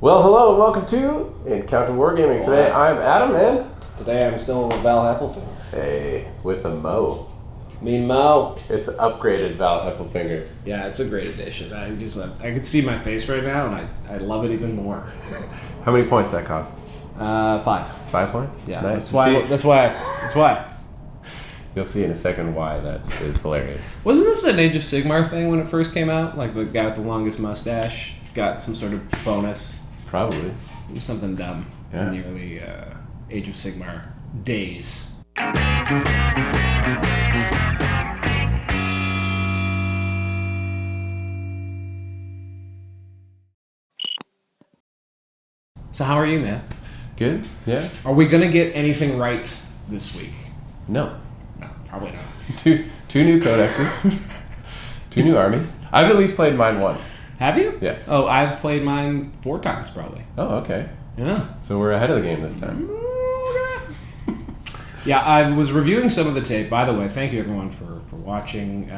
Well, hello and welcome to Encounter Wargaming. Today I'm Adam and... Today I'm still with Val Heffelfinger. Hey, with a Mo. Mean Mo. It's an upgraded Val Heffelfinger. Yeah, it's a great addition. I can see my face right now and I love it even more. How many points that cost? 5. 5 points? Yeah, nice. That's why. You'll see in a second why that is hilarious. Wasn't this an Age of Sigmar thing when it first came out? Like the guy with the longest mustache got some sort of bonus. Probably. It was something dumb in the early Age of Sigmar days. So how are you, man? Good? Yeah? Are we going to get anything right this week? No. No, probably not. Two new codexes. 2 new armies. I've at least played mine once. Have you? Yes. Oh, I've played mine 4 times probably. Oh, okay. Yeah. So we're ahead of the game this time. Yeah, I was reviewing some of the tape. By the way, thank you everyone for watching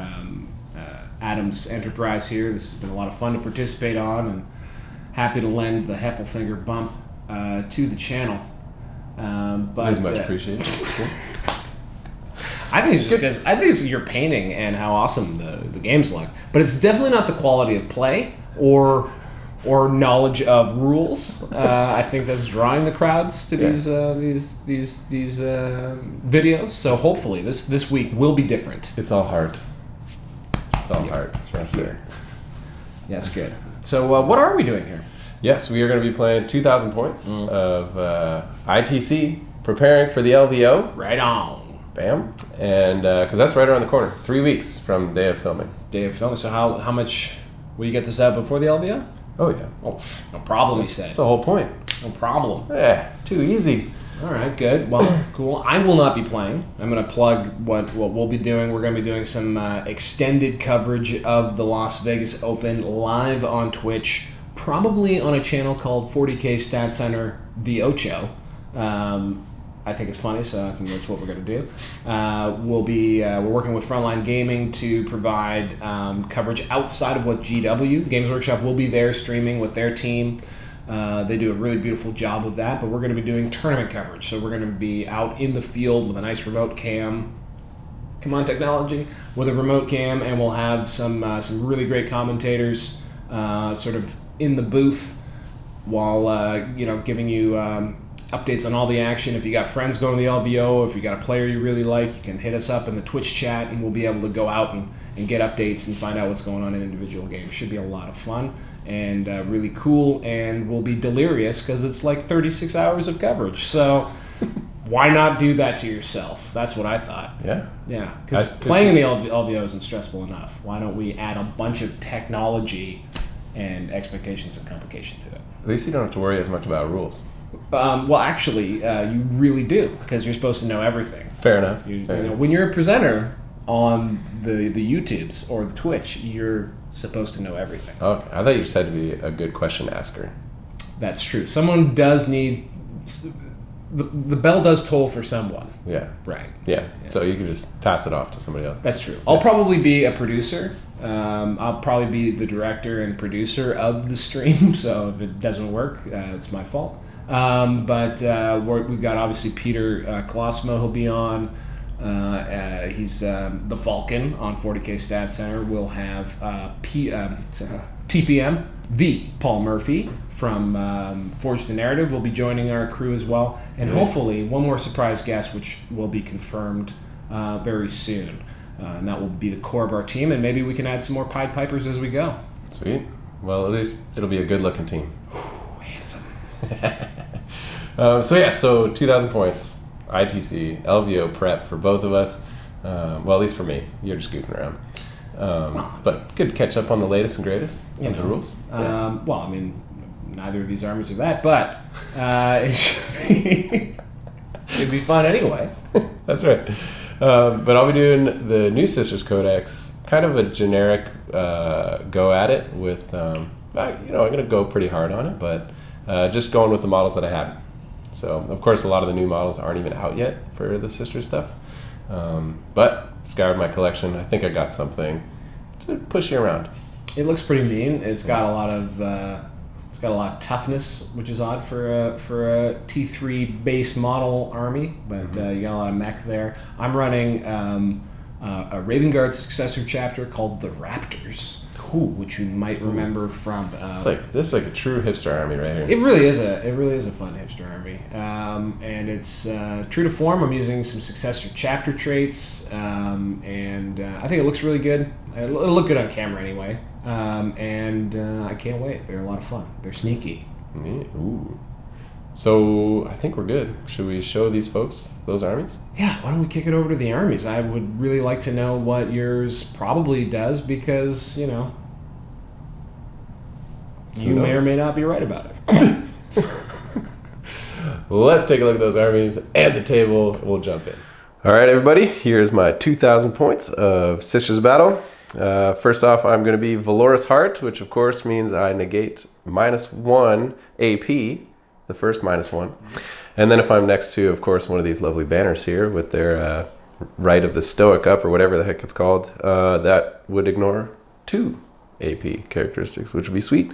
Adam's Enterprise here. This has been a lot of fun to participate on, and happy to lend the Heffelfinger bump to the channel. But It's much appreciated. Cool. I think it's just because I think it's your painting and how awesome the games look, but it's definitely not the quality of play or knowledge of rules. I think that's drawing the crowds to these videos. So hopefully this week will be different. It's all heart. It's all heart. That's it. Yeah, that's good. So what are we doing here? Yes, we are going to be playing 2,000 points of ITC, preparing for the LVO. Right on. Bam. And because that's right around the corner. 3 weeks from day of filming. Day of filming. So how much will you get this out before the LVO? Oh, yeah. Oh, no problem, he That's said. the whole point. No problem. Yeah, too easy. All right, good. Well, cool. I will not be playing. I'm going to plug what we'll be doing. We're going to be doing some extended coverage of the Las Vegas Open live on Twitch, probably on a channel called 40k Stat Center The Ocho. I think it's funny, so I think that's what we're going to do. We're working with Frontline Gaming to provide coverage outside of what GW, Games Workshop, will be there streaming with their team. They do a really beautiful job of that, but we're going to be doing tournament coverage. So we're going to be out in the field with a nice remote cam. Come on, technology. With a remote cam, and we'll have some really great commentators sort of in the booth while giving you updates on all the action. If you got friends going to the LVO, if you got a player you really like, you can hit us up in the Twitch chat and we'll be able to go out and get updates and find out what's going on in individual games. Should be a lot of fun and really cool, and we'll be delirious because it's like 36 hours of coverage. So why not do that to yourself? That's what I thought. Yeah. Yeah, because playing in the LVO isn't stressful enough. Why don't we add a bunch of technology and expectations and complication to it? At least you don't have to worry as much about rules. Well, actually, you really do, because you're supposed to know everything. Fair enough. When you're a presenter on the YouTubes or the Twitch, you're supposed to know everything. Okay, I thought you just had to be a good question asker. That's true. Someone does need... The bell does toll for someone. Yeah. Right. Yeah, so you can just pass it off to somebody else. That's true. I'll probably be a producer. I'll probably be the director and producer of the stream, so if it doesn't work, it's my fault. But we've got obviously Peter Colosimo, who'll be on. He's the Vulcan on 40k Stat Center. We'll have TPM, the Paul Murphy from Forge the Narrative will be joining our crew as well. And hopefully one more surprise guest, which will be confirmed very soon. And that will be the core of our team, and maybe we can add some more Pied Pipers as we go. Sweet. Well, at least it'll be a good-looking team. Handsome. So 2,000 points, ITC, LVO prep for both of us. Well, at least for me. You're just goofing around. But good to catch up on the latest and greatest of the rules. Well, I mean, neither of these armies are that, but it'd be fun anyway. That's right. But I'll be doing the New Sisters Codex, kind of a generic go at it with, I'm going to go pretty hard on it, but just going with the models that I have. So, of course, a lot of the new models aren't even out yet for the Sisters stuff. But scoured my collection. I think I got something to push you around. It looks pretty mean. It's got a lot of It's got a lot of toughness, which is odd for a T3 base model army, but you got a lot of mech there. I'm running a Raven Guard successor chapter called the Raptors, which you might remember from. This is like a true hipster army right here. It really is a fun hipster army, and it's true to form. I'm using some successor chapter traits, and I think it looks really good. It'll look good on camera anyway. I can't wait. They're a lot of fun. They're sneaky. Yeah. Ooh. So I think we're good. Should we show these folks those armies? Yeah, why don't we kick it over to the armies? I would really like to know what yours probably does because, you may or may not be right about it. Let's take a look at those armies and the table. We'll jump in. All right, everybody. Here's my 2,000 points of Sisters Battle. First off, I'm going to be Valorous Heart, which of course means I negate -1 AP, the first -1. And then if I'm next to, of course, one of these lovely banners here with their Rite of the Stoic up or whatever the heck it's called, that would ignore 2 AP characteristics, which would be sweet.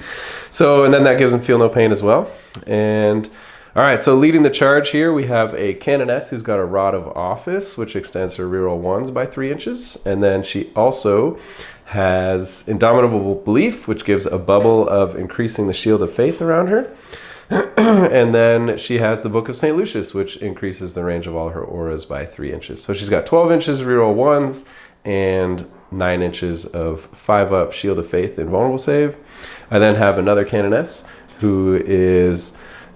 So, and then that gives them Feel No Pain as well. And all right, so leading the charge here, we have a Canoness who's got a Rod of Office, which extends her reroll 1s by 3 inches. And then she also has Indomitable Belief, which gives a bubble of increasing the Shield of Faith around her. And then she has the Book of St. Lucius, which increases the range of all her auras by 3 inches. So she's got 12 inches reroll 1s and 9 inches of 5-up Shield of Faith invulnerable save. I then have another Canoness who is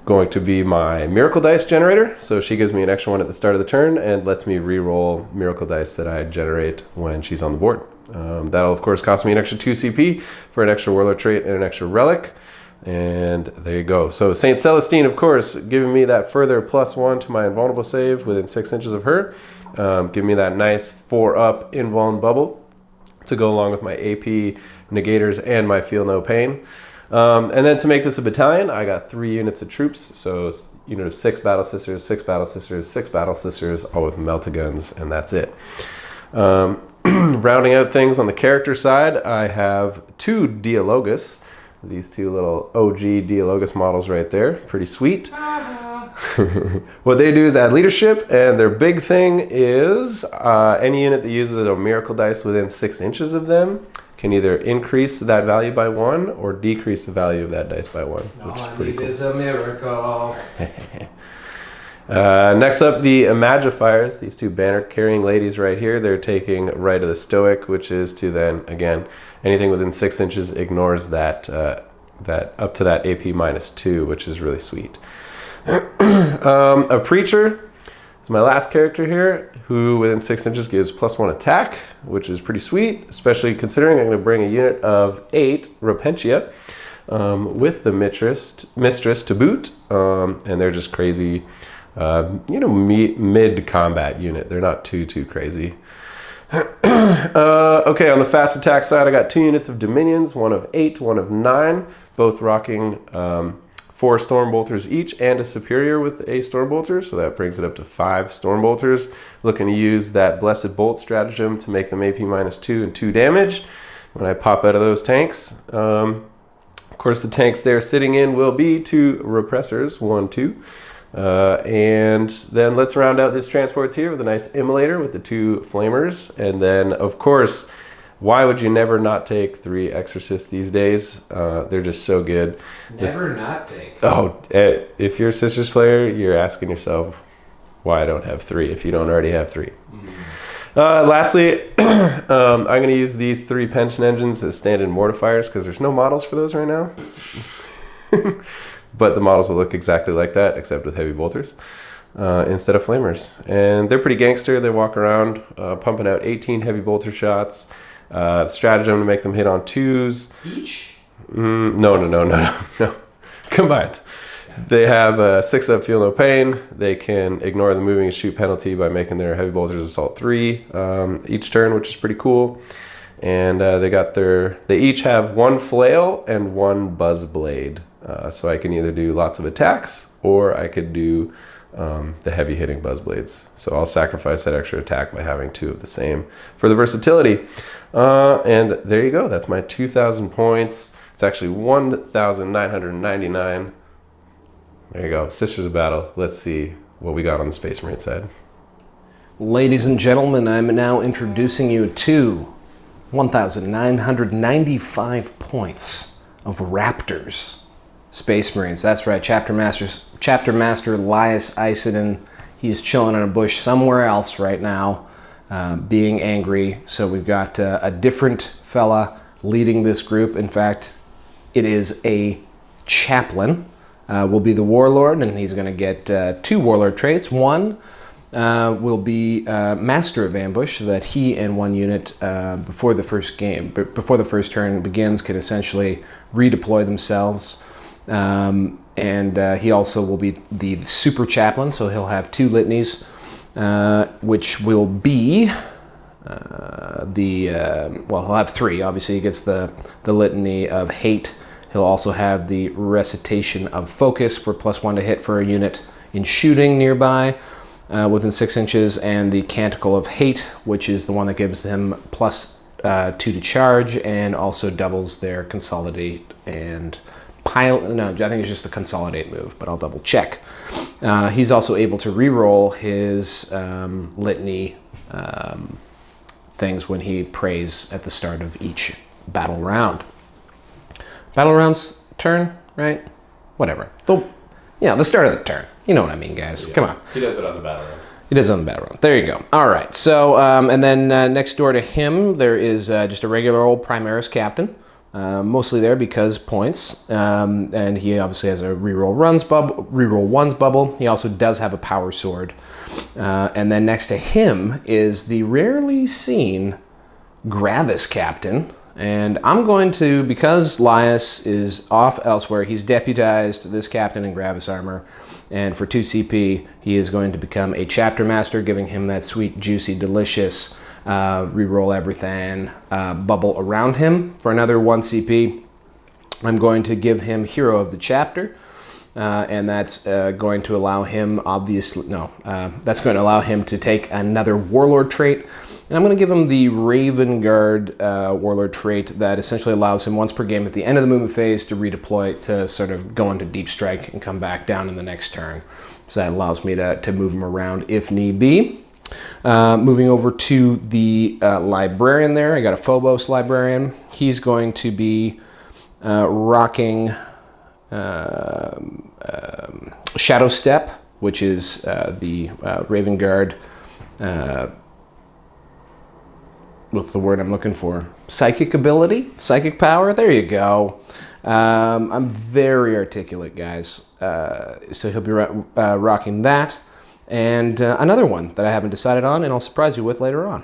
going to be my Miracle Dice generator. So she gives me an extra 1 at the start of the turn and lets me re-roll Miracle Dice that I generate when she's on the board. That'll, of course, cost me an extra 2 CP for an extra Warlord trait and an extra Relic. And there you go. So St. Celestine, of course, giving me that further +1 to my invulnerable save within 6 inches of her. Give me that nice 4-up invuln bubble to go along with my AP negators and my Feel No Pain. And then to make this a battalion, I got 3 units of troops. So unit of 6 Battle Sisters, 6 Battle Sisters, 6 Battle Sisters, all with melta-guns, and that's it. Rounding out things on the character side, I have 2 Dialogus. These 2 little OG Dialogus models right there. Pretty sweet. What they do is add leadership, and their big thing is any unit that uses a Miracle Dice within 6 inches of them can either increase that value by 1 or decrease the value of that dice by 1, which is pretty cool. It is a miracle. Next up, the Imagifiers, these 2 banner-carrying ladies right here. They're taking Rite of the Stoic, which is to then, again, anything within 6 inches ignores that up to that AP -2, which is really sweet. A Preacher is my last character here, who within 6 inches gives +1 attack, which is pretty sweet, especially considering I'm going to bring a unit of 8 Repentia with the Mistress to boot, and they're just crazy. Mid-combat unit. They're not too crazy. Okay, on the fast attack side, I got 2 units of Dominions, 1 of 8, 1 of 9, both rocking 4 Stormbolters each and a Superior with a Stormbolter, so that brings it up to 5 Stormbolters. Looking to use that Blessed Bolt stratagem to make them AP -2 and 2 damage when I pop out of those tanks. Of course, the tanks they're sitting in will be 2 Repressors, 1, 2. And then let's round out this transports here with a nice Immolator with the 2 Flamers. And then, of course, why would you never not take 3 Exorcists these days? They're just so good. Never not take. Oh, if you're a Sisters player, you're asking yourself why I don't have 3 if you don't already have 3. Lastly, I'm going to use these 3 Pension Engines as stand-in mortifiers because there's no models for those right now. But the models will look exactly like that, except with heavy bolters instead of flamers. And they're pretty gangster. They walk around pumping out 18 heavy bolter shots. Stratagem to make them hit on 2s. Each? No. Combined. They have a 6-up Feel No Pain. They can ignore the moving and shoot penalty by making their heavy bolters assault 3 each turn, which is pretty cool. And they each have 1 flail and 1 buzz blade. So I can either do lots of attacks or I could do the heavy hitting buzz blades. So I'll sacrifice that extra attack by having 2 of the same for the versatility. And there you go. That's my 2,000 points It's actually 1,999. There you go. Sisters of Battle. Let's see what we got on the Space Marine side. Ladies and gentlemen, I'm now introducing you to 1,995 points of Raptors Space Marines. That's right, Chapter Master Lias Isiden. He's chilling in a bush somewhere else right now, being angry. So we've got a different fella leading this group. In fact, it is a chaplain. Will be the Warlord, and he's going to get 2 Warlord traits. One will be Master of Ambush, so that he and 1 unit before the first turn begins can essentially redeploy themselves. And he also will be the Super Chaplain, so he'll have 2 litanies, which will be well, he'll have 3. Obviously, he gets the Litany of Hate. He'll also have the Recitation of Focus for +1 to hit for a unit in shooting nearby. Within 6 inches, and the Canticle of Hate, which is the one that gives him +2 to charge, and also doubles their Consolidate and Pilot. No, I think it's just the Consolidate move, but I'll double check. He's also able to reroll his litany things when he prays at the start of each battle round. Battle rounds turn, right? Whatever. The start of the turn. You know what I mean, guys. Yeah. Come on. He does it on the battle round. He does it on the battle round. There you go. All right. So, and then next door to him, there is just a regular old Primaris Captain. Mostly there because points. And he obviously has a reroll ones bubble. He also does have a power sword. And then next to him is the rarely seen Gravis Captain. And I'm going to, because Lias is off elsewhere, he's deputized this captain in Gravis armor. And for 2 CP, he is going to become a Chapter Master, giving him that sweet, juicy, delicious, reroll everything bubble around him. For another 1 CP, I'm going to give him Hero of the Chapter. And that's going to allow him, that's going to allow him to take another Warlord trait. And I'm going to give him the Raven Guard Warlord trait that essentially allows him once per game at the end of the movement phase to redeploy to sort of go into Deep Strike and come back down in the next turn. So that allows me to move him around if need be. Moving over to the Librarian there, I got a Phobos Librarian. He's going to be rocking Shadow Step, which is the Raven Guard. What's the word I'm looking for? Psychic ability? Psychic power? There you go. I'm very articulate, guys. So he'll be rocking that. And another one that I haven't decided on, and I'll surprise you with later on.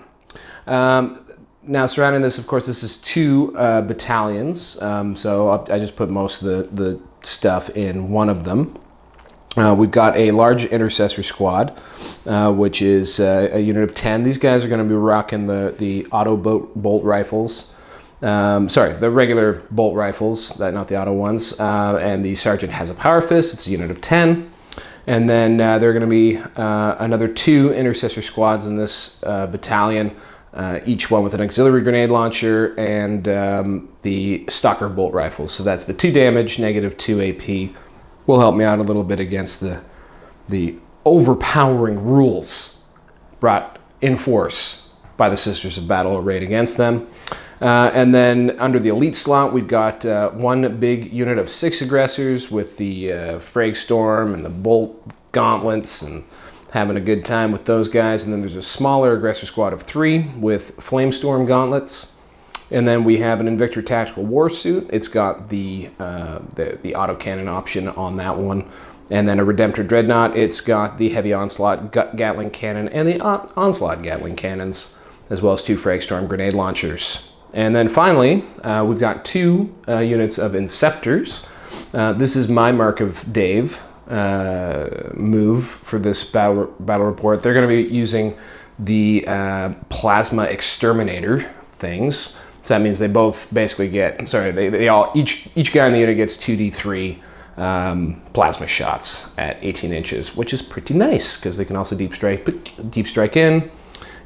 Now, surrounding this, of course, this is 2 battalions. So I just put most of the stuff in one of them. We've got a large intercessor squad, which is a unit of 10. These guys are going to be rocking the auto bolt rifles. The regular bolt rifles, not the auto ones. And the sergeant has a power fist. It's a unit of 10. And then there are going to be another 2 intercessor squads in this battalion, each one with an auxiliary grenade launcher and the stalker bolt rifles. So that's the 2 damage, -2 AP. Will help me out a little bit against the overpowering rules brought in force by the Sisters of Battle arrayed against them. And then under the elite slot, we've got 1 big unit of 6 aggressors with the Frag Storm and the Bolt Gauntlets, and having a good time with those guys. And then there's a smaller aggressor squad of 3 with Flamestorm Gauntlets. And then we have an Invictor Tactical Warsuit. It's got the autocannon option on that one. And then a Redemptor Dreadnought. It's got the Heavy Onslaught Gatling Cannon and the Onslaught Gatling Cannons, as well as 2 Fragstorm Grenade Launchers. And then finally, we've got 2 units of Inceptors. This is my Mark of Dave move for this battle report. They're going to be using the Plasma Exterminator things. So that means they both basically get, each guy in the unit gets 2d3 plasma shots at 18 inches, which is pretty nice because they can also deep strike in,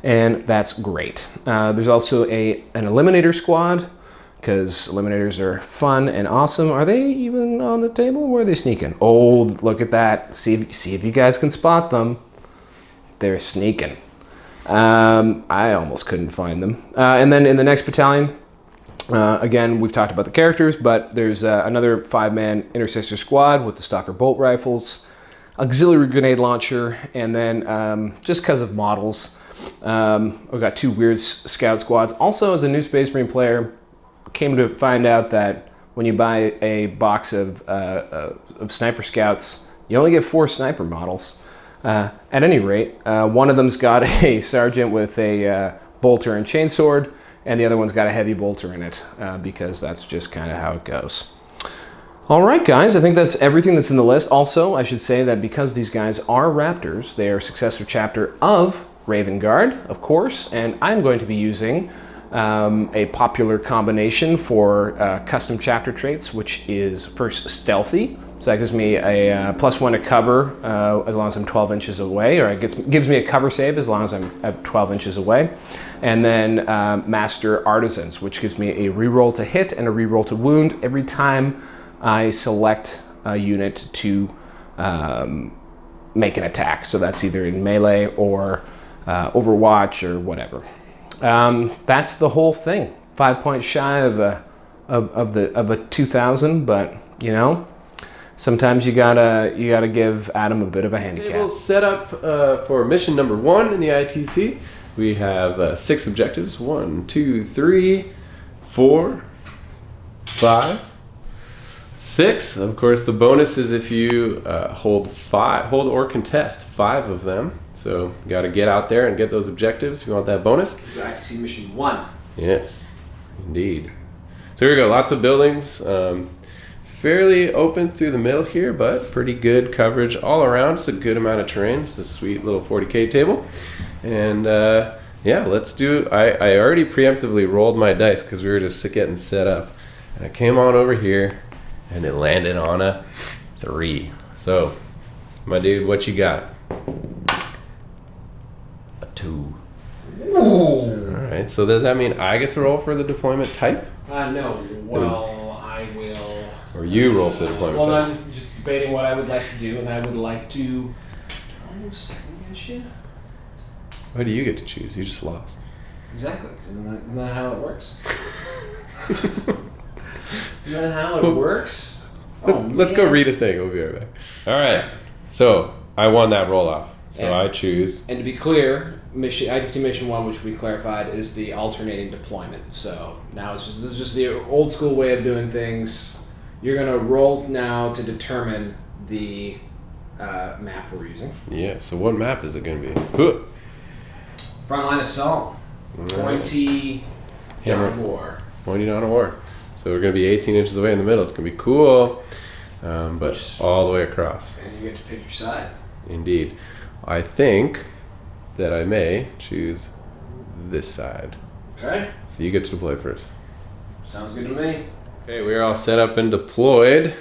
and that's great. There's also an Eliminator squad because eliminators are fun and awesome. Are they even on the table? Where are they sneaking? Oh, look at that. See if you guys can spot them. They're sneaking. I almost couldn't find them. And then in the next battalion, again, we've talked about the characters, but there's another 5-man intercessor squad with the Stalker bolt rifles, auxiliary grenade launcher, and then just because of models, we've got 2 weird scout squads. Also, as a new Space Marine player, came to find out that when you buy a box of sniper scouts, you only get 4 sniper models. At any rate, one of them's got a sergeant with a bolter and chainsword, and the other one's got a heavy bolter in it, because that's just kind of how it goes. All right, guys, I think that's everything that's in the list. Also, I should say that because these guys are Raptors, they are a successor chapter of Raven Guard, of course, and I'm going to be using a popular combination for custom chapter traits, which is first stealthy. So that gives me a +1 to cover as long as I'm 12 inches away, or it gives me a cover save as long as I'm at 12 inches away. And then Master Artisans, which gives me a reroll to hit and a reroll to wound every time I select a unit to make an attack. So that's either in melee or Overwatch or whatever. That's the whole thing. 5 points shy of a 2,000, but you know, sometimes you gotta give Adam a bit of a handicap. Table set up for mission number 1 in the ITC. We have 6 objectives. 1, 2, 3, 4, 5, 6. Of course, the bonus is if you hold or contest 5 of them. So you got to get out there and get those objectives if you want that bonus. This is ITC mission 1. Yes, indeed. So here we go. Lots of buildings. Fairly open through the middle here, but pretty good coverage all around. It's a good amount of terrain. It's a sweet little 40k table. And yeah, let's do... I already preemptively rolled my dice because we were just getting set up. And I came on over here, and it landed on a 3. So, my dude, what you got? 2. Ooh. Alright, so does that mean I get to roll for the deployment type? No. Well, I will... Or you roll for the deployment type? Well, type? I'm just debating what I would like to do, and I would like to... second guess you? Why do you get to choose? You just lost. Exactly, because isn't that how it works? Isn't that how it works? Let's go read a thing. We'll be right back. Alright, so I won that roll off. So I choose... And to be clear, ITC Mission 1, which we clarified, is the alternating deployment. So now this is just the old school way of doing things. You're going to roll now to determine the map we're using. Yeah, so what map is it going to be? Frontline Assault. Pointy Dawn of War. Pointy Dawn of War. So we're going to be 18 inches away in the middle. It's going to be cool, but all the way across. And you get to pick your side. Indeed. I think that I may choose this side. Okay. So you get to deploy first. Sounds good to me. Okay, we're all set up and deployed.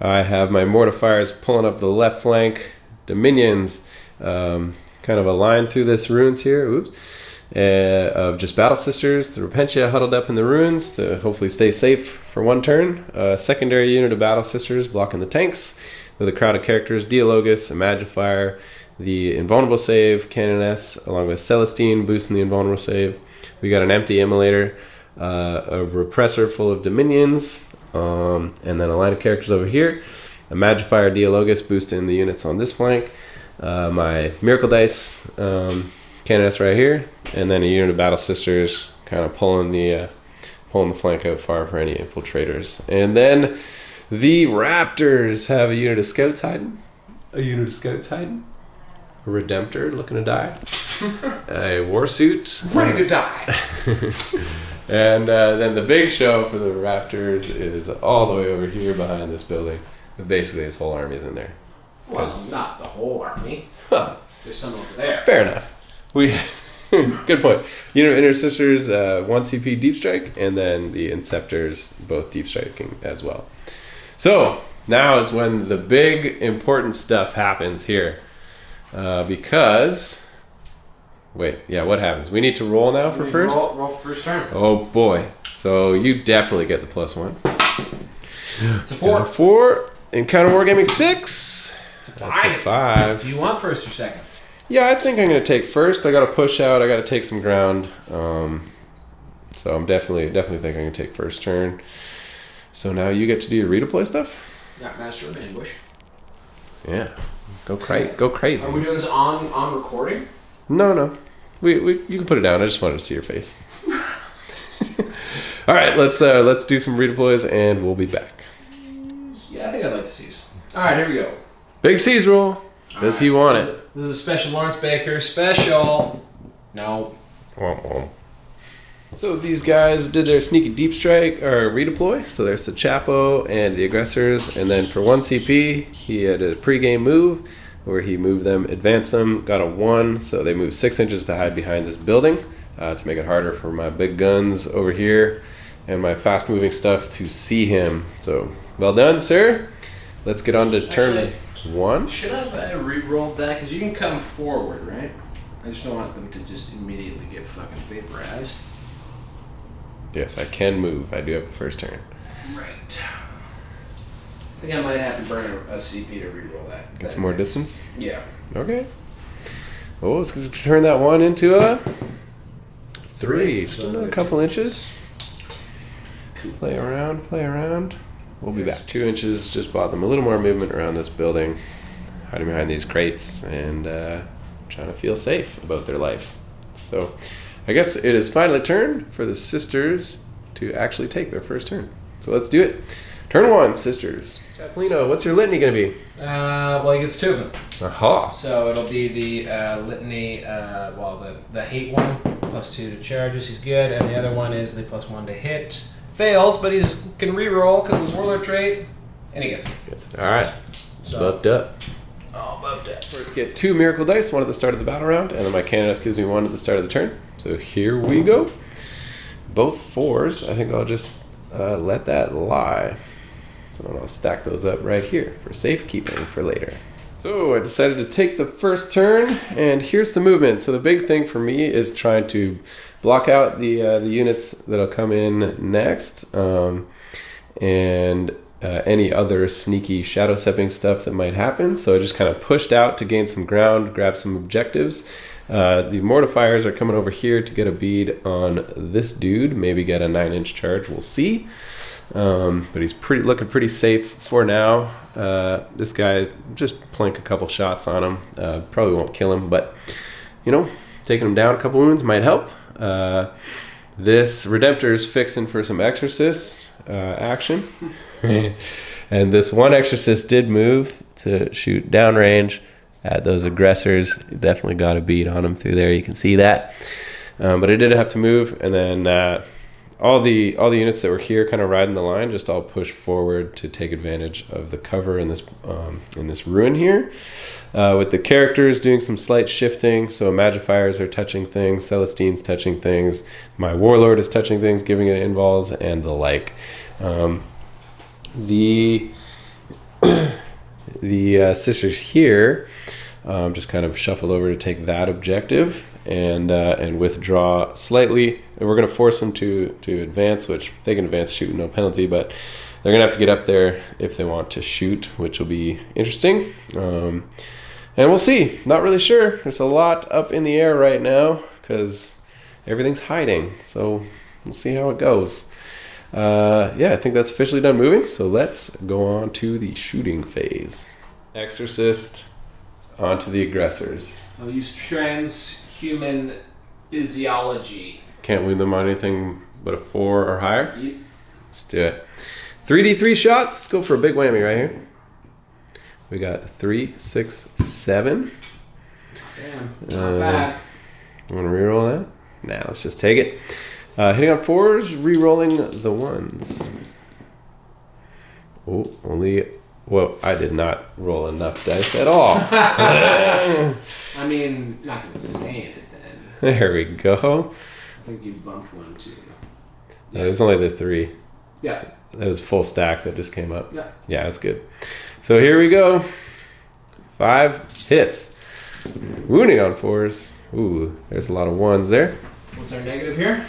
I have my mortifiers pulling up the left flank. Dominions, kind of a line through this ruins here. Oops. Of just Battle Sisters, the Repentia huddled up in the ruins to hopefully stay safe for one turn. A secondary unit of Battle Sisters blocking the tanks with a crowd of characters. Dialogus, a Magifier, the Invulnerable Save, Canoness, along with Celestine boosting the Invulnerable Save. We got an empty Immolator, a Repressor full of Dominions, and then a line of characters over here. A Magifier Dialogus boosting the units on this flank. My Miracle Dice, Canoness right here, and then a unit of Battle Sisters kind of pulling the flank out far for any infiltrators. And then the Raptors have a unit of Scout Titan, a Redemptor looking to die, a Warsuit ready to die. And then the big show for the Raptors is all the way over here behind this building. Basically, his whole army's in there. Well, not the whole army. There's some over there. Fair enough. Good point. Unit of Intercessors, 1 CP Deep Strike, and then the Inceptors, both Deep Striking as well. So, now is when the big important stuff happens here. Because... Wait, yeah, what happens? We need to roll now for first? Roll for first turn. Oh boy. So you definitely get the +1. It's a 4. Got a 4. Encounter Wargaming 6. It's a 5. That's a 5. Do you want first or second? Yeah, I think I'm going to take first. I got to push out. I got to take some ground. So I'm definitely think I'm going to take first turn. So now you get to do your redeploy stuff? Yeah, Master of Ambush. Yeah. Go crazy. Are we doing this on recording? No. You can put it down. I just wanted to see your face. All right, let's do some redeploys and we'll be back. Yeah, I think I'd like to seize. All right, here we go. Big C's roll. Does he want it? This is a special Lawrence Baker special. No. So these guys did their sneaky deep strike or redeploy. So there's the Chapo and the aggressors, and then for 1 CP, he had a pregame move where he moved them, advanced them, got a 1. So they moved 6 inches to hide behind this building to make it harder for my big guns over here and my fast-moving stuff to see him. So well done, sir. Let's get on to turn 1. Should I have re-rolled that? Because you can come forward, right? I just don't want them to just immediately get fucking vaporized. Yes, I can move. I do have the first turn. Right. I think I might have to burn a CP to re-roll that. Get some more distance? Yeah. Okay. Oh, let's turn that 1 into a 3. Still another couple inches. Play around. We'll be back. 2 inches, just bought them a little more movement around this building. Hiding behind these crates and trying to feel safe about their life. So I guess it is finally turn for the sisters to actually take their first turn. So let's do it. Turn 1, sisters. Chapolino, what's your litany going to be? Well, he gets 2 of them. Aha. So it'll be the litany, the hate one, +2 to charges, he's good, and the other one is the +1 to hit. Fails, but he's can re-roll because of his warlord trait, and he gets it. All right. So, Buffed up. Oh, buffed up. First get 2 miracle dice, 1 at the start of the battle round, and then my Canoness gives me 1 at the start of the turn. So here we go. Both 4s. I think I'll just let that lie. So I'll stack those up right here for safekeeping for later. So I decided to take the first turn, and here's the movement. So the big thing for me is trying to block out the units that'll come in next, and any other sneaky shadow stepping stuff that might happen. So I just kind of pushed out to gain some ground, grab some objectives. The mortifiers are coming over here to get a bead on this dude, maybe get a 9-inch charge, we'll see. But he's looking pretty safe for now. This guy, just plink a couple shots on him. Probably won't kill him, but taking him down a couple wounds might help. This Redemptor's fixing for some exorcist action. And this one exorcist did move to shoot downrange at those aggressors. Definitely got a bead on him through there. You can see that. But I did have to move, and then all the units that were here kind of riding the line just all push forward to take advantage of the cover in this ruin here. With the characters doing some slight shifting, so Magifiers are touching things, Celestine's touching things, my Warlord is touching things, giving it invols, and the like. The sisters here just kind of shuffled over to take that objective and withdraw slightly. And we're going to force them to advance, which they can advance shooting no penalty, but they're going to have to get up there if they want to shoot, which will be interesting. And we'll see. Not really sure. There's a lot up in the air right now because everything's hiding. So we'll see how it goes. I think that's officially done moving. So let's go on to the shooting phase. Exorcist onto the aggressors. I'll use transhuman physiology. Can't win them on anything but a 4 or higher. Yep. Let's do it. 3d3 shots. Let's go for a big whammy right here. We got 3, 6, 7. Damn, not bad. You want to reroll that? Nah, let's just take it. Hitting on 4s, re-rolling the 1s. Oh, well, I did not roll enough dice at all. I mean, not going to say it then. There we go. I think you bumped 1 too. Yeah. It was only the 3. Yeah. That was full stack that just came up. Yeah. Yeah, that's good. So here we go. 5 hits. Wounding on 4s. Ooh, there's a lot of 1s there. What's our negative here?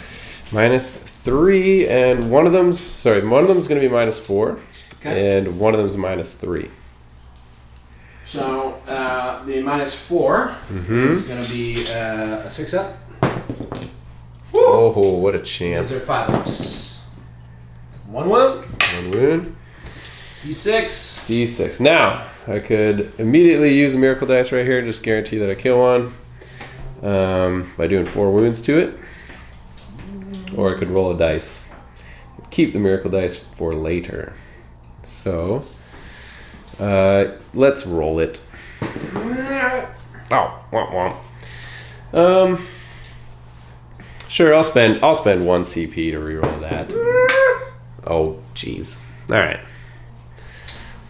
Minus 3, and one of them's going to be -4, Okay. and one of them's -3. So the -4 is going to be a 6-up. Oh, what a champ! Those are 5-ups. 1 wound. 1 wound. D6. D6. Now I could immediately use a miracle dice right here, just guarantee that I kill one by doing 4 wounds to it, or I could roll a dice, keep the miracle dice for later. So let's roll it. Oh, womp womp. Sure, I'll spend 1 CP to reroll that. Oh, jeez. All right.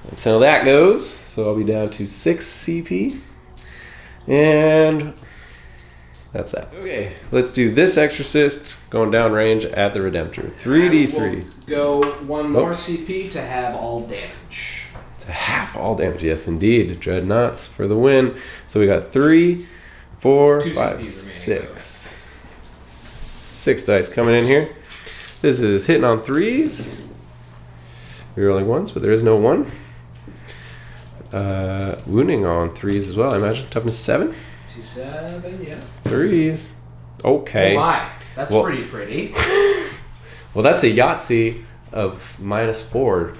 That's how that goes. So I'll be down to 6 CP, and that's that. Okay, let's do this exorcist going down range at the Redemptor. 3d3. We'll go 1 more CP to have all damage. To half all damage, yes indeed. Dreadnoughts for the win. So we got 3, 4, 2 5, CPs 6. 6 dice coming in here. This is hitting on 3s. Rerolling 1s, but there is no 1. Wounding on 3s as well, I imagine. Toughness 7. 7, yeah. 3s. Okay. Oh my, that's pretty. Well, that's a Yahtzee of -4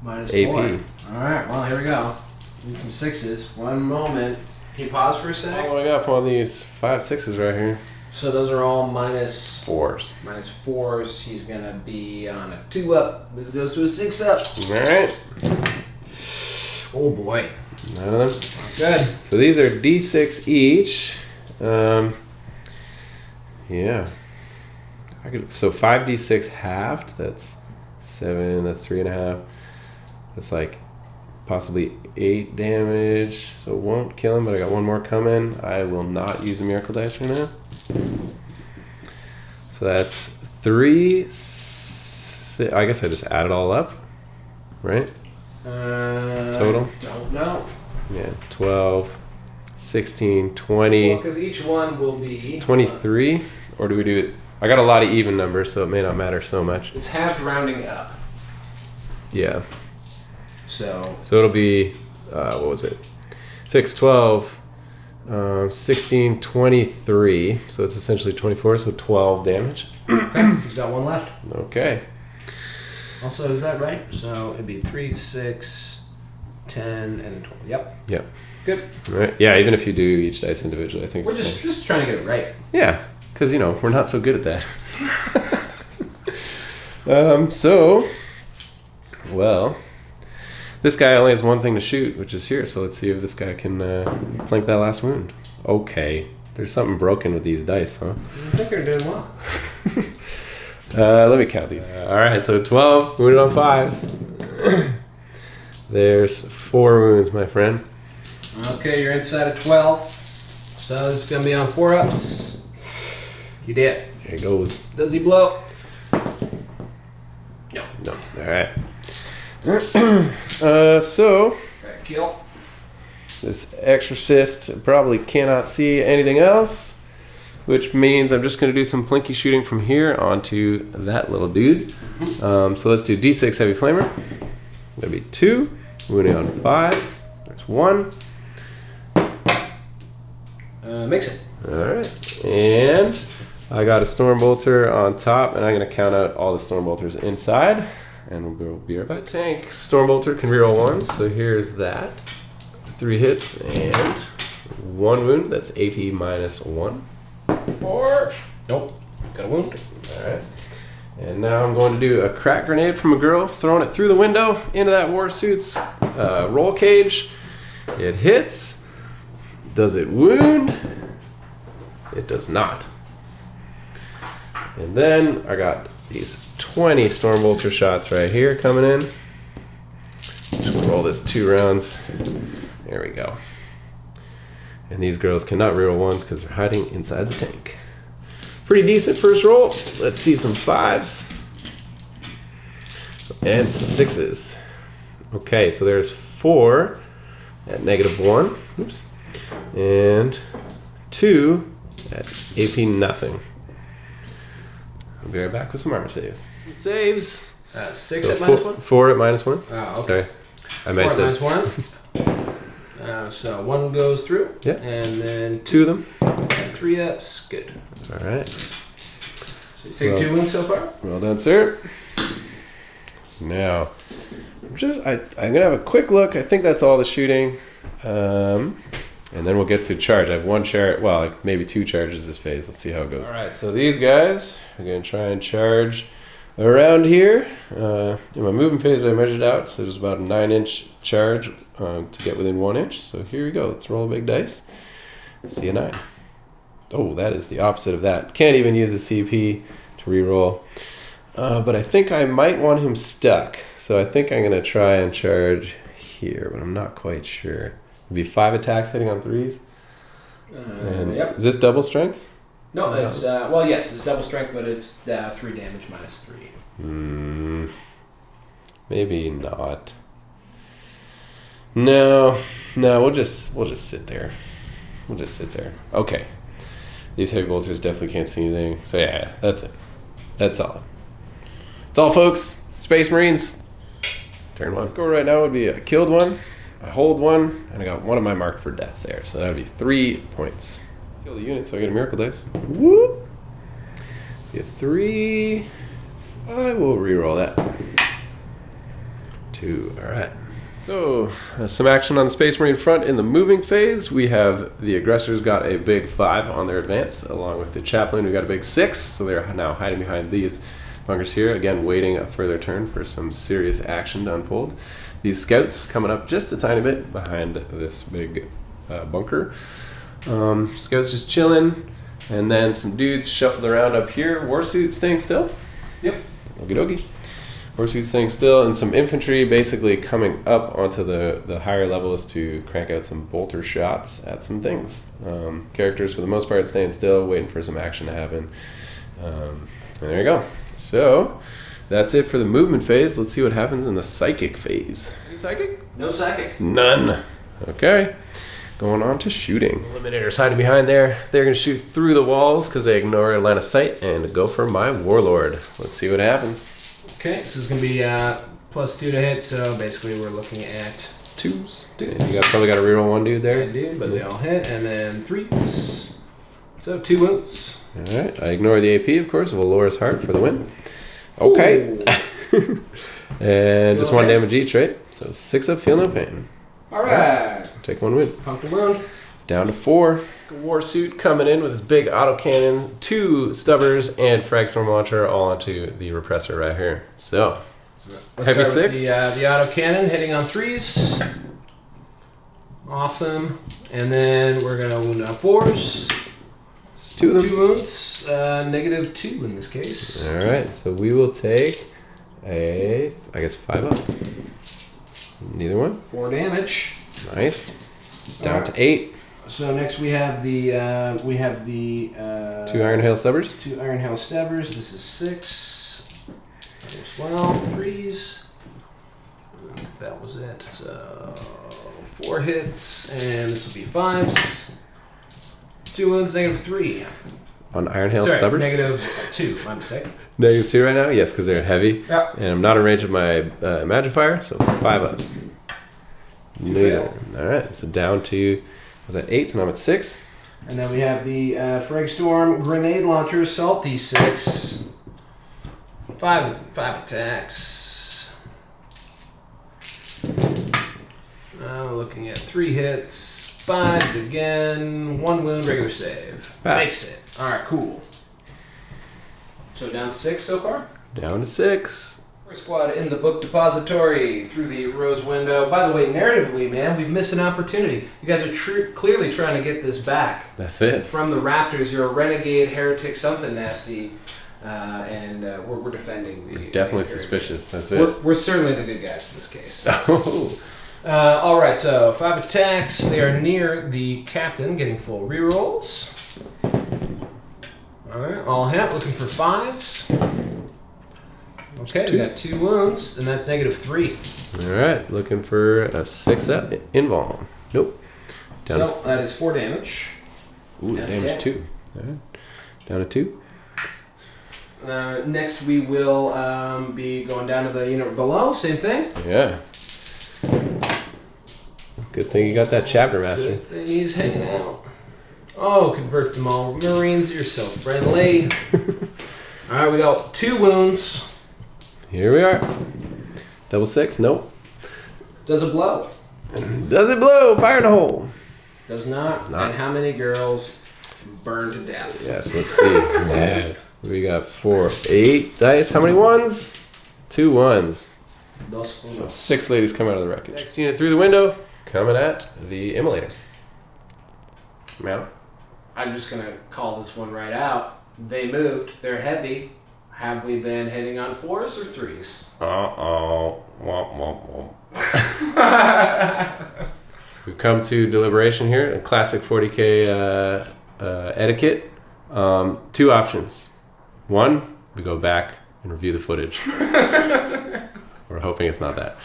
-4. AP. Alright, well, here we go. Need some 6s. 1 moment. Can you pause for a sec? Following up on these 5 6s right here. So those are all -4s. 4s. He's going to be on a 2-up. This goes to a 6-up. Alright. Oh boy. None of them. Good. So these are D6 each. Yeah. So 5d6 halved. That's 7. That's 3.5. That's like possibly 8 damage. So it won't kill him, but I got 1 more coming. I will not use a miracle dice right now. So that's 3. I guess I just add it all up, right? Total? I don't know. Yeah, 12, 16, 20. Well, because each one will be 23, or do we do it? I got a lot of even numbers, so it may not matter so much. It's half rounding up. Yeah. So it'll be, what was it? 6, 12, 16, 23. So it's essentially 24, so 12 damage. okay, he's got 1 left. Okay. Also, is that right? So it'd be 3, 6, 10, and 12. Yep. Yep. Good. All right. Yeah, even if you do each dice individually, I think We're it's just trying to get it right. Yeah, because, we're not so good at that. So, well, this guy only has 1 thing to shoot, which is here. So let's see if this guy can plank that last wound. Okay. There's something broken with these dice, huh? I think they're doing well. Let me count these. All right, so 12 wounded on 5s. There's 4 wounds, my friend. Okay, you're inside of 12. So it's going to be on 4-ups. You did. Here it goes. Does he blow? No. No. All right. So Okay, kill. this exorcist probably cannot see anything else, which means I'm just going to do some plinky shooting from here onto that little dude. So let's do D6 heavy flamer. Maybe 2. Wounding on 5s. There's 1. Makes it. Alright. And I got a Stormbolter on top, and I'm going to count out all the Stormbolters inside. And we'll be right back. Tank Stormbolter can reroll 1s, so here's that. 3 hits and 1 wound. That's AP -1. 4. Nope. Got a wound. Alright. And now I'm going to do a crack grenade from a girl, throwing it through the window into that Warsuit's roll cage. It hits. Does it wound? It does not. And then I got these 20 Stormbolter shots right here coming in. Just roll this 2 rounds. There we go. And these girls cannot reroll 1s because they're hiding inside the tank. Pretty decent first roll. Let's see some 5s. And 6s. Okay, so there's 4 at -1. Oops. And 2 at AP nothing. We'll be right back with some armor saves. Saves. 6 So at -1? 4 at -1. Oh, okay. Sorry. I might 4 say. at -1. So 1 goes through. Yeah. And then 2 of them. And 3 ups. Good. All right. So you take 2 wounds so far? Well done, sir. Now, I'm going to have a quick look. I think that's all the shooting. And then we'll get to charge. I have 1 charge, well, like maybe 2 charges this phase. Let's see how it goes. All right, so these guys are going to try and charge around here. In my movement phase, I measured out, so there's about a 9-inch charge to get within 1 inch. So here we go. Let's roll a big dice. See a 9. Oh, that is the opposite of that. Can't even use a CP to reroll. But I think I might want him stuck. So I think I'm going to try and charge here, but I'm not quite sure. It'd be 5 attacks hitting on 3s. Yep. Is this double strength? No, it's, well, yes, it's double strength, but it's 3 damage -3. Maybe not. No, we'll just sit there. We'll just sit there. Okay. These heavy bolters definitely can't see anything. So yeah, that's it. That's all. That's all, folks. Space Marines. Turn 1. Score right now would be a killed 1, I hold 1, and I got 1 of my marked for death there. So that would be 3 points. Kill the unit, so I get a miracle dice. Whoop. Get 3. I will reroll that. 2. All right. So, some action on the Space Marine front in the moving phase. We have the aggressors got a big 5 on their advance, along with the chaplain who got a big 6. So they're now hiding behind these bunkers here. Again, waiting a further turn for some serious action to unfold. These scouts coming up just a tiny bit behind this big bunker. Scouts just chilling. And then some dudes shuffled around up here. Warsuit staying still. Yep. Okie dokie. Warsuit staying still, and some infantry basically coming up onto the higher levels to crank out some bolter shots at some things. Characters, for the most part, staying still, waiting for some action to happen. And there you go. So, that's it for the movement phase. Let's see what happens in the psychic phase. Any psychic? No psychic. None. Okay. Going on to shooting. Eliminators hiding behind there. They're going to shoot through the walls because they ignore line of sight and go for my warlord. Let's see what happens. Okay, this is going to be +2 to hit, so basically we're looking at 2s. You probably got to reroll 1 dude there. I do, but they all hit, and then 3s. So 2 wounds. All right, I ignore the AP, of course. We'll lower his heart for the win. Okay. And just 1 damage each, right? So 6 up, feel no pain. All right. Take 1 win. Puncture wound. Down to 4. Warsuit coming in with his big autocannon, 2 stubbers, and frag storm launcher all onto the repressor right here. So, heavy 6. The autocannon hitting on 3s. Awesome. And then we're going to wound on 4s. 2 of them. 2 wounds. -2 in this case. All right, so we will take I guess 5 up. Neither one. 4 damage. Nice. Down to 8. So next we have the 2 Iron Hail Stubbers. 2 Iron Hail Stabbers. This is 6. As well, 3s. That was it. So 4 hits, and this will be 5s. 2 wounds, -3. On Iron Hail Sorry, Stubbers? -2. My mistake. -2 right now? Yes, because they're heavy. Yep. And I'm not in range of my Magifier, so 5 ups. Fail. Alright, so down to, was that 8? So now I'm at 6. And then we have the Fragstorm Grenade Launcher Salty 6. 5 attacks. Looking at 3 hits. 5s again. 1 wound, regular save. Makes it. Alright, cool. So down to 6 so far? Down to 6. First squad in the book depository through the rose window. By the way, narratively, man, we've missed an opportunity. You guys are clearly trying to get this back. That's it. From the Raptors, you're a renegade, heretic, something nasty, and we're defending the... We're definitely suspicious. That's it. We're certainly the good guys in this case. All right, so 5 attacks. They are near the captain, getting full rerolls. All right, all hit, looking for 5s. Okay, we got 2 wounds, and that's -3. All right, looking for a 6 up invuln. Nope. Down so that is 4 damage. Ooh, damage 2. All right. Down to 2. Next, we will be going down to the unit below. Same thing. Yeah. Good thing you got that chapter master. Good thing he's hanging out. Oh, converts them all. Marines, you're so friendly. All right, we got 2 wounds. Here we are. Double 6. Nope. Does it blow? Does it blow? Fire in the hole. Does not. And how many girls burn to death? Yes, let's see. Yeah. We got 4, 8 dice. How many ones? 2 ones. So 6 ladies come out of the wreckage. Next unit through the window, coming at the immolator. Mount. I'm just going to call this one right out. They moved. They're heavy. Have we been hitting on 4s or 3s? Uh-oh. Womp, womp, womp. We've come to deliberation here. A classic 40k etiquette. 2 options. 1, we go back and review the footage. We're hoping it's not that.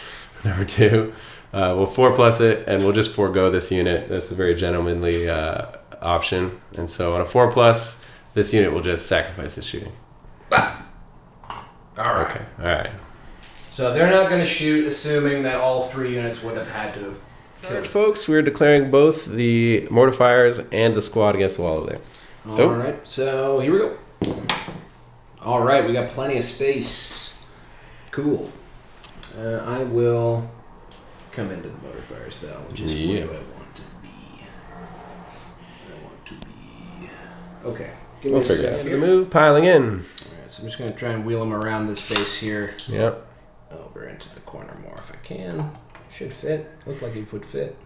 Number 2, we'll 4+ it, and we'll just forego this unit. That's a very gentlemanly option. And so on a 4+, this unit will just sacrifice his shooting. All right. Okay. All right. So they're not going to shoot, assuming that all 3 units would have had to have All right, folks, we're declaring both the mortifiers and the squad against the wall over there. So, all right. So here we go. All right, we got plenty of space. Cool. I will come into the mortifiers, though, which is where I want to be. I want to be... Okay. Give me we'll figure it out. The move, piling in. All right, so I'm just going to try and wheel them around this base here. Yep. Over into the corner more if I can. Should fit. Look like he would fit.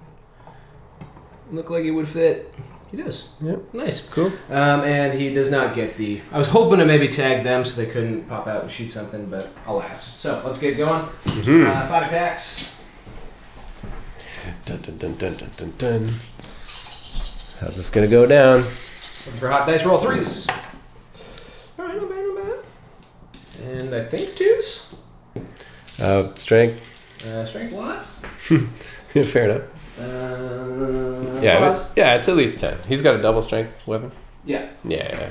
Look like he would fit. He does. Yep. Nice. Cool. And he does not get the... I was hoping to maybe tag them so they couldn't pop out and shoot something, but alas. So, let's get going. 5 attacks. Dun, dun, dun, dun, dun, dun, dun. How's this going to go down? Looking for hot dice, roll 3s. Alright, not bad, not bad. And I think 2s. Strength. Strength lots. Fair enough. Yeah, it's at least 10. He's got a double strength weapon. Yeah. Yeah.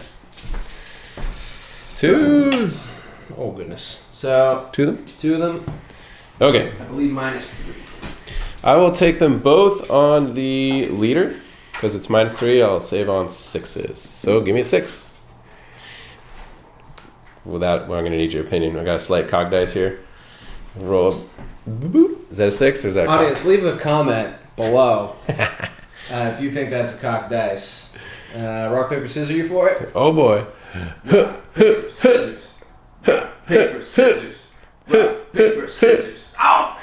2s. Oh goodness. So 2 of them. 2 of them. Okay. I believe -3. I will take them both on the leader because it's -3. I'll save on 6s. So give me a 6. Without, well, I'm going to need your opinion. I got a slight cog dice here. Roll. Boop. Is that a 6 or is that a cock? Audience, leave a comment below if you think that's a cock dice. Rock, paper, scissors, you for it? Oh boy. Rock, paper, scissors. Rock, paper, scissors. Rock, paper, scissors. Ow!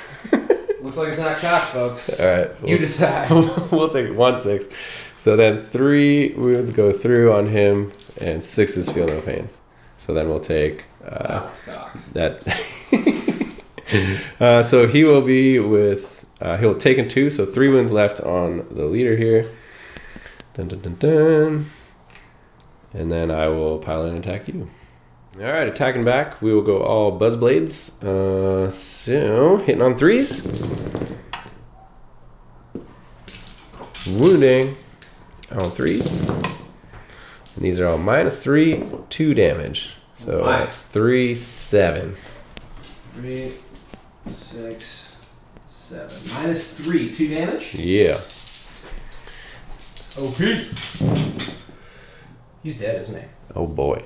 Looks like it's not cock, folks. All right. You decide. We'll take 1 6. So then 3 wounds go through on him and 6s feel no pains. So then we'll take It's cocked. that. So he will be with, he'll take in 2, so 3 wounds left on the leader here. Dun, dun, dun, dun. And then I will pile in and attack you. Alright, attacking back. We will go all Buzzblades. So, hitting on 3s. Wounding on 3s. And these are all -3, 2 damage. So that's 3, 7. 3, 6, 7. -3, 2 damage? Yeah. OP. He's dead, isn't he? Oh boy.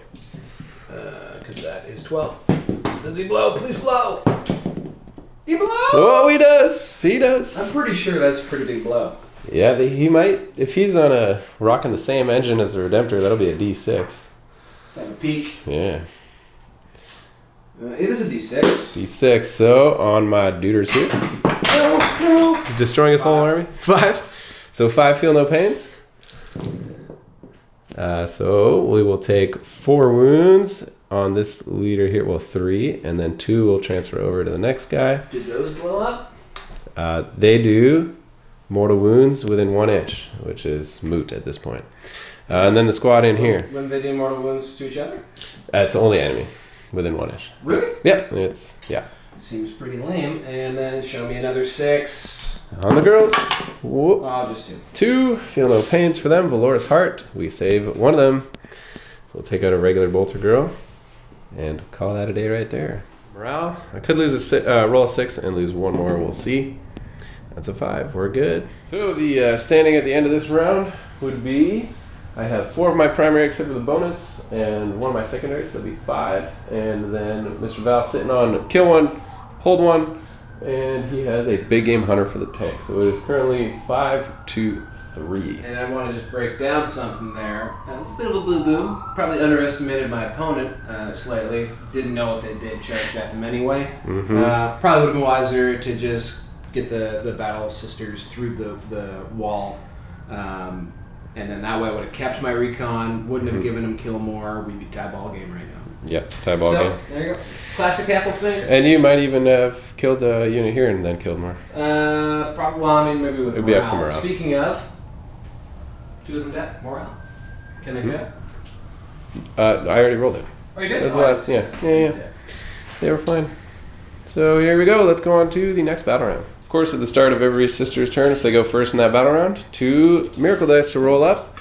Because that is 12. Does he blow? Please blow. He blows! Oh, he does. He does. I'm pretty sure that's a pretty big blow. Yeah, he might. If he's on a rocking the same engine as the Redemptor, that'll be a D6. Let's have a peek. Yeah. It is a D6. D6. So on my duders here, No. destroying his whole army. 5. So 5 feel no pains. So we will take 4 wounds on this leader here. Well, 3, and then 2 will transfer over to the next guy. Did those blow up? They do mortal wounds within 1 inch, which is moot at this point. And then the squad in here. When they do mortal wounds to each other? It's only enemy within 1 inch. Really? Yep, yeah. Seems pretty lame. And then show me another 6. On the girls. Whoop. Oh, just 2. 2, feel no pains for them. Valorous Heart, we save 1 of them. So we'll take out a regular bolter girl. And call that a day right there. Morale, I could lose a roll a 6 and lose one more. We'll see. That's a 5. We're good. So the standing at the end of this round would be, I have 4 of my primary except for the bonus, and 1 of my secondaries, so that'd be 5. And then Mr. Val sitting on kill 1, hold 1, and he has a big game hunter for the tank. So it is currently 5-3. And I want to just break down something there. A bit of a boo-boo. Probably underestimated my opponent slightly. Didn't know what they did. Charged at them anyway. Probably would have been wiser to just get the battle sisters through the wall. And then that way I would have kept my recon. Wouldn't have given them kill more. We'd be tie ball game right now. Yep, tie ball game. There you go. Classic Halfle thing. And you might even have killed a unit here and then killed more. Probably. Well, I mean, maybe with It'd morale. be up to morale. Speaking of, 2 of them dead. Morale. Can they fit? I already rolled it. Oh, you did? That was the last. Yeah. They were fine. So here we go. Let's go on to the next battle round. Of course, at the start of every sister's turn, if they go first in that battle round, 2 miracle dice to roll up.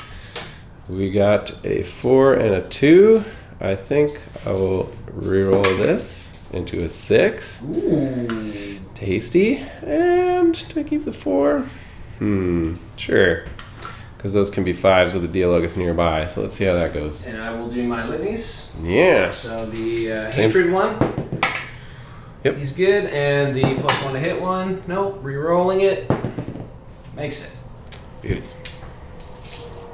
We got a 4 and a 2. I think I will re-roll this into a 6. Ooh. Tasty. And to keep the 4. Sure. Because those can be 5s with a Dialogus nearby. So let's see how that goes. And I will do my litanies. Yeah. So the hatred one. Yep. He's good. And the +1 to hit one. Nope. Re-rolling it. Makes it. Beauties.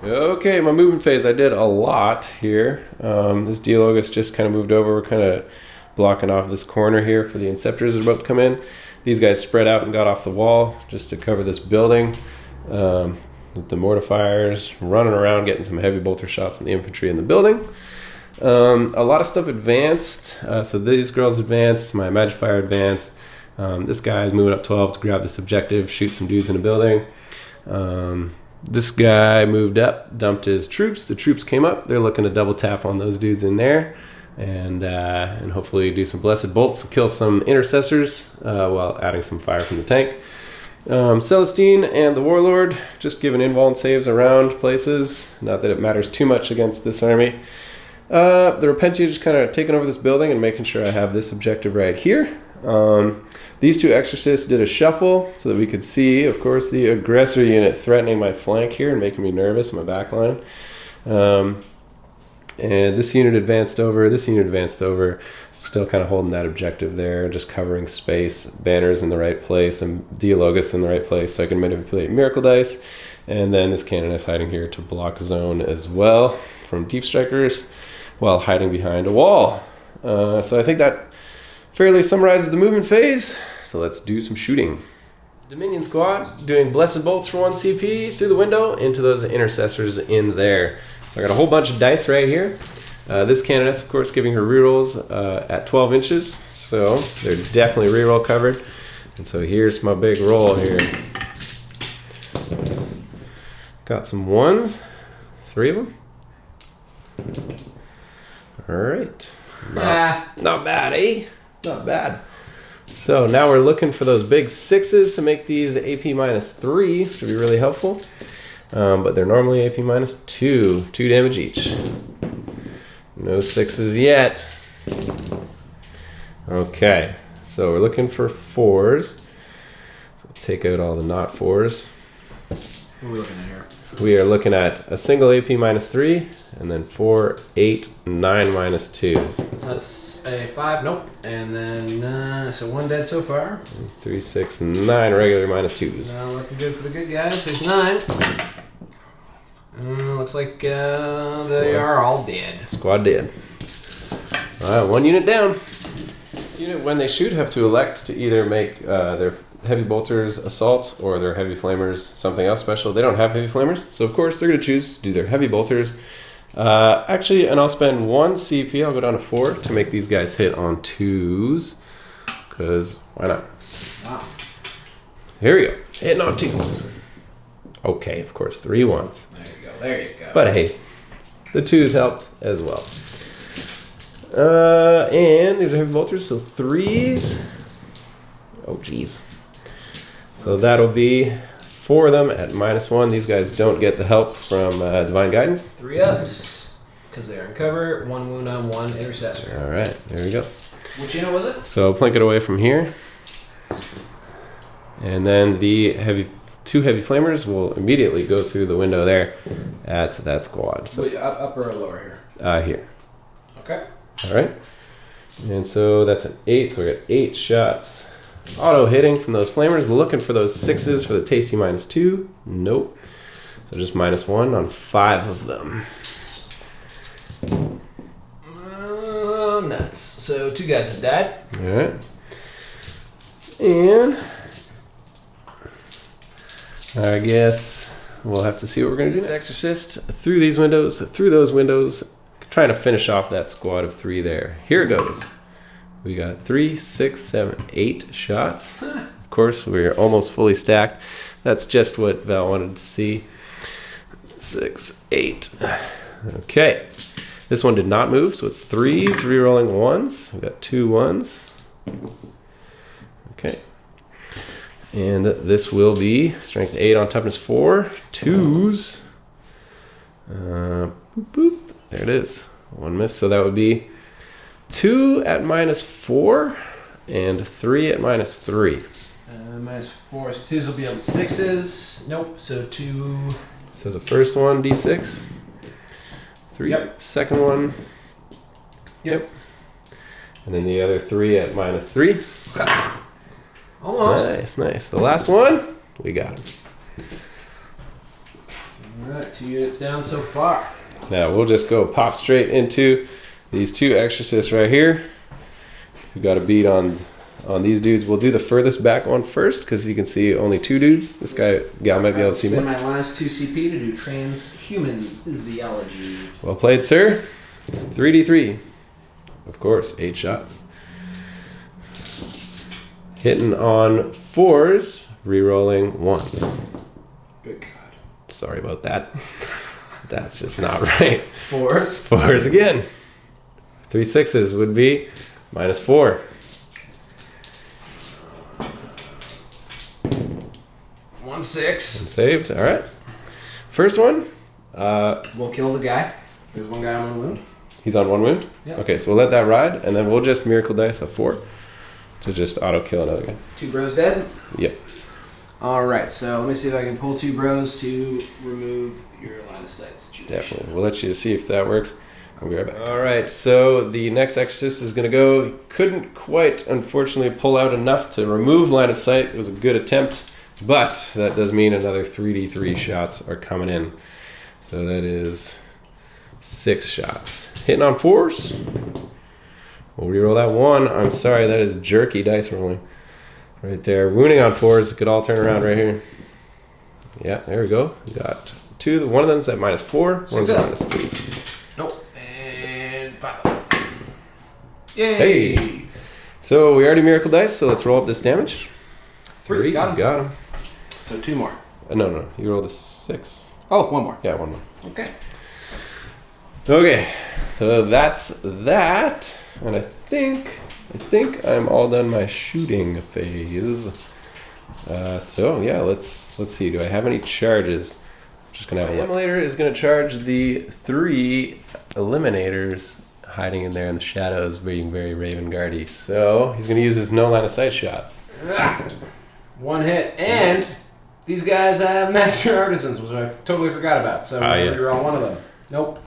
Okay, my movement phase. I did a lot here. This Dialogus just kind of moved over. We're kind of blocking off this corner here for the Inceptors that are about to come in. These guys spread out and got off the wall just to cover this building. With the mortifiers running around, getting some heavy bolter shots on the infantry in the building. A lot of stuff advanced. So these girls advanced, my Magifier advanced. This guy is moving up 12 to grab this objective, shoot some dudes in a building. This guy moved up, dumped his troops. The troops came up. They're looking to double tap on those dudes in there. And hopefully do some blessed bolts to kill some intercessors while adding some fire from the tank. Celestine and the Warlord just giving invuln saves around places. Not that it matters too much against this army. The Repentia just kind of taking over this building and making sure I have this objective right here. These 2 exorcists did a shuffle so that we could see, of course, the aggressor unit threatening my flank here and making me nervous in my back line. And this unit advanced over, still kind of holding that objective there, just covering space, banners in the right place, and Dialogus in the right place so I can manipulate miracle dice. And then this cannon is hiding here to block zone as well from deep strikers while hiding behind a wall. So I think that fairly summarizes the movement phase. So let's do some shooting. Dominion squad doing blessed bolts for 1 CP through the window into those intercessors in there. So I got a whole bunch of dice right here. This canoness, of course, giving her rerolls at 12 inches. So they're definitely reroll covered. And so here's my big roll here. Got some 1s, 3 of them. All right. Not bad, eh? Not bad. So now we're looking for those big 6s to make these AP -3, which would be really helpful. But they're normally AP -2, 2 damage each. No 6s yet. Okay, so we're looking for 4s. So take out all the not 4s. What are we looking at here? We are looking at a single AP -3, and then 4, 8, 9 -2. So that's a 5, nope. And then, so 1 dead so far. 3, 6, 9 regular -2s. Looking good for the good guys. There's 9. Looks like they are all dead. Squad dead. All right, 1 unit down. Unit, when they shoot, have to elect to either make their heavy bolters assault or their heavy flamers something else special. They don't have heavy flamers, so of course they're going to choose to do their heavy bolters. Actually, and I'll spend 1 CP. I'll go down to 4 to make these guys hit on 2s, because why not? Wow. Here we go. Hitting on 2s. Okay, of course, 3 1s. There you go. But hey, the 2s helped as well. And these are heavy bolters, so 3s. Oh, geez. So that'll be 4 of them at -1. These guys don't get the help from Divine Guidance. 3 ups. because they are in cover. 1 wound on 1 intercessor. All right, there we go. Which unit was it? So plink it away from here. And then the two heavy flamers will immediately go through the window there at that squad. So wait, upper or lower here? Here. Okay. All right. And so that's an 8. So we got 8 shots. Auto hitting from those flamers. Looking for those 6s for the tasty -2. Nope. So just -1 on 5 of them. Nuts. So 2 guys have died. All right. And I guess we'll have to see what we're going to do next. Exorcist through these windows, through those windows, trying to finish off that squad of 3 there. Here it goes. We got 3, 6, 7, 8 shots. Of course, we're almost fully stacked. That's just what Val wanted to see. 6, 8. Okay. This one did not move, so it's 3s, rerolling 1s. We got 2 1s. Okay. And this will be strength 8 on toughness 4. 2s. Boop, boop. There it is. 1 miss. So that would be 2 at -4 and 3 at -3. -4. So 2s will be on 6s. Nope. So 2. So the first one, D6. 3. Yep. Second one. Yep. And then the other 3 at -3. Almost. Nice, nice. The last one, we got him. Alright, 2 units down so far. Now we'll just go pop straight into these 2 exorcists right here. We got a beat on these dudes. We'll do the furthest back one first because you can see only 2 dudes. This gal might be able to see more. more. My last 2 CP to do transhuman physiology. Well played, sir. 3d3. Of course, 8 shots. Hitting on 4s, rerolling 1s. Good God. Sorry about that. That's just not right. 4s. 4s again. 3 6s would be -4. 1 6. Saved. All right. First one. We'll kill the guy. There's 1 guy on 1 wound. He's on 1 wound. Yep. Okay, so we'll let that ride, and then we'll just miracle dice a 4 to just auto kill another guy. 2 bros dead. Yep. Alright, so let me see if I can pull 2 bros to remove your line of sight situation. Definitely. We'll let you see if that works. I'll be right back. All right, so the next exorcist is going to go. He couldn't quite, unfortunately, pull out enough to remove line of sight. It was a good attempt, but that does mean another 3d3 shots are coming in. So that is 6 shots. Hitting on 4s. We'll reroll that 1. I'm sorry, that is jerky dice rolling. Right there. Wounding on 4s. It could all turn around right here. Yeah, there we go. We got 2. One of them's at -4. One's at -3. Nope. And 5. Yay! Hey! So we already miracle dice, so let's roll up this damage. 3. Got him. Got him. So 2 more. No. You rolled a 6. Oh, 1 more. Yeah, 1 more. Okay. Okay, so that's that. And I think I'm all done my shooting phase. So yeah, let's see. Do I have any charges? I'm just gonna have a look. Emulator is gonna charge the 3 eliminators hiding in there in the shadows, being very Raven Guardy. So he's gonna use his no line of sight shots. 1 hit, and these guys have Master Artisans, which I totally forgot about. So Yes. reroll 1 of them. Nope.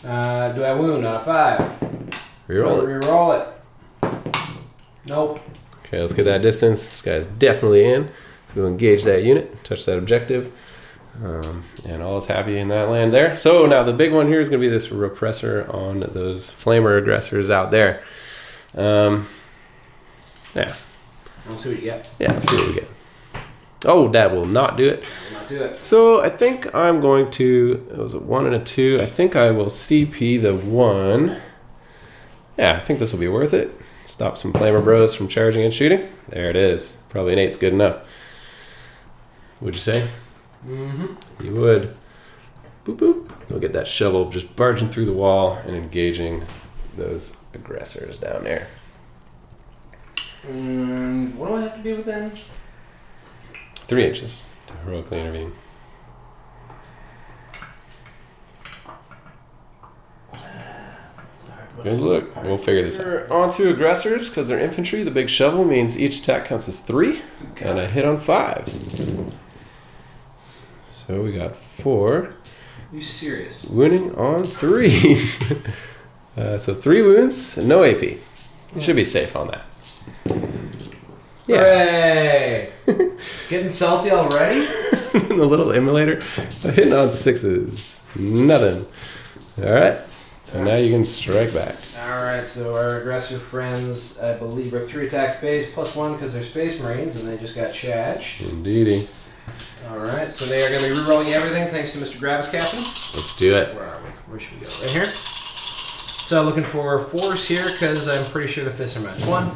Do I wound on a 5? Reroll it. Reroll it. Nope. Okay, let's get that distance. This guy's definitely in. We'll engage that unit, touch that objective, and all is happy in that land there. So now the big one here is going to be this repressor on those flamer aggressors out there. Yeah. I'll see what you get. Yeah, let's see what we get. Oh, that will not do it. Will not do it. So I think I'm going to, it was a 1 and a 2. I think I will CP the 1. Yeah, I think this will be worth it. Stop some flamer bros from charging and shooting. There it is. Probably an 8's good enough. Would you say? Mm-hmm. You would. Boop, boop. You'll get that shovel just barging through the wall and engaging those aggressors down there. What do I have to be within? 3 inches to heroically intervene. Good look. We'll figure this out. On to aggressors, because they're infantry. The big shovel means each attack counts as 3, and I hit on 5s. So we got 4. Are you serious? Wounding on 3s. So 3 wounds, and no AP. You should be safe on that. Yeah. Hooray! Getting salty already? The little emulator. Hitting on 6s. Nothing. Alright. So now you can strike back. Alright, so our aggressor friends, I believe, are 3 attacks base, +1 because they're Space Marines, and they just got charged. Indeedy. Alright, so they are going to be rerolling everything thanks to Mr. Gravis Captain. Let's do it. Where are we? Where should we go? Right here? So looking for 4s here because I'm pretty sure the fists are -1.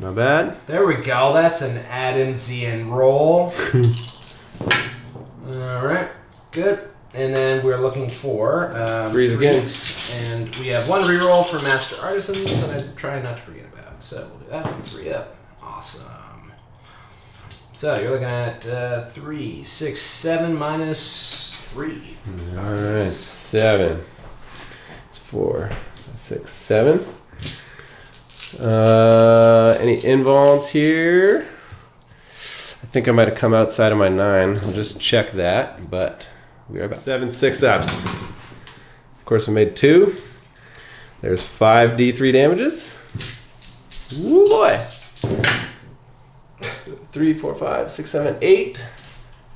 Not bad. There we go. That's an Adamsian roll. Alright, good. And then we're looking for 3s again. And we have 1 reroll for Master Artisans that I try not to forget about. So we'll do that one. 3 up. Awesome. So you're looking at 3, 6, 7 minus 3. Alright, 7. It's 4, 6, 7. Any invulns here? I think I might have come outside of my 9. I'll just check that, but we are about 7 6-ups. Of course, I made 2. There's 5 D3 damages. Woo boy! So 3, 4, 5, 6, 7, 8.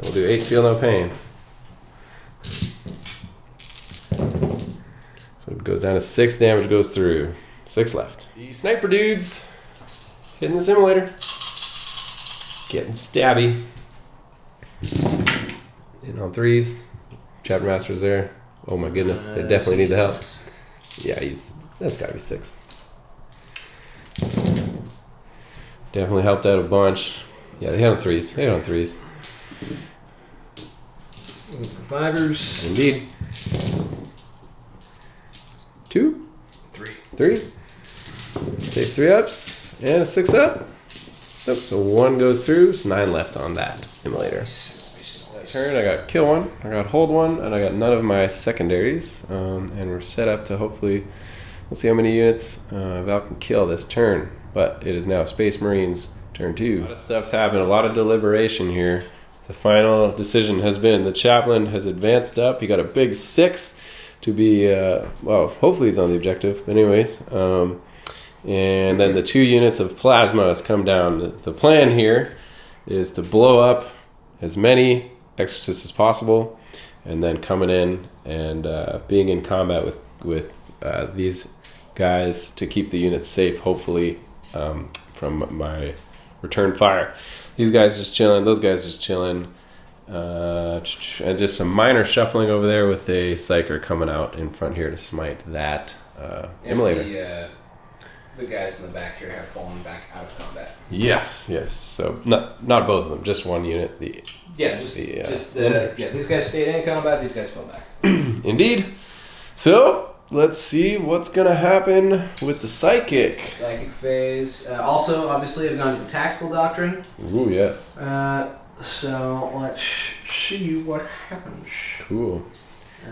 We'll do 8 feel no pains. So it goes down to 6 damage goes through. 6 left. The sniper dudes hitting the simulator. Getting stabby. Hitting on 3s. Chapter Master's there. Oh my goodness, they definitely need the help. Yeah, that's gotta be 6. Definitely helped out a bunch. Yeah, they hit on 3s. They hit on 3s. Looking for 5ers. Indeed. 2? 3. Take 3 ups and a 6 up. Nope, so 1 goes through, so 9 left on that emulator. Turn, I got kill 1, I got hold 1, and I got none of my secondaries. And we're set up to hopefully, we'll see how many units Val can kill this turn. But it is now Space Marines turn 2. A lot of stuff's happened, a lot of deliberation here. The final decision has been the chaplain has advanced up. He got a big 6 to be, well, hopefully he's on the objective. But anyways, and then the 2 units of plasma has come down. The plan here is to blow up as many exorcists as possible, and then coming in and being in combat with these guys to keep the units safe, hopefully, from my return fire. These guys just chilling, those guys just chilling, and just some minor shuffling over there with a psyker coming out in front here to smite that emulator. The guys in the back here have fallen back out of combat. Yes. So not both of them, just one unit. These guys stayed in combat. These guys fell back. Indeed. So let's see what's gonna happen with the psychic. Psychic phase. Also, obviously, I've gone to the tactical doctrine. Ooh, yes. So let's see what happens. Cool.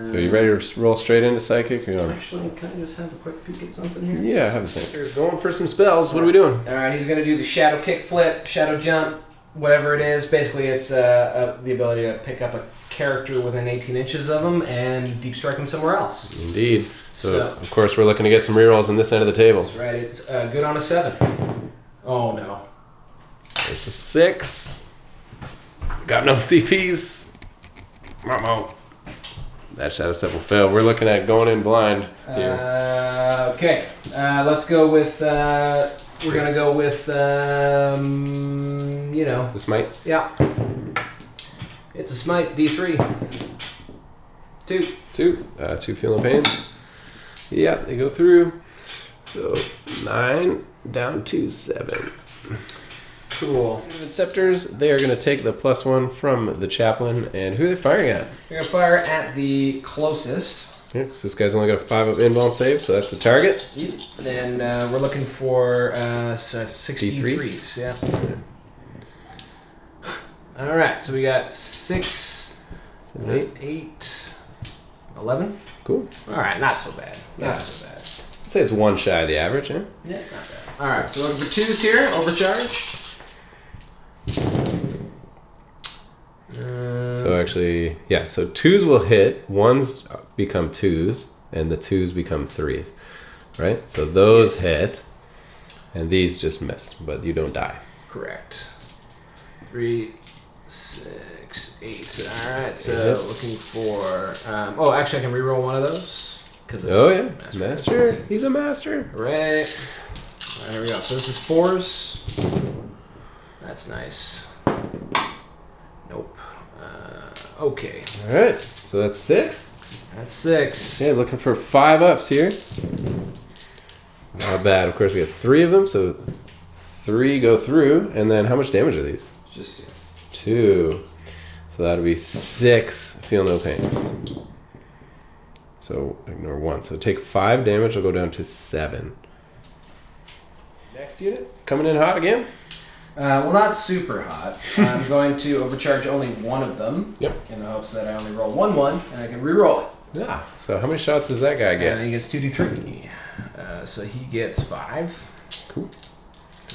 So you ready to roll straight into psychic? Or Actually, can I just have a quick peek at something here? Yeah, have a think. Here's going for some spells. What are we doing? All right, he's going to do the shadow kick flip, shadow jump, whatever it is. Basically, it's the ability to pick up a character within 18 inches of him and deep strike him somewhere else. Indeed. So of course, we're looking to get some rerolls on this end of the table. That's right. It's good on a 7. Oh, no. There's a 6. Got no CPs. Mamo. That shadow step will fail. We're looking at going in blind here. Okay. Let's go with... we're going to go with... The smite? Yeah. It's a smite. D3. 2. 2 feel no pain. Yeah, they go through. So 9 down to 7. Cool. Scepters, they are going to take the +1 from the chaplain. And who are they firing at? They're going to fire at the closest. Yeah, because this guy's only got a 5 of invuln save, so that's the target. Then we're looking for 63s. Yeah. All right, so we got 6, 7, 8. 8, 11. Cool. All right, not so bad. Not so bad. I'd say it's one shy of the average, huh? Yeah, not bad. All right, so looking for 2s here. Overcharge. So actually, yeah. So 2s will hit. 1s become 2s, and the 2s become 3s, right? So those hit, and these just miss, but you don't die. Correct. 3, 6, 8. All right, so looking for. Oh, actually, I can reroll one of those. Oh yeah, master. He's a master. Hooray! All right, here we go. So this is 4s. That's nice. Nope. Okay. All right. So that's 6. That's 6. Okay, looking for 5 ups here. Not bad. Of course, we get 3 of them, so 3 go through. And then how much damage are these? Just 2. So that'll be 6. Feel no pains. So ignore 1. So take 5 damage. I'll go down to 7. Next unit coming in hot again. Well, not super hot. I'm going to overcharge only one of them. Yep. In the hopes that I only roll 1/1 and I can reroll it. Yeah. So how many shots does that guy get? He gets 2d3. So he gets 5. Cool.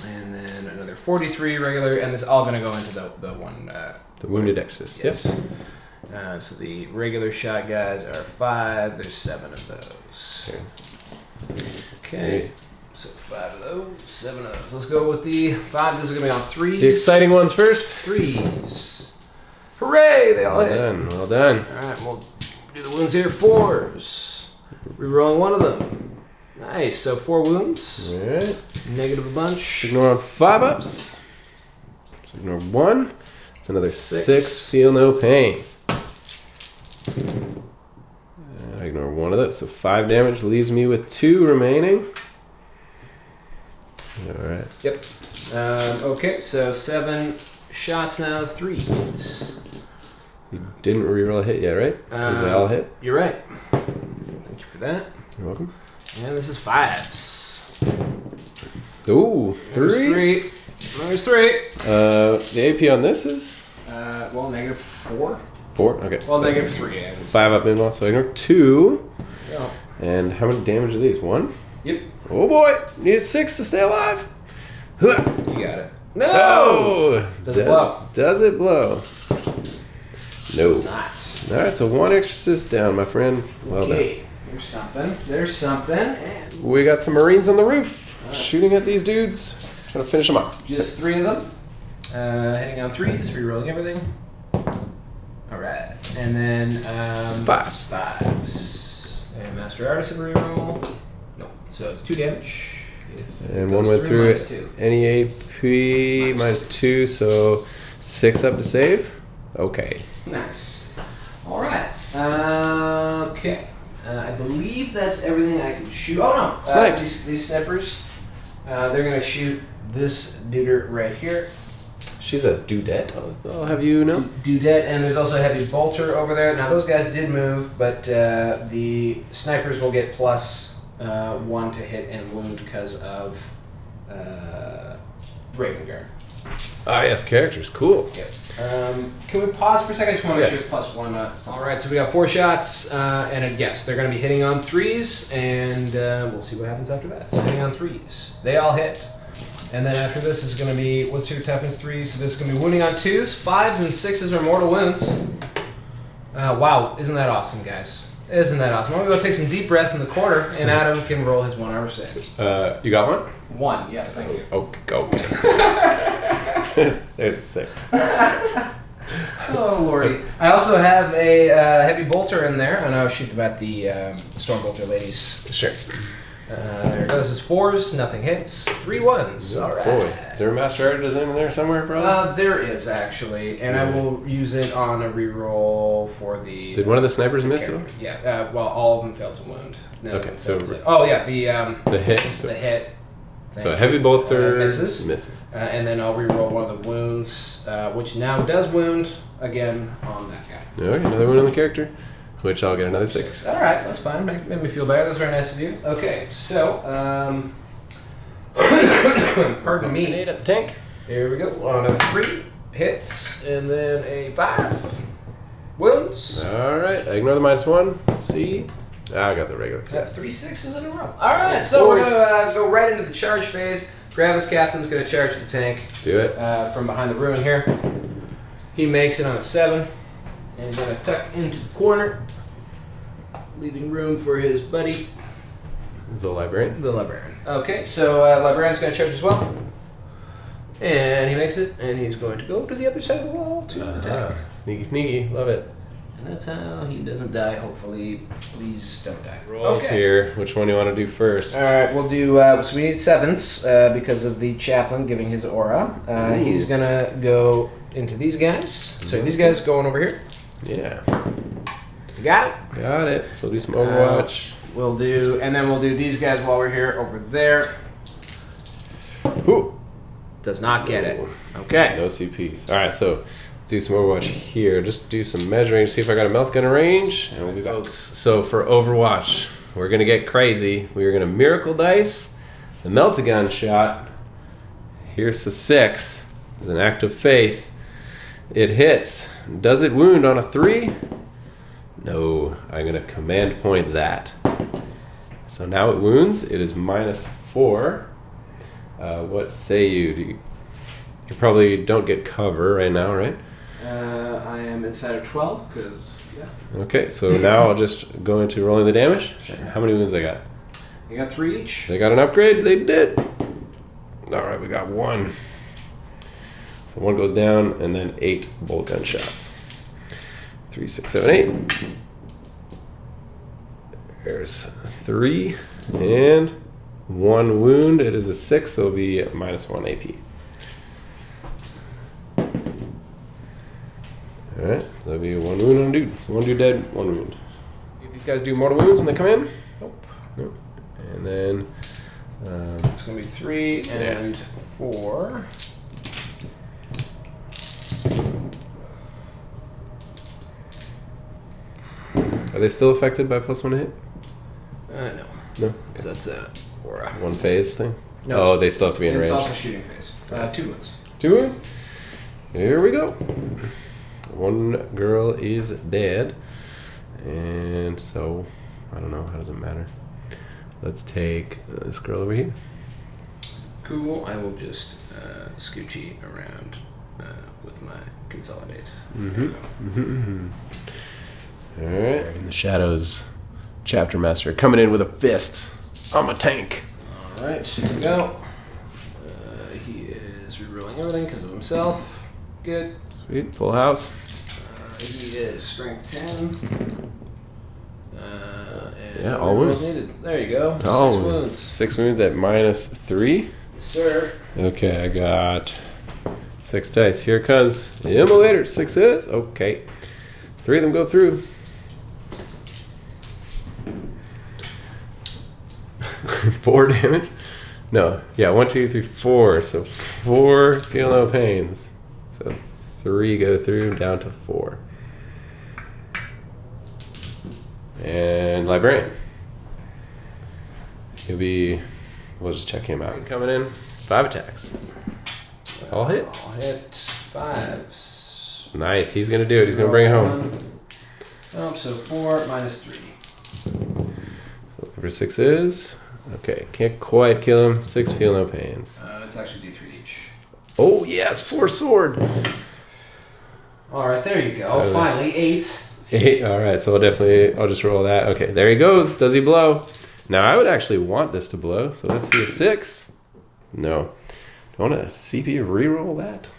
And then another 43 regular, and this is all going to go into the one. The wounded extras. Yes. Yep. So the regular shot guys are 5. There's 7 of those. Okay. Nice. So 5 of those, 7 of those. Let's go with the 5. This is going to be on 3s. The exciting ones first. 3s. Hooray! They all hit. Well done. Well done. All right, we'll do the wounds here. 4s. Rerolling one of them. Nice. So 4 wounds. All right. Negative a bunch. Ignore on 5 ups. So ignore 1. It's another 6. Feel no pains. And I ignore 1 of those. So 5 damage leaves me with 2 remaining. All right. Yep. Okay, so 7 shots now, 3s. You didn't reroll a hit yet, right? Because they all hit. You're right. Thank you for that. You're welcome. And this is 5s. Ooh, 3. There's 3. The AP on this is? Well, negative 4. 4? Okay. Well, so negative 3. 5 up in so I ignore 2. Yeah. And how much damage are these? 1? Yep. Oh boy! Need a 6 to stay alive. You got it. No! Oh! Does it blow? Does it blow? No. Not. Alright, so 1 exorcist down, my friend. Well done. There's something. There's something. And We got some Marines on the roof. Shooting at these dudes. Trying to finish them off. just 3 of them. Hitting on 3s, rerolling everything. Alright. And then 5s. 5s. And Master Artisan reroll. No. So it's 2 damage. If And it 1 goes went through -2. it. Any AP -2, so 6 up to save. Okay. Nice. Alright. Okay. I believe that's everything I can shoot. Oh no! Snipes. These snipers, they're going to shoot this duder right here. She's a dudette, I'll have you know. Dudette, and there's also a heavy bolter over there. Now those guys did move, but the snipers will get +1 to hit and wound because of Raven Guard. Ah, yes, characters. Cool. Yep. Can we pause for a second? I just want to make sure it's +1. All right, so we got 4 shots, and yes, they're going to be hitting on 3s, and we'll see what happens after that. So hitting on 3s, they all hit, and then after this is going to be what's your toughness 3s? So this is going to be wounding on 2s, 5s, and 6s are mortal wounds. Wow, isn't that awesome, guys? Isn't that awesome? I'm going to go take some deep breaths in the corner, and Adam can roll his 1 armor save. You got 1? 1, yes, thank you. Okay, go. There's 6. Oh, lordy. I also have a heavy bolter in there, and I'll shoot them at the storm bolter ladies. Sure. There we go. This is 4s, nothing hits. 3 1s. All right. Boy, is there a Master Artisan in there somewhere, bro? There is, actually, and I will use it on a reroll for the... Did one of the snipers miss though? Yeah, well, all of them failed to wound. No, Okay, so... Oh, yeah, the hit. The hit. So a heavy bolter misses. And then I'll reroll one of the wounds, which now does wound again on that guy. Okay, another one on the character, which I'll get another 6. All right, that's fine. Made me feel better. That's very nice of you. Okay, so pardon me. Grenade at the tank. Here we go. On a 3 hits, and then a 5 wounds. All right, I ignore the -1. C. I got the regular. That's 3 6s in a row. All right, so we're gonna go right into the charge phase. Gravis Captain's gonna charge the tank. Do it. From behind the ruin here. He makes it on a 7, and he's gonna tuck into the corner, leaving room for his buddy, The librarian. the librarian. Okay, so librarian's gonna charge as well, and he makes it, and he's going to go to the other side of the wall to attack. Sneaky, sneaky. Love it. And that's how he doesn't die. Hopefully, please don't die. Rolls here. Which one do you want to do first? All right, we'll do. So we need 7s because of the chaplain giving his aura. He's gonna go into these guys. So these guys going over here. Yeah. Got it. Got it. So do some Overwatch. We'll do, and then we'll do these guys while we're here over there. Ooh. Does not get it. Okay. No CPs. All right, so do some Overwatch here. Just do some measuring, see if I got a melt gun in range, and we'll be back. So for Overwatch, we're gonna get crazy. We're gonna miracle dice the melt-a-gun shot. Here's the 6. It's an act of faith. It hits. Does it wound on a 3? No. I'm gonna command point that. So now it wounds. It is -4. What say you? You probably don't get cover right now, right? I am inside of 12 because Okay, so now I'll just go into rolling the damage. Sure. How many wounds they got? You got 3 each. They got an upgrade? They did. All right, we got 1. So 1 goes down, and then 8 bolt gun shots. 3, 6, 7, 8. There's 3, and 1 wound. It is a 6, so it'll be -1 AP. Alright, so that'll be 1 wound on a dude. So 1 dude dead, 1 wound. If these guys do mortal wounds when they come in? Nope. Nope. And then It's going to be 3 and 4. are they still affected by +1 hit? No. No. So that's aura. 1 phase thing? No, Oh, they still have to be in it's range. also shooting phase. 2 wounds. 2 wounds? Here we go. 1 girl is dead. And so, I don't know, how does it matter? Let's take this girl over here. Cool. I will just scoochie around with my consolidate. Alright. In the shadows, Chapter Master coming in with a fist. I'm a tank. Alright, here we go. He is rerolling everything because of himself. Good. Sweet, full house. He is strength 10. And Yeah, all wounds. needed. There you go. 6 wounds. 6 wounds at -3. Yes, sir. Okay, I got 6 dice. Here comes the immolator. 6s. Okay. 3 of them go through. 4 damage? No. Yeah, 1, 2, 3, 4. So 4 feel no pains. So 3 go through down to 4. And Librarian. He'll be... We'll just check him out. Coming in. 5 attacks. All hit. All hit. 5s. Nice. He's going to do it. He's going to bring it home. Oh, so 4 -3. So number 6 is... Okay, can't quite kill him. 6 feel no pains. It's actually D3 each. Oh, yes. 4 sword. All right, there you go. So finally, 8. 8. All right, so I'll just roll that. Okay, there he goes. Does he blow? Now, I would actually want this to blow. So let's see a 6. No. Do I want to CP reroll that?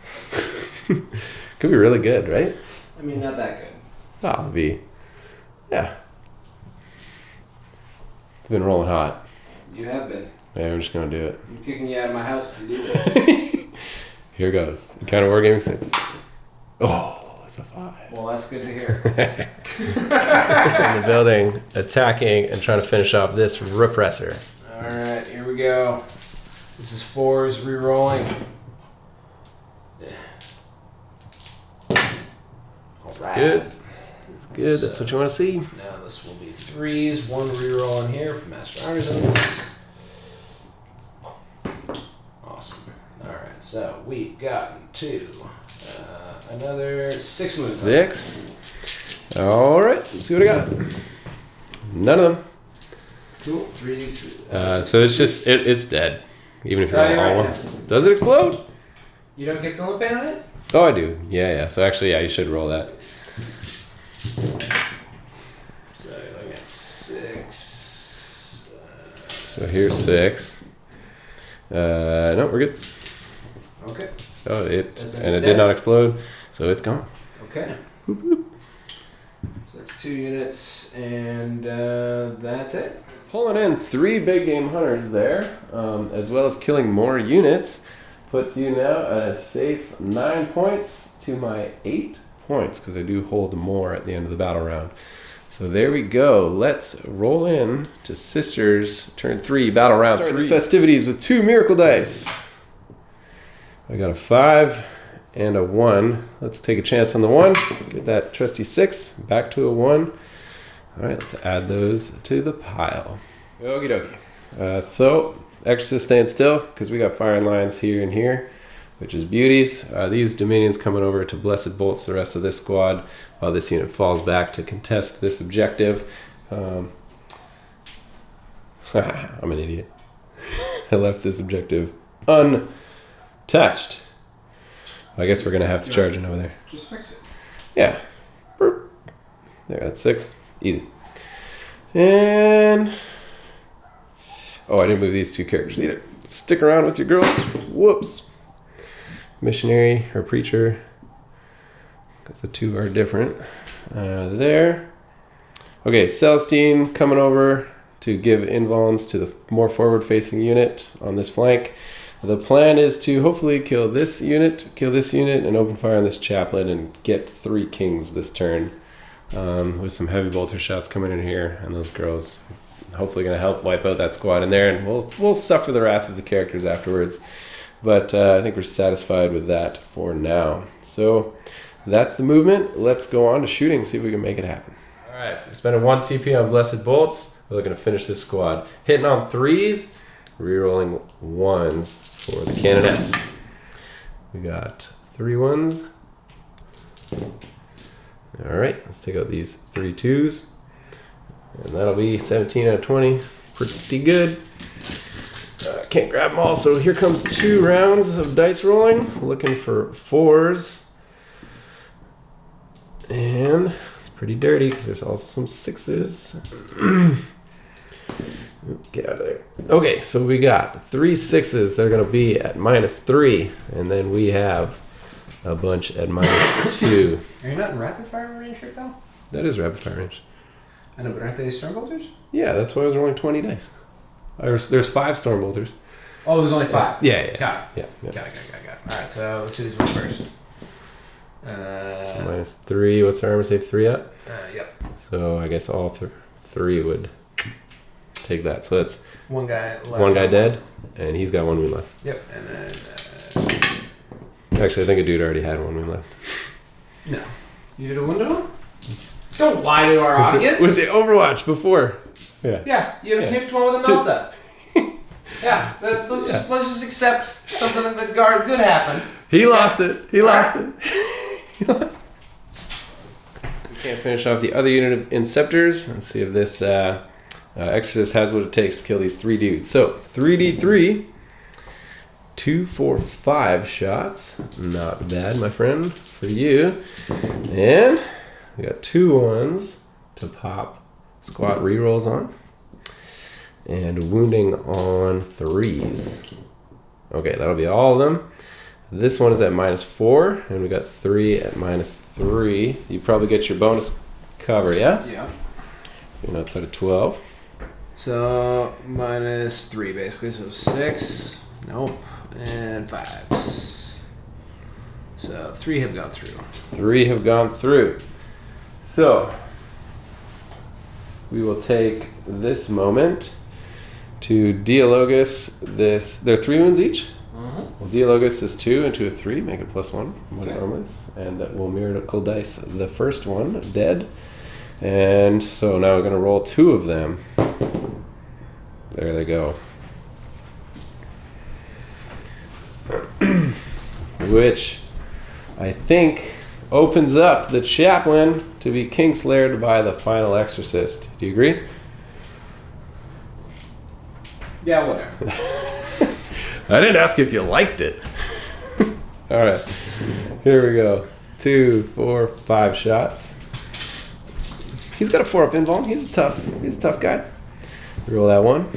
Could be really good, right? I mean, not that good. Oh, it'll be... Yeah. I've been rolling hot. You have been. Yeah, I'm just going to do it. I'm kicking you out of my house if you do this. Here goes. Encounter Wargaming 6. Oh, that's a 5. Well, that's good to hear. In the building, attacking and trying to finish off this repressor. All right, here we go. This is 4s re-rolling. All right. Good. That's good. That's what you want to see. Now this will be 3s. 1 re-roll in here for Master Artisans. Awesome. All right, so we've gotten to another 6 moves. 6. All right. Let's see what I got. None of them. Cool. 3d3. So it's just it's dead, even if you're all right, ones. Does it explode? You don't get fill pain on it? Oh, I do. Yeah. So actually, yeah, you should roll that. So you're looking at 6. So here's 6. No, we're good. Okay. Oh, it did not explode, so it's gone. Okay. Boop, boop. So that's 2 units, and that's it. Pulling in 3 big game hunters there, as well as killing more units, puts you now at a safe 9 points to my 8 points, because I do hold more at the end of the battle round. So there we go. Let's roll in to Sisters turn 3 battle round. Start the festivities with 2 miracle dice. I got a 5 and a 1. Let's take a chance on the 1. Get that trusty 6 back to a 1. All right, let's add those to the pile. Okie dokie. So Exorcist staying still because we got firing lines here and here, which is beauties. These Dominions coming over to Blessed Bolts the rest of this squad while this unit falls back to contest this objective. I'm an idiot. I left this objective untouched. I guess we're going to have to charge it over there. Just fix it. Yeah. Burp. There, that's 6. Easy. And... oh, I didn't move these 2 characters either. Stick around with your girls. Whoops. Missionary or preacher, because the 2 are different. There. Okay, Celestine coming over to give invulns to the more forward-facing unit on this flank. The plan is to hopefully kill this unit, and open fire on this chaplain and get 3 kings this turn. With some heavy bolter shots coming in here, and those girls hopefully going to help wipe out that squad in there, and we'll suffer the wrath of the characters afterwards. But I think we're satisfied with that for now. So that's the movement. Let's go on to shooting, see if we can make it happen. All right, we're spending 1 CP on Blessed Bolts. We're looking to finish this squad. Hitting on 3s, rerolling 1s for the Canoness. We got 3 1s. All right, let's take out these 3 2s. And that'll be 17 out of 20. Pretty good. Can't grab them all, so here comes 2 rounds of dice rolling. Looking for 4s. And it's pretty dirty because there's also some 6s. Get out of there. Okay, so we got 3 6s. They're going to be at -3. And then we have a bunch at -2. Are you not in rapid fire range right now? That is rapid fire range. I know, but aren't they Stormbolters? Yeah, that's why I was rolling 20 dice. There's 5 Stormbolters. Oh, there's only 5. Yeah. Got it. Yeah. Got it. All right, so let's do this one first. So -3. What's the armor save? 3 up? Yep. So I guess all 3 would take that. So that's one guy left. 1 guy dead, and he's got 1 wound left. Yep, and then... Actually, I think a dude already had 1 wound left. No. You did a wound to him? Don't lie to our audience. With the Overwatch before. Yeah. Yeah, you nipped one with a melta. Yeah, let's just accept something that the guard good happened. He lost it. He lost it. We can't finish off the other unit of Inceptors. Let's see if this Exorcist has what it takes to kill these 3 dudes. So 3d3, 2, 4, 5 shots. Not bad, my friend, for you. And we got 2 1s to pop squat rerolls on. And wounding on 3s. Okay, that'll be all of them. This one is at -4, and we got 3 at -3. You probably get your bonus cover, yeah? Yeah. You're outside of 12. So -3 basically, so 6. Nope. And 5s. So 3 have gone through. 3 have gone through. So we will take this moment to Dialogus this. They're 3 wounds each. Mm-hmm. We'll Dialogus this 2 into a 3, make it +1. What it Okay. normally is. And we'll miracle dice the first one dead. And so now we're going to roll 2 of them. There they go. Which I think opens up the chaplain to be kingslayered by the final exorcist. Do you agree? Yeah, whatever. I didn't ask if you liked it. All right, here we go. 2, 4, 5 shots. He's got a 4-up invuln. He's a tough guy. Roll that one.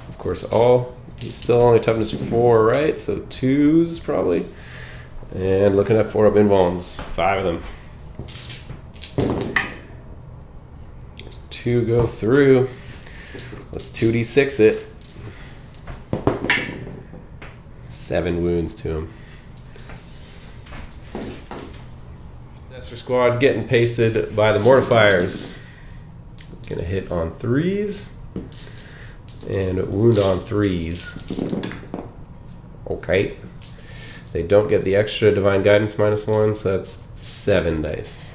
Of course, he's still only toughness 4, right? So 2s probably. And looking at 4-up invulns, 5 of them. 2 go through. Let's 2d6 it. 7 wounds to him. Disaster Squad getting pasted by the Mortifiers. Gonna hit on 3s and wound on 3s. Okay. They don't get the extra Divine Guidance -1, so that's 7 dice.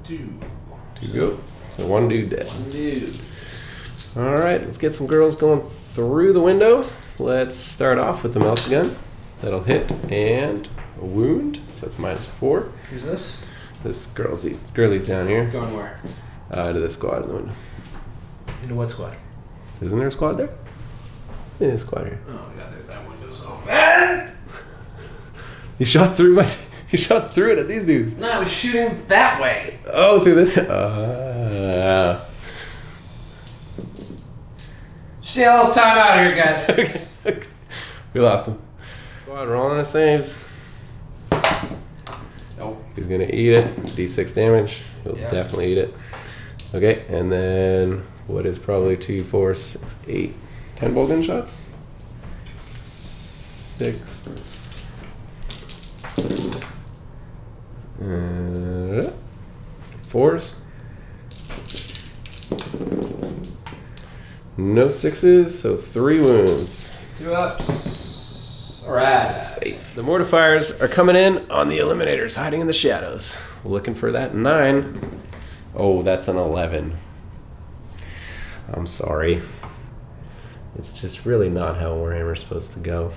2. 2 go. So 1 dude dead. 1 dude. All right, let's get some girls going through the window. Let's start off with the melt gun. That'll hit and a wound. So it's -4. Who's this? This girlie's down here. Going where? To the squad in the window. Into what squad? Isn't there a squad there? Yeah, there's a squad here. Oh god, that window's open. You shot through you shot through it at these dudes. No, I was shooting that way. Oh, through this. Just need a little time out here, guys. We lost him. Squad rolling the saves. Nope. He's gonna eat it. D6 damage. He'll definitely eat it. Okay, and then what is probably 2, 4, 6, 8, 10 bolt gun shots? 6. 4s. No 6s, so 3 wounds. 2 ups. Alright. Safe. The Mortifiers are coming in on the Eliminators, hiding in the shadows. Looking for that 9. Oh, that's an 11. I'm sorry. It's just really not how Warhammer's supposed to go.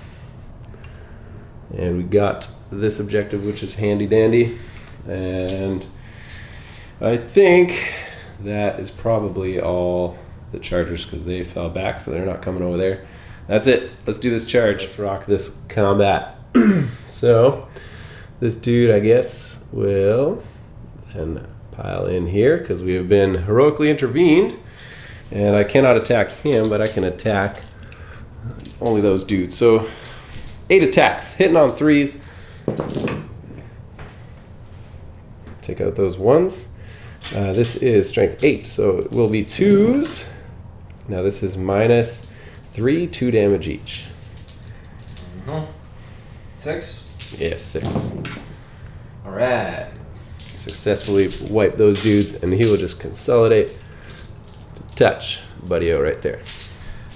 And we got this objective, which is handy dandy. And I think that is probably all the Chargers, because they fell back, so they're not coming over there. That's it. Let's do this charge. Let's rock this combat. So this dude, I guess, will then pile in here, because we have been heroically intervened. And I cannot attack him, but I can attack only those dudes. So 8 attacks, hitting on 3s. Take out those 1s. This is strength 8, so it will be 2s. Now this is -3, 2 damage each. 6? Yeah, 6. Alright. Successfully wipe those dudes, and he will just consolidate to touch Buddy-O right there.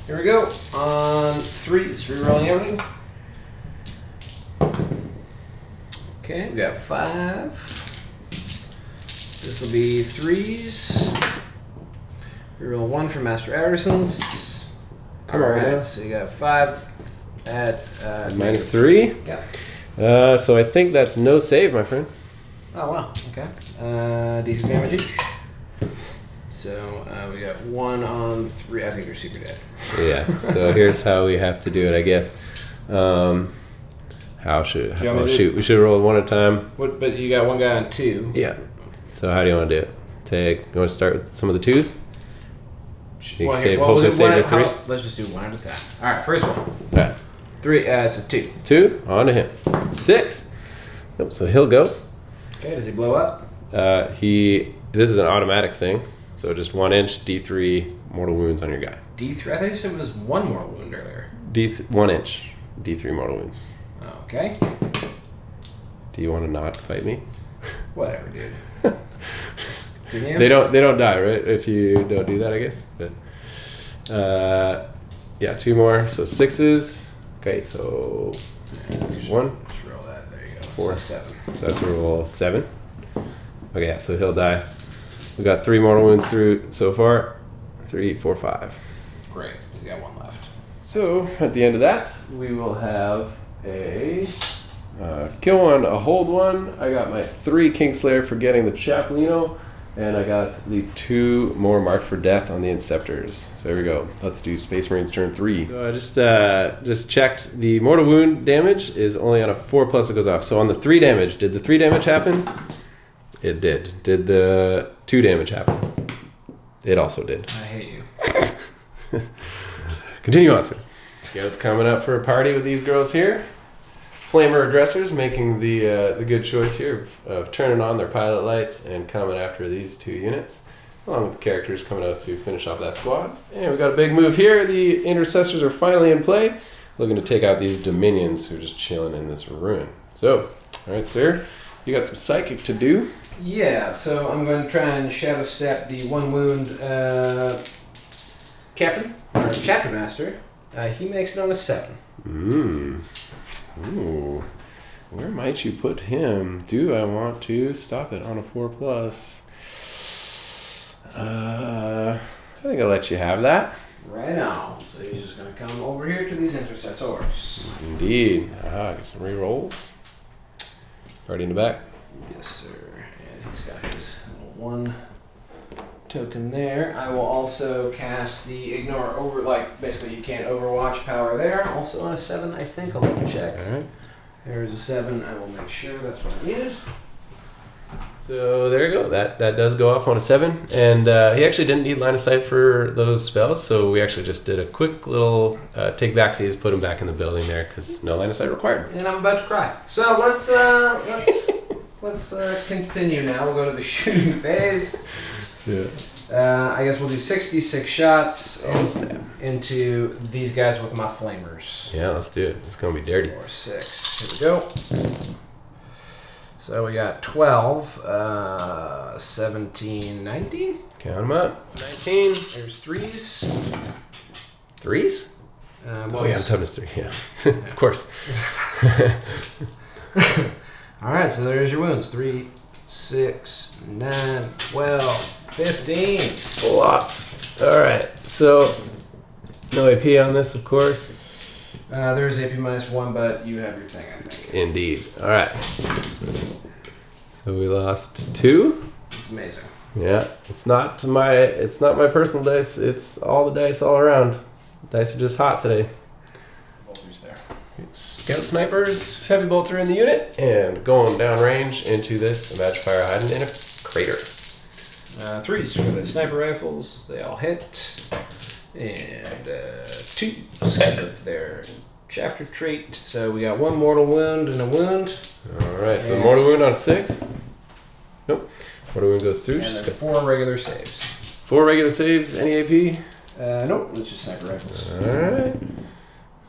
Here we go. On 3s, rerolling everything. Okay, we got 5. This will be 3s. Reroll 1 for Master Arisons. Come on, man. So you got 5 at -3. Yeah. So I think that's no save, my friend. Oh wow. Okay. D3 damage each. So we got 1 on 3. I think you're super dead. Yeah. So here's how we have to do it, I guess. Shoot. We should roll 1 at a time. What? But you got 1 guy on 2. Yeah. So how do you want to do it? You want to start with some of the 2s? Well, Save we'll do save one with 3. let's just do 1 at a time. All right. First one. All right. 3. So 2. 2 on to him. 6. Nope. So he'll go. Okay. Does he blow up? This is an automatic thing. So just 1 inch D3 mortal wounds on your guy. D3. I thought you said it was 1 more wound earlier. 1 inch D3 mortal wounds. Okay. Do you want to not fight me? Whatever, dude. Didn't you? They don't die, right? If you don't do that, I guess. But yeah, 2 more. So 6s. Okay, so that's 1. Let's roll that. There you go. 4. So 7. So that's a roll 7. Okay, yeah, so he'll die. We got 3 mortal wounds through so far. 3, 4, 5. Great. We got 1 left. So at the end of that, we will have a Kill one, a hold one. I got my 3 Kingslayer for getting the Chapolino, and I got the 2 more marked for death on the Inceptors. So there we go. Let's do Space Marines turn 3. So I just checked. The mortal wound damage is only on a 4+, it goes off. So on the 3 damage, did the 3 damage happen? It did. Did the 2 damage happen? It also did. I hate you. Continue on, sir. Yeah, it's coming up for a party with these girls here. Flamer aggressors making the good choice here of turning on their pilot lights and coming after these 2 units, along with the characters coming out to finish off that squad. And we got a big move here. The intercessors are finally in play, looking to take out these dominions who are just chilling in this ruin. So, all right, sir, you got some psychic to do. Yeah, so I'm going to try and shadow step the 1 wound captain, or chapter master. He makes it on a 7. Ooh. Where might you put him? Do I want to stop it on a 4+? I think I'll let you have that. Right now. So he's just going to come over here to these intercessors. Indeed. Get some rerolls. Party in the back. Yes, sir. And he's got his little 1 token there. I will also cast the ignore over, like basically you can't overwatch power there. Also on a 7, I think. I'll double check. All right. There's a 7. I will make sure that's what I needed. So there you go. That does go off on a 7, and he actually didn't need line of sight for those spells. So we actually just did a quick little take backsies, put him back in the building there because no line of sight required. And I'm about to cry. So let's continue now. We'll go to the shooting phase. Yeah. I guess we'll do 66 shots into these guys with my flamers. Yeah, let's do it. It's going to be dirty. 4, 6. Here we go. So we got 12, 17, 19. Count them up. 19. There's 3s. 3s? Oh yeah, I'm toughness 3. Yeah, of course. All right, so there's your wounds. 3, 6, 9, 12, 15. Lots. All right. So no AP on this, of course. There's AP -1, but you have your thing, I think. Indeed. All right. So we lost 2. It's amazing. Yeah. It's not my personal dice. It's all the dice all around. Dice are just hot today. Bolters there. Scout snipers, heavy bolter in the unit, and going downrange into this match fire hiding in a crater. 3s for the sniper rifles. They all hit. And 2s of their chapter trait. So we got 1 mortal wound and a wound. All right. So the mortal wound on 6. Nope. Mortal wound goes through. And She's then got 4 regular saves. 4 regular saves. Any AP? Nope. It's just sniper rifles. All right.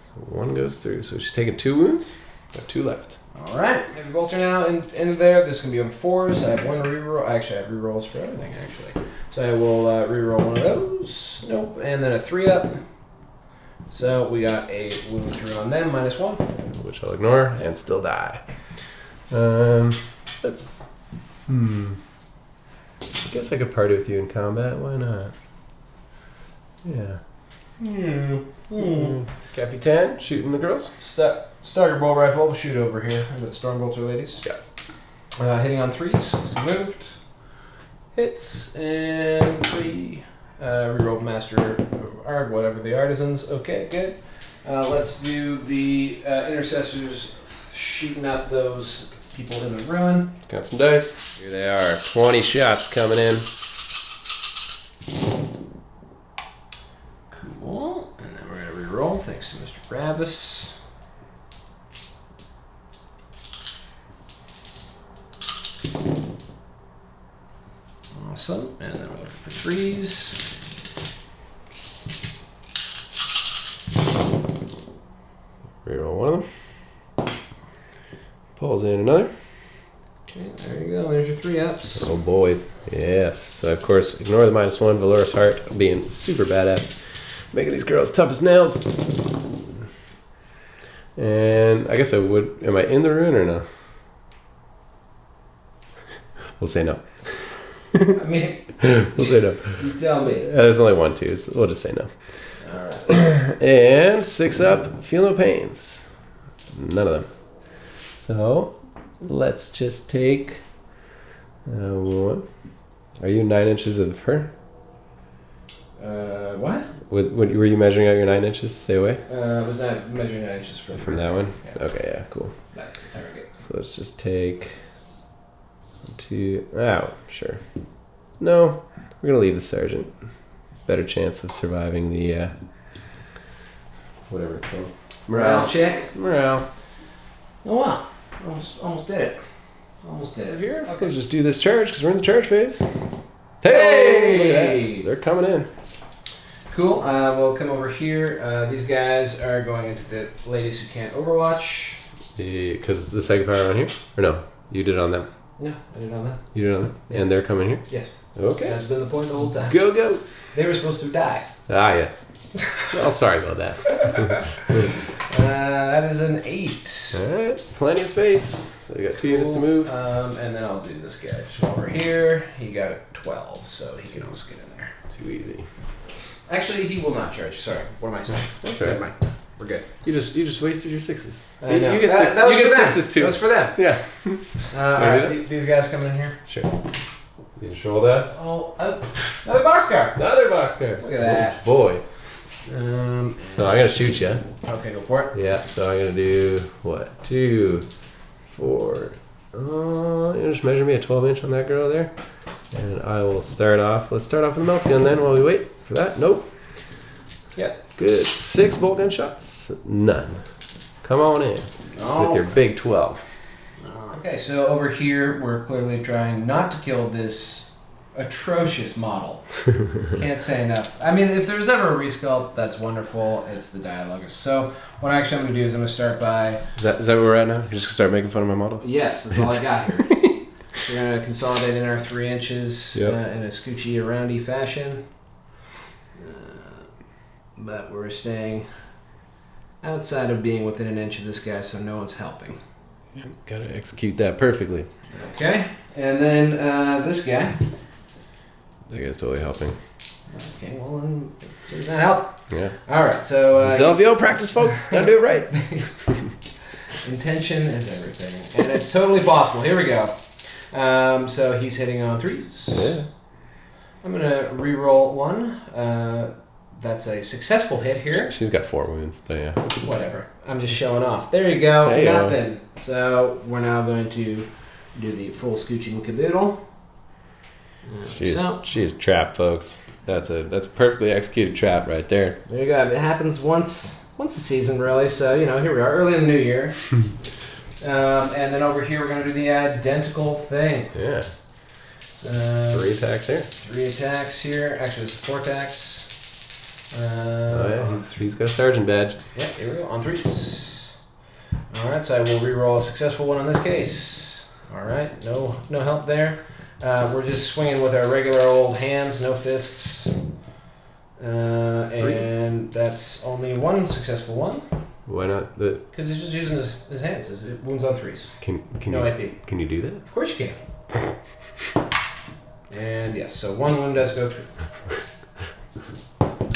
So 1 goes through. So she's taking 2 wounds. Got 2 left. All right. Heavy bolter now into there. This is going to be on 4s. I have 1 reroll. Actually, I have rerolls for everything, actually. So I will reroll 1 of those. Nope. And then a 3-up. So we got a wound through on them, -1. Which I'll ignore and still die. Let's... I guess I could party with you in combat. Why not? Yeah. Capitan, shooting the girls. Start your bow rifle. We'll shoot over here into the storm bolter ladies. Yeah. Hitting on 3s. So moved. Hits and 3. Reroll master of art, whatever the artisans. Okay, good. Let's do the intercessors shooting up those people in the ruin. Got some dice. Here they are. 20 shots coming in. Cool. And then we're going to reroll thanks to Mr. Gravis. Awesome. And then we're looking for 3s. Reroll 1 of them. Pulls in another. Okay, there you go. There's your 3-ups. Oh boys. Yes. So of course, ignore the -1. Valorous Heart being super badass. Making these girls tough as nails. And I guess I would... Am I in the ruin or no? We'll say no. I mean... We'll say no. You tell me. There's only 1, 2. So we'll just say no. Alright. And 6 up. Feel no pains. None of them. So let's just take one. Are you 9 inches of her? What? Were you measuring out your 9 inches? Stay away. I was not measuring 9 inches From that one? Yeah. Okay, yeah, cool. There we go. So let's just take 2. Oh, sure. No, we're gonna leave the sergeant. Better chance of surviving the whatever it's called. Morale check. Morale. Oh wow, almost did it. Almost did it. Here, Okay. let's just do this charge because we're in the charge phase. Hey! They're coming in. Cool. We'll come over here. These guys are going into the ladies who can't Overwatch. Because the second power on here? Or no? You did it on them. No, I didn't know that. You did it on them? Yeah. And they're coming here? Yes. Okay. That's been the point the whole time. Go. They were supposed to die. Ah, yes. Well, sorry about that. That is an 8. Alright, plenty of space. So we got 2 units to move. And then I'll do this guy just while we're here. He got a 12, so he can also get in there. Too easy. Actually, he will not charge. Sorry. What am I saying? That's all right. Never mind. We're good. You just wasted your 6s. I know. You get That was you for get them. 6s too. That was for them. Yeah. Alright, these guys coming in here. Sure. You just roll that. Oh, another boxcar. Another boxcar. Look at that. Oh, boy. So I'm gonna shoot you. Okay, go for it. Yeah. So I'm gonna do what? 2, 4. You just measure me a 12-inch on that girl there, and I will start off. Let's start off with the melt gun then while we wait for that. Nope. Yep. Good. 6 bolt gun shots. None. Come on in with your big 12. Okay, so over here we're clearly trying not to kill this atrocious model. Can't say enough. I mean, if there's ever a resculpt, that's wonderful. It's the Dialogist. So what actually I'm going to do is I'm going to start by... Is that where we're at now? You're just gonna start making fun of my models? Yes, that's all I got here. We're going to consolidate in our 3 inches in a scoochy, aroundy fashion. But we're staying outside of being within an inch of this guy, so no one's helping. Gotta execute that perfectly. Okay, and then this guy. That guy's totally helping. Okay, well then, so does that help? Yeah. All right, so LVO practice, folks. Gotta do it right. Intention is everything, and it's totally possible. Here we go. So he's hitting on 3s. Yeah. I'm gonna re-roll 1. That's a successful hit here. She's got 4 wounds, but yeah. Whatever. I'm just showing off. There you go. There you Nothing. So we're now going to do the full scooching caboodle. She's trapped, folks. That's a perfectly executed trap right there. There you go. It happens once a season, really. So here we are, early in the new year. And then over here we're going to do the identical thing. Yeah. 3 attacks there. 3 attacks here. Actually, it's 4 attacks. He's got a sergeant badge. Yeah, here we go. On 3s. Alright, so I will re-roll a successful one in this case. Alright, no help there. We're just swinging with our regular old hands, no fists. And that's only 1 successful one. Why not? Because he's just using his hands. His wounds on 3s. No AP. Can you do that? Of course you can. And yes, so 1 wound does go through.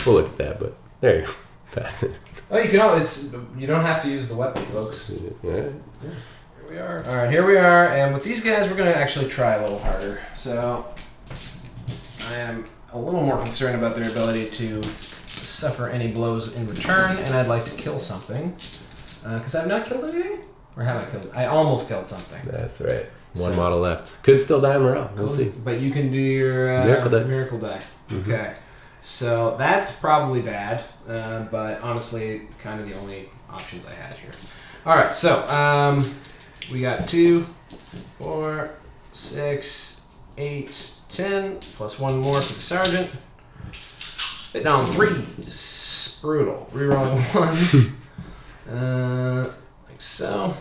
We'll look at that, but there you go. Past it. Oh, you can always. You don't have to use the weapon, folks. Yeah. Here we are. All right, here we are, and with these guys, we're going to actually try a little harder. So I am a little more concerned about their ability to suffer any blows in return, and I'd like to kill something because I've not killed anything, or have I killed? I almost killed something. That's right. One model left. Could still die in morale. We'll see. But you can do your miracle die. Mm-hmm. Okay. So that's probably bad, but honestly, kind of the only options I had here. All right, so we got 2, 4, 6, 8, 10, plus 1 more for the sergeant. Hit down 3s. Brutal. Rerolling 1. Like so.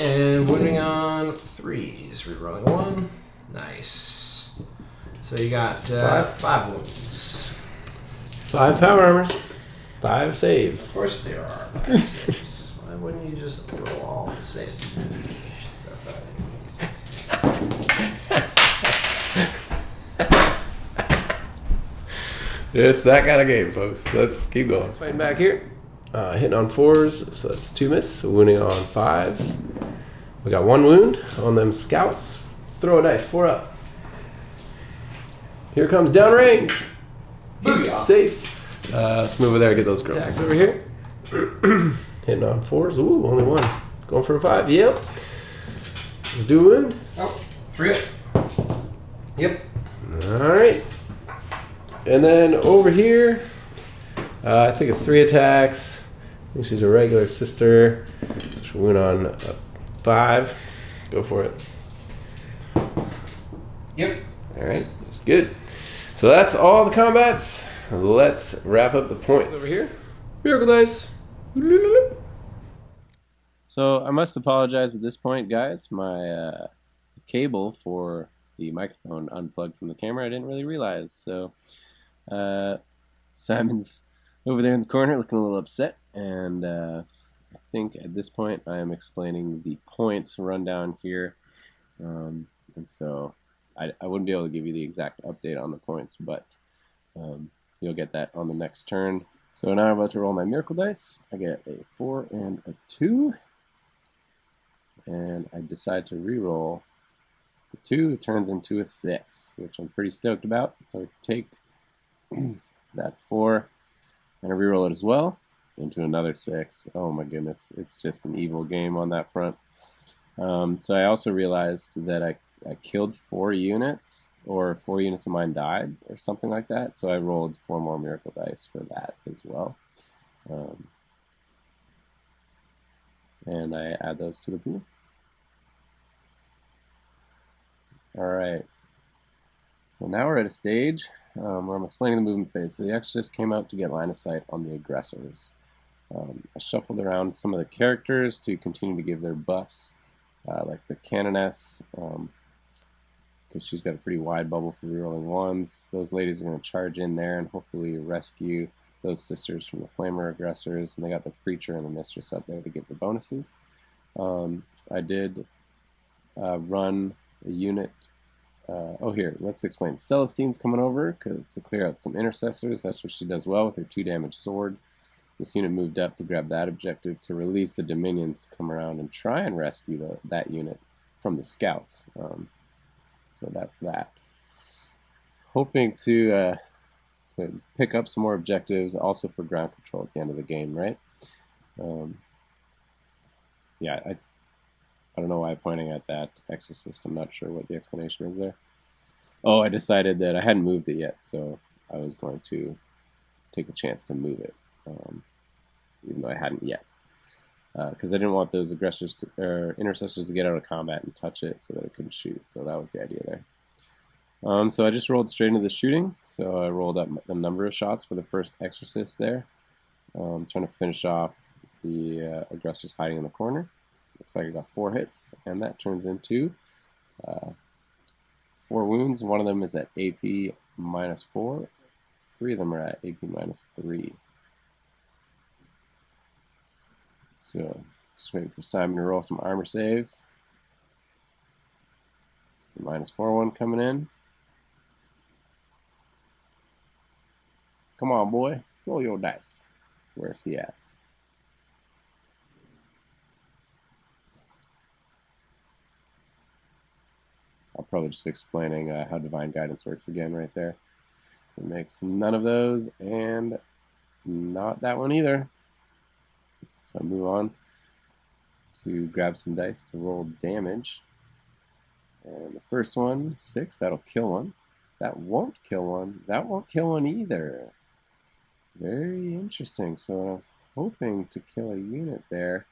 And wounding on 3s. Rerolling 1. Nice. So you got 5 wounds. 5 power armors. 5 saves. Of course there are 5 saves. Why wouldn't you just roll all the saves? It's that kind of game, folks. Let's keep going. Fighting back here. Hitting on 4s, so that's 2 miss. Wounding on 5s. We got 1 wound on them scouts. Throw a dice, 4 up. Here comes downrange. He's safe. Let's move over there and get those girls. Attacks over here. Hitting on 4s. Ooh, only 1. Going for a 5. Yep. Let's do a wound. Oh, 3 up. Yep. Alright. And then over here, I think it's 3 attacks. I think she's a regular sister. So she'll wound on a 5. Go for it. Yep. Alright, that's good. So that's all the combats. Let's wrap up the points. Over here, Miracle Dice. So I must apologize at this point, guys. My cable for the microphone unplugged from the camera. I didn't really realize. So Simon's over there in the corner looking a little upset. And I think at this point I am explaining the points rundown here. And so I wouldn't be able to give you the exact update on the points, but you'll get that on the next turn. So now I'm about to roll my Miracle Dice. I get a 4 and a 2. And I decide to re-roll. The 2 turns into a 6, which I'm pretty stoked about. So I take that 4 and I re-roll it as well into another 6. Oh my goodness, it's just an evil game on that front. So I also realized that I killed 4 units, or 4 units of mine died, or something like that. So I rolled 4 more Miracle Dice for that as well. And I add those to the pool. Alright, so now we're at a stage where I'm explaining the movement phase. So the Exorcist came out to get line of sight on the aggressors. I shuffled around some of the characters to continue to give their buffs, like the Canoness, because she's got a pretty wide bubble for rerolling 1s. Those ladies are going to charge in there and hopefully rescue those sisters from the Flamer aggressors, and they got the Preacher and the Mistress up there to give the bonuses. I did run a unit. Here, let's explain. Celestine's coming over to clear out some intercessors. That's what she does well with her 2 damage sword. This unit moved up to grab that objective to release the Dominions to come around and try and rescue that unit from the scouts. So that's that. Hoping to pick up some more objectives also for ground control at the end of the game, right? Yeah, I don't know why I'm pointing at that Exorcist. I'm not sure what the explanation is there. Oh, I decided that I hadn't moved it yet, so I was going to take a chance to move it, even though I hadn't yet. Because I didn't want those intercessors to get out of combat and touch it so that it couldn't shoot. So that was the idea there. So I just rolled straight into the shooting. So I rolled up the number of shots for the first Exorcist there. Trying to finish off the aggressors hiding in the corner. Looks like I got 4 hits, and that turns into 4 wounds. One of them is at AP -4. 3 of them are at AP -3. So just waiting for Simon to roll some armor saves. So the -4 one coming in. Come on, boy. Roll your dice. Where's he at? I'll probably just explaining how Divine Guidance works again right there. So it makes none of those, and not that one either. So I move on to grab some dice to roll damage. And the first one, 6, that'll kill one. That won't kill one. That won't kill one either. Very interesting. So I was hoping to kill a unit there.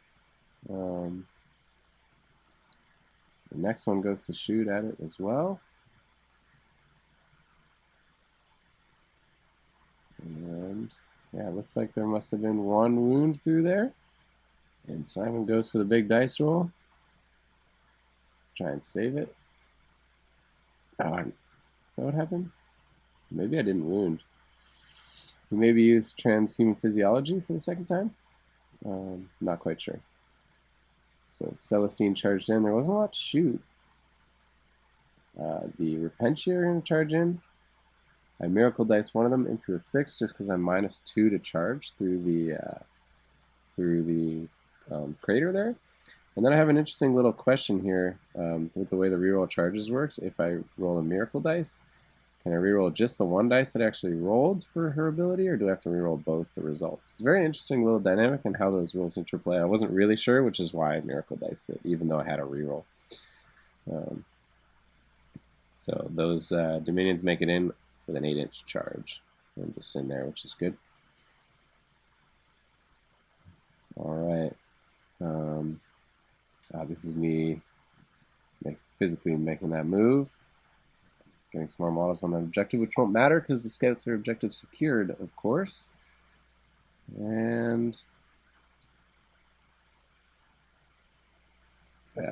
The next one goes to shoot at it as well. And yeah, it looks like there must have been 1 wound through there. And Simon goes for the big dice roll to try and save it. Oh, is that what happened? Maybe I didn't wound. We maybe used transhuman physiology for the second time? Not quite sure. So Celestine charged in. There wasn't a lot to shoot. The Repentia are going to charge in. I Miracle Dice one of them into a 6 just because I'm -2 to charge through the through the crater there. And then I have an interesting little question here with the way the reroll charges works. If I roll a miracle dice, can I reroll just the one dice that actually rolled for her ability, or do I have to reroll both the results? It's a very interesting little dynamic and how those rules interplay. I wasn't really sure, which is why I miracle diced it, even though I had a reroll. So those Dominions make it in with an 8-inch charge. I'm just in there, which is good. All right. This is me physically making that move. Getting some more models on that objective, which won't matter because the scouts are objective secured, of course. And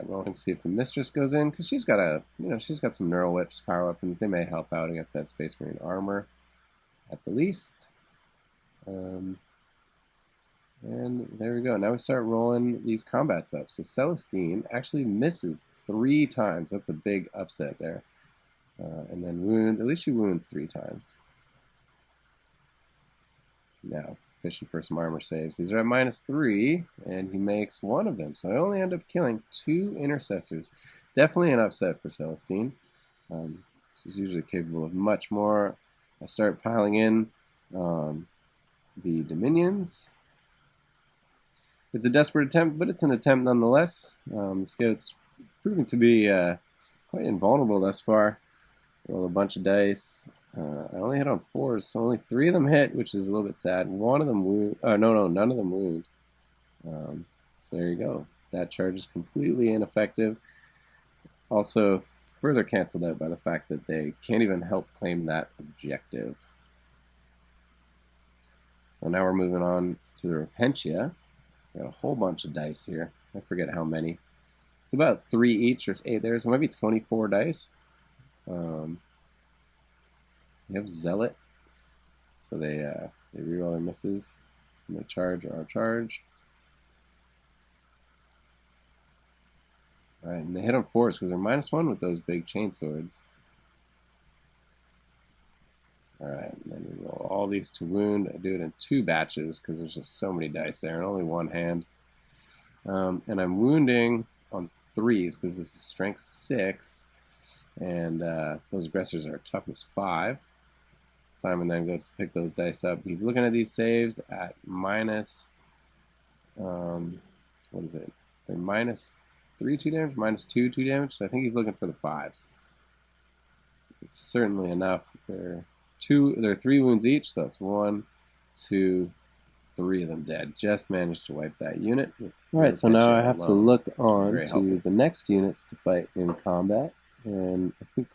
rolling to see if the Mistress goes in, because she's got she's got some neural whips, power weapons. They may help out against that Space Marine armor, at the least. And there we go. Now we start rolling these combats up. So Celestine actually misses 3 times. That's a big upset there. And then wound. At least she wounds 3 times. Now, fishing for some armor saves. These are at -3, and he makes 1 of them. So I only end up killing 2 intercessors. Definitely an upset for Celestine. She's usually capable of much more. I start piling in the Dominions. It's a desperate attempt, but it's an attempt nonetheless. The Scouts proving to be quite invulnerable thus far. Roll a bunch of dice. I only hit on 4s, so only 3 of them hit, which is a little bit sad. 1 of them wound. No, none of them wound. So there you go. That charge is completely ineffective. Also, further canceled out by the fact that they can't even help claim that objective. So now we're moving on to the Repentia. Got a whole bunch of dice here. I forget how many. It's about 3 each. There's 8 there, so maybe 24 dice. We have Zealot. So they reroll their misses. And they charge our charge. Alright, and they hit on 4s because they're -1 with those big chain swords. Alright, and then we roll all these to wound. I do it in 2 batches because there's just so many dice there and only 1 hand. And I'm wounding on 3s because this is strength 6. And those aggressors are toughness 5. Simon then goes to pick those dice up. He's looking at these saves at minus, what is it? They're -3 2 damage, -2 2 damage. So I think he's looking for the 5s. It's certainly enough. They're 3 wounds each, so that's 1, 2, 3 of them dead. Just managed to wipe that unit. Alright, so now I have to look on to the next units to fight in combat. And I think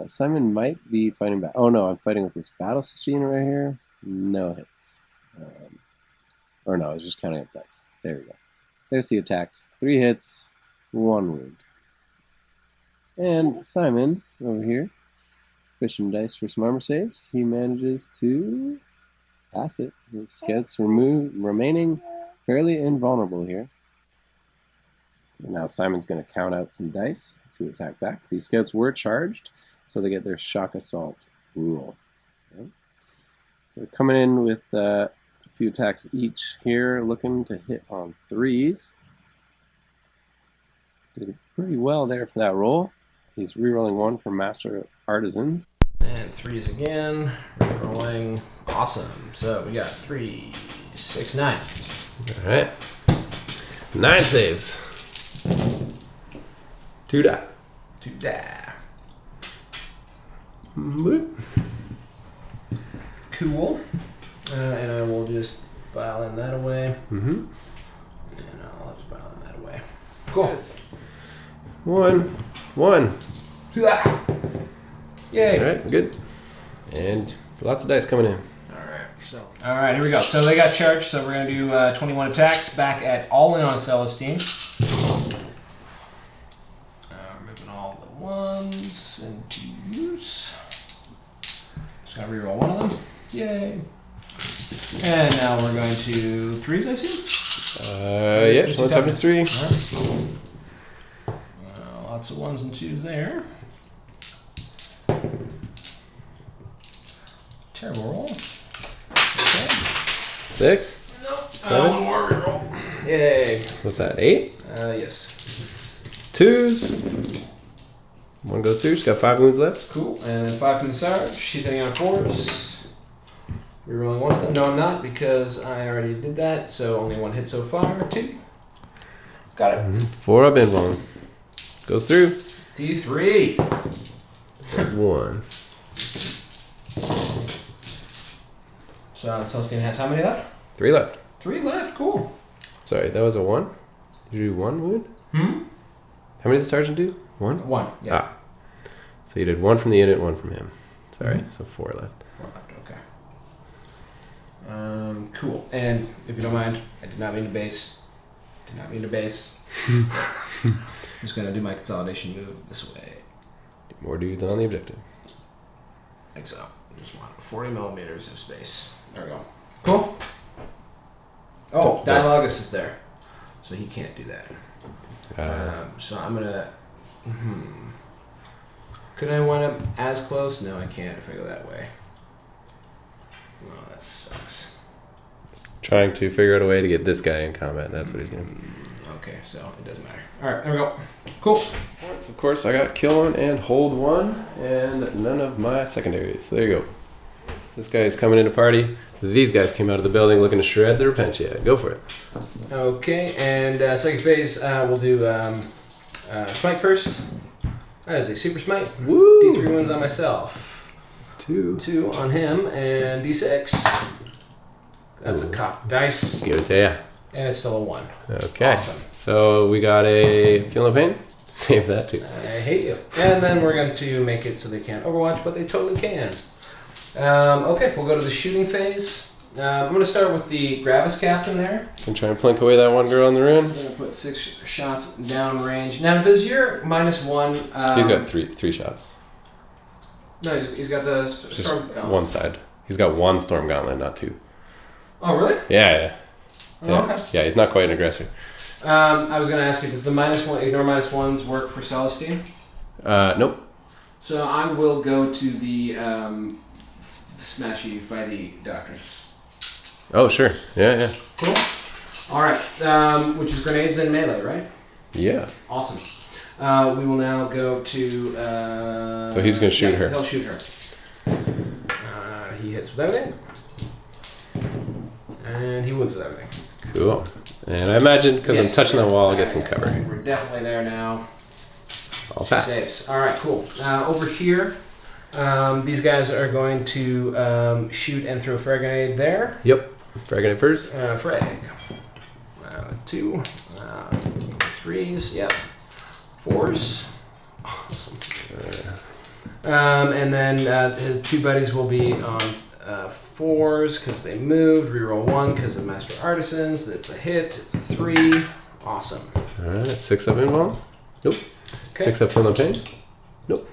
Simon might be fighting back. Oh no, I'm fighting with this Battle Sestina right here. No hits. Or no, I was just counting up dice. There we go. There's the attacks. 3 hits, 1 wound. And Simon, over here, fishing dice for some armor saves. He manages to pass it. His scouts remaining fairly invulnerable here. And now Simon's going to count out some dice to attack back. These scouts were charged, so they get their shock assault rule. Okay. So they're coming in with a few attacks each here, looking to hit on 3s. Did pretty well there for that roll. He's rerolling 1 for Master Artisans. And 3s again. Rerolling. Awesome. So we got 3, 6, 9. Alright. 9 saves. 2 die. 2 die. Boop. Cool. And I will just file in that away. Mm-hmm. And I'll have to file in that away. Cool. Yes. 1. Yay. Alright, good. And lots of dice coming in. Alright, here we go. So they got charged, so we're going to do 21 attacks. Back at all in on Celestine. Removing all the 1s and 2s. Just got to reroll 1 of them. Yay. And now we're going to 3s, I assume? Yeah, so toughness 3. Alright. Lots of 1s and 2s there. Terrible roll. Okay. 6? Nope. 7. One more reroll. Yay. What's that? 8? Yes. 2s. 1 goes through. She's got 5 wounds left. Cool. And 5 from the Sarge. She's hitting on 4s. Rerolling 1 of them. No, I'm not because I already did that. So only 1 hit so far. 2. Got it. 4 up in 1. Goes through. D3. 1. So Celestine has how many left? 3 left. 3 left. Cool. Sorry, that was a 1? Did you do 1 wound? Hmm? How many did the sergeant do? 1? 1. Yeah. Ah. So you did 1 from the unit, 1 from him. Sorry, so 4 left. 4 left. Okay. Cool. And if you don't mind, I did not mean to base. Did not mean to base. I'm just gonna do my consolidation move this way. More dudes on the objective. Like so. Just want 40 millimeters of space. There we go. Cool. Oh, Dialogus is there, so he can't do that. So I'm gonna. Could I wind up as close? No, I can't if I go that way. Oh, that sucks. He's trying to figure out a way to get this guy in combat. That's what he's doing. Okay, so it doesn't matter. All right, there we go. Cool. So of course, I got kill 1 and hold 1, and none of my secondaries. So there you go. This guy is coming into party. These guys came out of the building looking to shred their Repentia. Go for it. Okay, and second phase, we'll do Smite first. That is a Super Smite. Woo! D3 wins on myself. 2. 2 on him, and D6. That's a cocked dice. Give it to ya. And it's still a 1. Okay. Awesome. So we got a Feel No Pain. Save that too. I hate you. And then we're going to make it so they can't Overwatch, but they totally can. Okay, we'll go to the shooting phase. I'm going to start with the Gravis Captain there. I'm trying to plink away that one girl in the room. I'm going to put 6 shots down range. Now, does your -1... He's got three shots. No, he's got the Just Storm Gauntlets. one side. He's got 1 Storm Gauntlet, not 2. Oh, really? Yeah. Oh, okay. Yeah, he's not quite an aggressor. I was going to ask you, does the -1, ignore -1s work for Celestine? Nope. So I will go to the Smashy Fighty Doctrine. Oh, sure. Yeah. Cool. All right, which is grenades and melee, right? Yeah. Awesome. We will now go to... So he's going to shoot her. He'll shoot her. He hits with everything. And he wounds with everything. Cool. And I imagine, because I'm touching the wall, I'll get some cover. We're definitely there now. I'll She pass. saves. All right, cool. Over here, these guys are going to shoot and throw a frag grenade there. Yep. Fragging it first. Frag. 2. 3s. Yep. 4s. Awesome. And then his 2 buddies will be on 4s because they moved. Reroll 1 because of Master Artisans. It's a hit. It's a 3. Awesome. Alright, 6 up involved. Nope. Okay. 6 up Feel No Pain. Nope.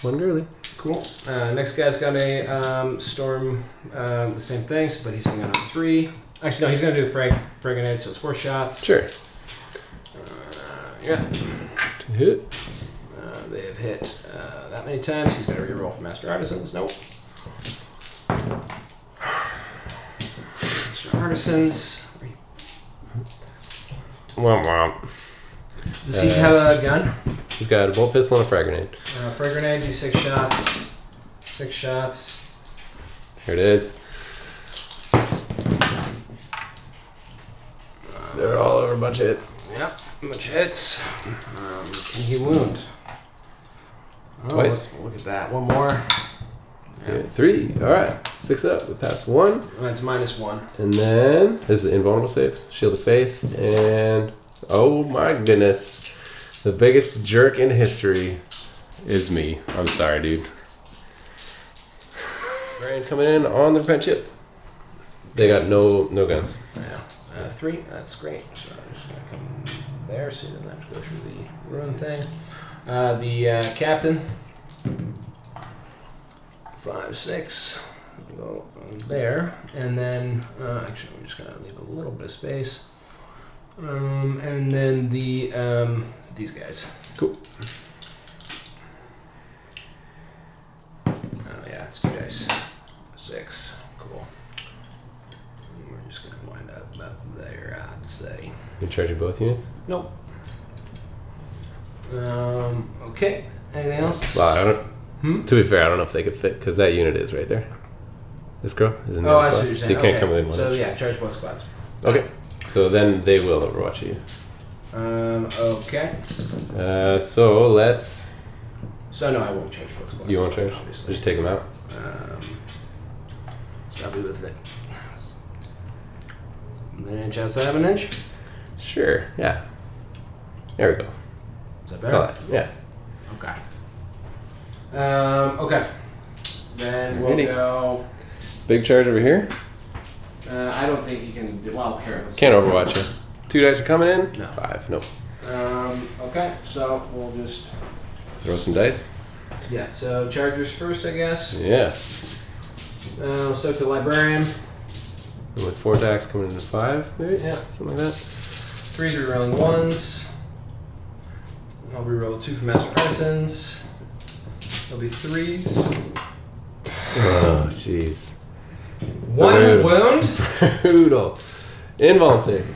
1 girly. Cool. Next guy's got a Storm, the same things, but he's hitting on 3. Actually, no, he's going to do a frag grenade, so it's 4 shots. Sure. Yeah. To hit. They have hit that many times. He's going to reroll for Master Artisans. Nope. Master Artisans. Womp womp. Does he have a gun? He's got a bolt pistol and a frag grenade. Frag grenade, do 6 shots. 6 shots. Here it is. They're all over a bunch of hits. Yep, much hits. Can he wound? Oh, Twice. Look at that. 1 more. Yeah, 3. Alright. 6 up. We pass 1. That's -1. And then this is invulnerable save. Shield of Faith. And oh my goodness. The biggest jerk in history is me. I'm sorry, dude. Brian coming in on the pen chip. They got no guns. Yeah. 3. That's great. So I'm just going to come there so he doesn't have to go through the run thing. The captain. 5, 6. Go there. And then, actually, I'm just going to leave a little bit of space. And then the these guys. Cool. Oh yeah, it's 2 dice. 6. Cool. And we're just gonna wind up about let's see. You're charging both units? Nope. Okay. Anything else? Well, I don't. To be fair, I don't know if they could fit because that unit is right there. This girl is in the Oh, other I see squad, what you're so saying. you can't Okay. come within one. So inch. yeah, charge both squads. Okay. So then they will overwatch you. Okay. So let's. So no, I won't change both squads. You won't change? Obviously. Just take them out. I'll be with it. An inch outside of an inch. Sure. Yeah. There we go. Is that Let's call better? it. Yeah. Okay. Okay. Then we'll Alrighty. go. Big charge over here. I don't think you can do. Well, here. Let's Can't overwatch you. 2 dice are coming in. No. 5. Nope. Okay. So we'll just. Throw some dice. Yeah. So chargers first, I guess. Yeah. We'll start the librarian. And with 4 attacks coming into 5, maybe? Yeah. Something like that. 3 rerolling 1s. I'll reroll 2 for Master Artisans. There'll be 3s. Oh, jeez. 1 wound. Brutal. Invuln save.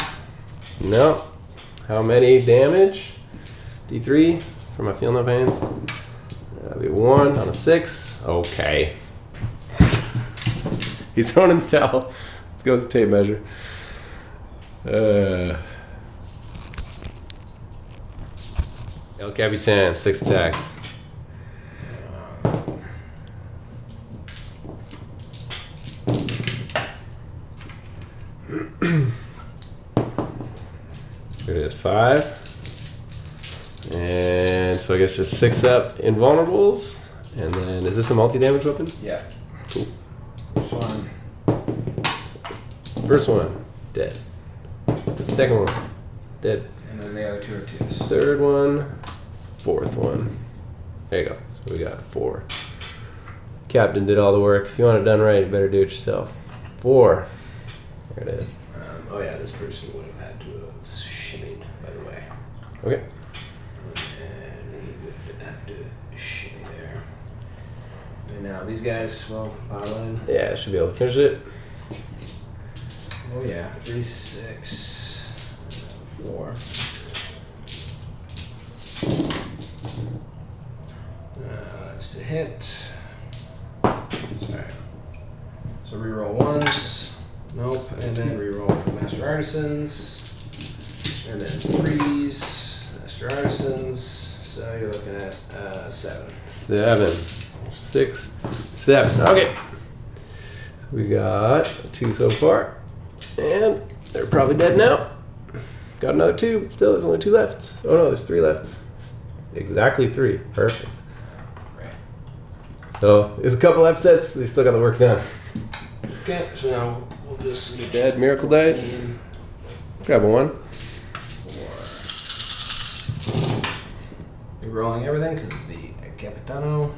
No. How many damage? D3 for my feel no pains. That'll be 1 on a 6. Okay. He's throwing in the towel. Let's go with the tape measure. El Capitan, 6 attacks. Here it is, 5. And so I guess just 6 up invulnerables. And then, is this a multi-damage weapon? Yeah. Cool. First one. First one, dead. Second one, dead. And then the other 2 are 2s. Third one, fourth one. There you go. So we got 4. Captain did all the work. If you want it done right, you better do it yourself. 4. There it is. Oh yeah, this person would have had to have shimmied, by the way. Okay. And he would have to shimmy there. And now these guys will pile in. Yeah, I should be able to finish it. Oh yeah, 3, 6, 4. That's to hit. Sorry. So reroll 1s. Nope. And then reroll for Master Artisans. And then 3s. Master Artisans. So you're looking at 7. 7. 6. 7. Okay. So we got 2 so far. And they're probably dead now. Got another 2, but still there's only 2 left. Oh no, there's 3 left. Exactly 3. Perfect. Right. So there's a couple upsets. They still got the work done. Okay, so now we'll just need Dead miracle dice. Grab a 1. 4. Rerolling everything because of the Capitano.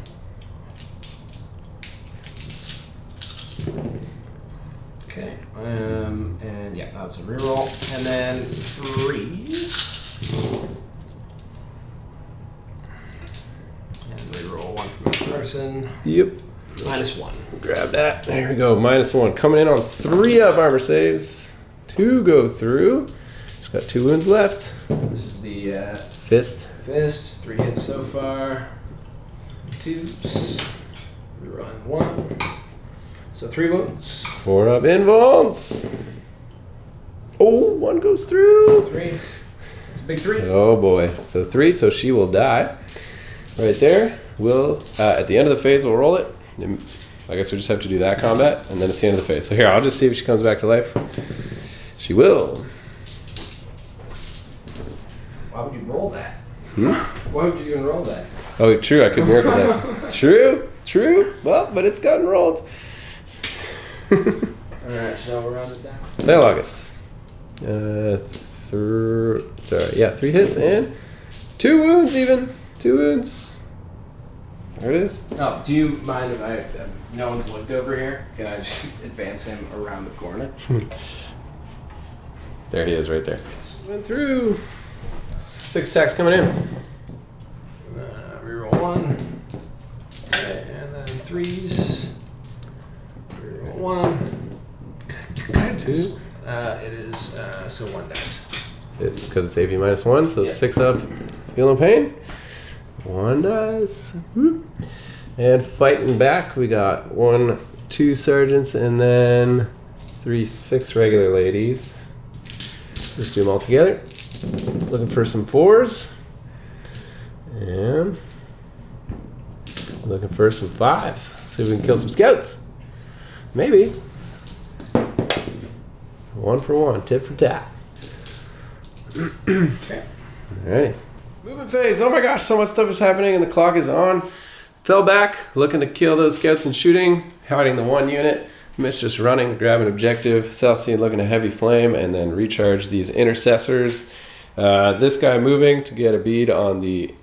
Okay, and yeah, that was a reroll. And then 3s. And reroll 1 from each person. Yep. -1. Grab that. There we go. -1. Coming in on 3 up armor saves. 2 go through. Just got 2 wounds left. This is the Fist. fist. 3 hits so far. 2s. Rerolling 1. So 3 wounds. 4 up invulns. Oh, 1 goes through. 3. It's a big 3. Oh boy. So 3, so she will die. Right there. We'll, at the end of the phase, we'll roll it. I guess we just have to do that combat, and then it's the end of the phase. So here, I'll just see if she comes back to life. She will. Why would you roll that? Hmm? Why would you even roll that? Oh, true. I could miracle dice. True. Well, but it's gotten rolled. Alright, so we'll round it down. Dialogus. 3 hits and 2 wounds even. 2 wounds. There it is. Oh, do you mind if no one's looked over here? Can I just advance him around the corner? There he is right there. Went through. 6 attacks coming in. Reroll 1. And then 3s. Reroll 1. 2. It is, so 1 dice. It's because it's AP -1, so 6 up. Feel no pain. 1 dice. Whoop. And fighting back, we got 1, 2 sergeants, and then 3, 6 regular ladies. Let's do them all together. Looking for some 4s. And looking for some 5s. See if we can kill some scouts. Maybe. 1 for 1, tit for tat. Okay. Alrighty. Movement phase. Oh my gosh, so much stuff is happening and the clock is on. Fell back, looking to kill those scouts and shooting, hiding the 1 unit. Missed just running, grab an objective. Celestine looking to heavy flame and then recharge these intercessors. This guy moving to get a bead on the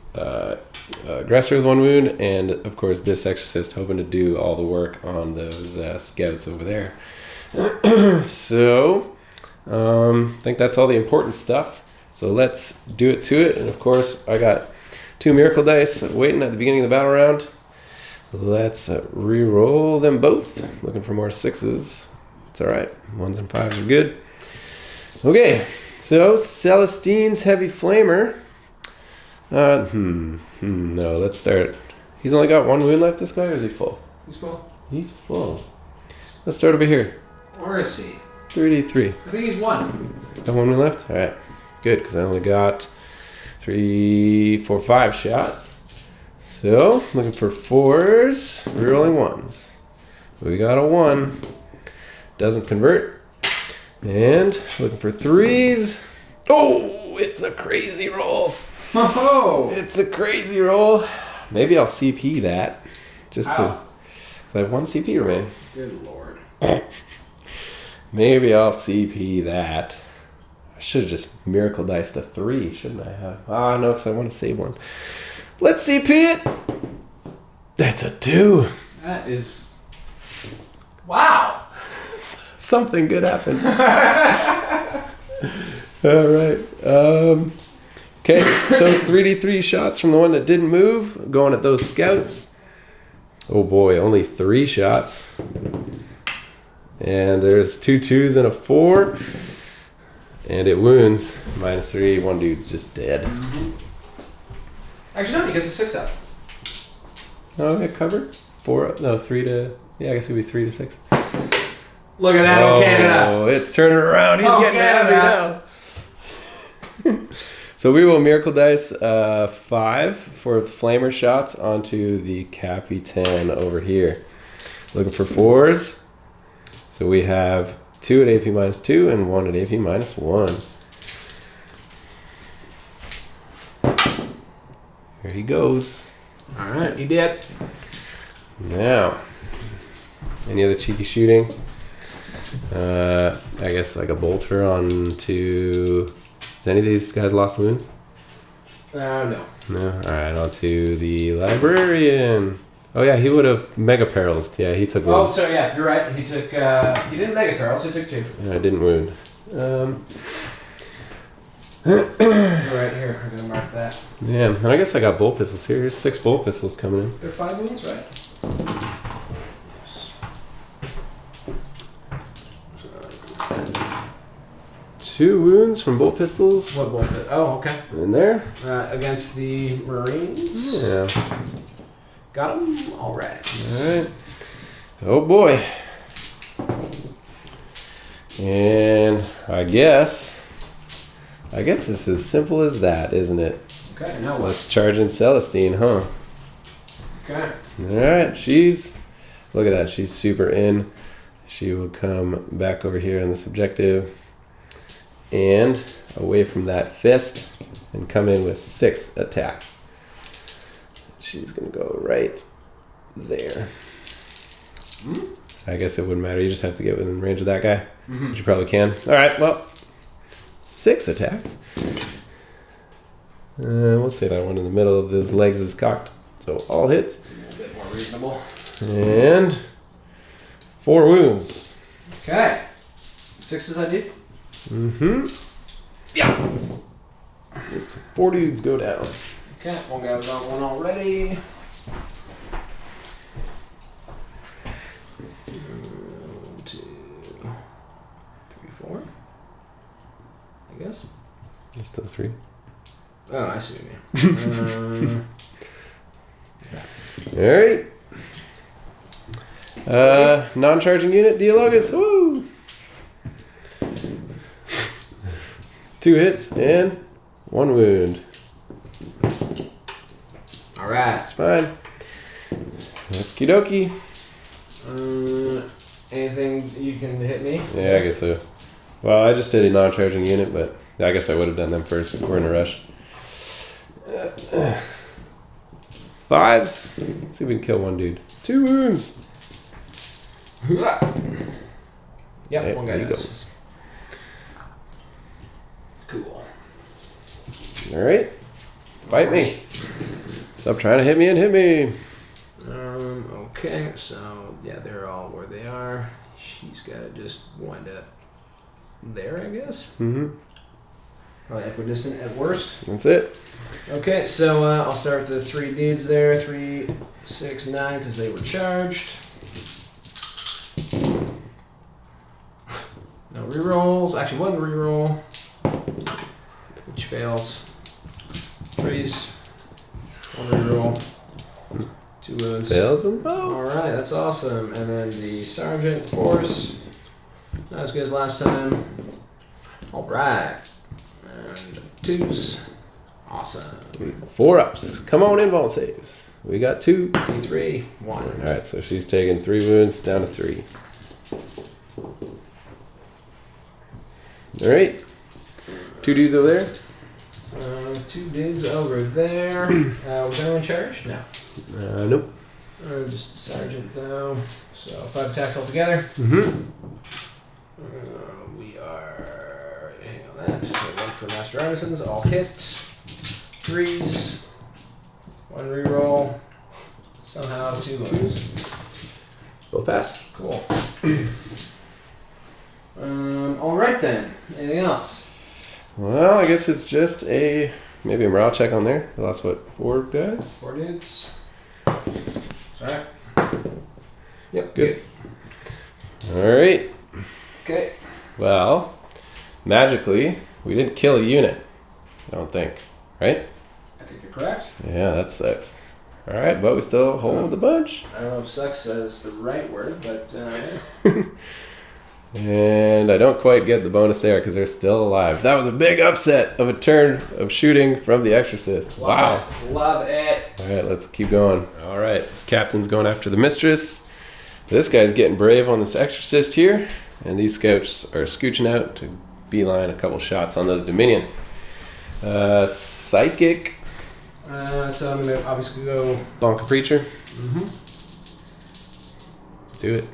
aggressor with 1 wound, and of course this exorcist hoping to do all the work on those scouts over there. So, I think that's all the important stuff. So let's do it to it. And of course, I got 2 miracle dice waiting at the beginning of the battle round. Let's re-roll them both. Looking for more 6s. It's all right. 1s and 5s are good. Okay, so Celestine's heavy flamer. No, let's start. He's only got 1 wound left, this guy, or is he full? He's full. He's full. Let's start over here. Where is he? 33. I think he's 1. He's got 1 wound left? All right. Good, because I only got 3, 4, 5 shots. So, looking for 4s, rerolling 1s. We got a 1. Doesn't convert. And looking for 3s. Oh, it's a crazy roll. Oh! It's a crazy roll. Maybe I'll CP that. Just to... Because I have 1 CP remaining. Good lord. Maybe I'll CP that. I should have just miracle diced a 3, shouldn't I have? Ah, no, because I want to save 1. Let's CP it. That's a 2. That is... Wow! Something good happened. All right. Okay, so 3d3 shots from the one that didn't move. Going at those scouts. Oh boy, only 3 shots. And there's 2 2s and a 4. And it wounds. -3. 1 dude's just dead. Mm-hmm. Actually, no, because it's 6 up. Oh, yeah, cover? 4 up? No, 3 to... Yeah, I guess it would be 3 to 6. Look at that, oh, Canada. Oh, it's turning around. He's getting Canada. happy now. So we will miracle dice 5 for flamer shots onto the Capitan over here. Looking for 4s. So we have 2 at AP -2 and 1 at AP -1. Here he goes. All right, he did. Now, any other cheeky shooting? I guess like a bolter onto... Has any of these guys lost wounds? No. No? Alright, on to the librarian. Oh yeah, he would have mega perils. Yeah, he took wounds. Oh, so yeah, you're right. He took, he didn't mega perils, he took 2. I didn't wound. Right here, I'm gonna mark that. Yeah, and I guess I got bolt pistols here. Here's 6 bolt pistols coming in. They're 5 wounds, right? Yes. 2 wounds from bolt pistols. What bolt? Oh, okay. In there. Against the Marines. Yeah. Got him. All right. Alright. Oh boy. And I guess it's as simple as that, isn't it? Okay. Now what? Let's charge in Celestine, huh? Okay. Alright, she's... Look at that, she's super in. She will come back over here on this objective. And away from that fist. And come in with 6 attacks. She's going to go right there. I guess it wouldn't matter. You just have to get within range of that guy. Which you probably can. Alright, well... 6 attacks. We'll say that one in the middle of his legs is cocked. So all hits. A little bit more reasonable. And 4 wounds. Okay. 6s I need? Mm-hmm. Yeah. So 4 dudes go down. Okay, one guy was on one already. 1, 2, 3, 4. guess. It's still 3. Oh, I see what you mean. Alright. Non-charging unit, Dialogus. Woo! 2 hits and 1 wound. Alright. It's fine. Okie dokie. Anything you can hit me? Yeah, I guess so. Well, I just did a non-charging unit, but I guess I would have done them first if we're in a rush. 5s. Let's see if we can kill one dude. 2 wounds. Yep, Hey, one guy there he does. goes. Cool. Alright. Fight me. Stop trying to hit me and hit me. Okay, so yeah, they're all where they are. She's got to just wind up there, I guess. Mm-hmm. Probably equidistant at worst. That's it. Okay, so I'll start with the 3 dudes there. 3, 6, 9, because they were charged. No rerolls. Actually, 1 reroll, which fails. 3s. 1 reroll. 2 wounds. Fails them both. Alright, that's awesome. And then the Sergeant Force. Not as good as last time. Alright. And 2s. Awesome. 4 ups. Come on, invuln saves. We got 2. 3, 1. Alright, so she's taking 3 wounds down to 3. Alright. 2 dudes over there. 2 dudes over there. Was anyone charged? No. Nope. Just Sergeant though. So 5 attacks altogether. Mm-hmm. We are hang on that. So 1 for Master Artisans, all hit. 3s. 1 reroll. Somehow 2 wounds. Both pass. Cool. Alright then. Anything else? Well, I guess it's just maybe a morale check on there. We lost what, 4 guys? 4 dudes. Sorry. Yep, Good. Alright. Okay. Well, magically, we didn't kill a unit. I don't think. Right? I think you're correct. Yeah, that sucks. Alright, but we still hold the bunch. I don't know if sucks is the right word, but And I don't quite get the bonus there because they're still alive. That was a big upset of a turn of shooting from the Exorcist. Wow. Love it. Alright, let's keep going. Alright, this captain's going after the mistress. This guy's getting brave on this Exorcist here. And these scouts are scooching out to beeline a couple shots on those Dominions. Psychic. So I'm going to obviously go... Bonk a Preacher. Mm-hmm. Do it.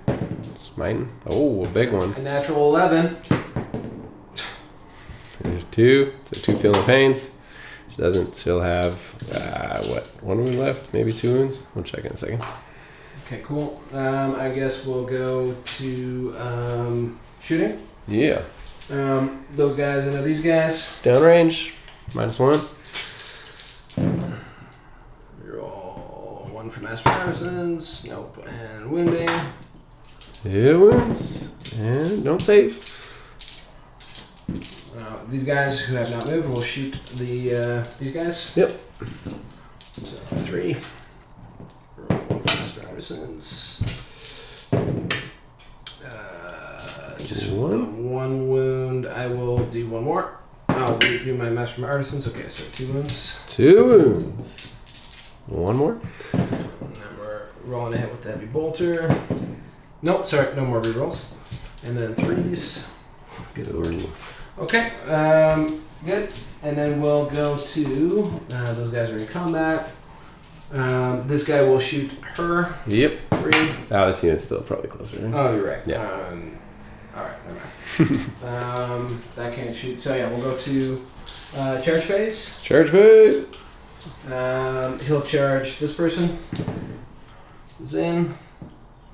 Smiting. Oh, a big one. A natural 11. There's 2. So 2 feeling pains. She'll have, 1 wound left? Maybe 2 wounds? We'll check in a second. Okay, cool. I guess we'll go to shooting. Yeah. Those guys into these guys. Downrange. -1. Roll 1 for Master Artisans. Nope. And wounding. 2 wounds. And don't save. These guys who have not moved will shoot these guys. Yep. So 3. Roll 1 for Master Artisans. Just 1 wound. I will do 1 more. I'll do my Master Artisans. Okay, so 2 wounds. 2 wounds. 1 more. And then we're rolling ahead with the heavy bolter. Nope, sorry, no more rerolls. And then 3s. Good lord. Okay, good. And then we'll go to those guys are in combat. This guy will shoot her. Yep. 3. This unit's still probably closer. Right? Oh, you're right. Yeah. All right, never mind. That can't shoot. So yeah, we'll go to charge phase. Charge phase. He'll charge this person. Zen.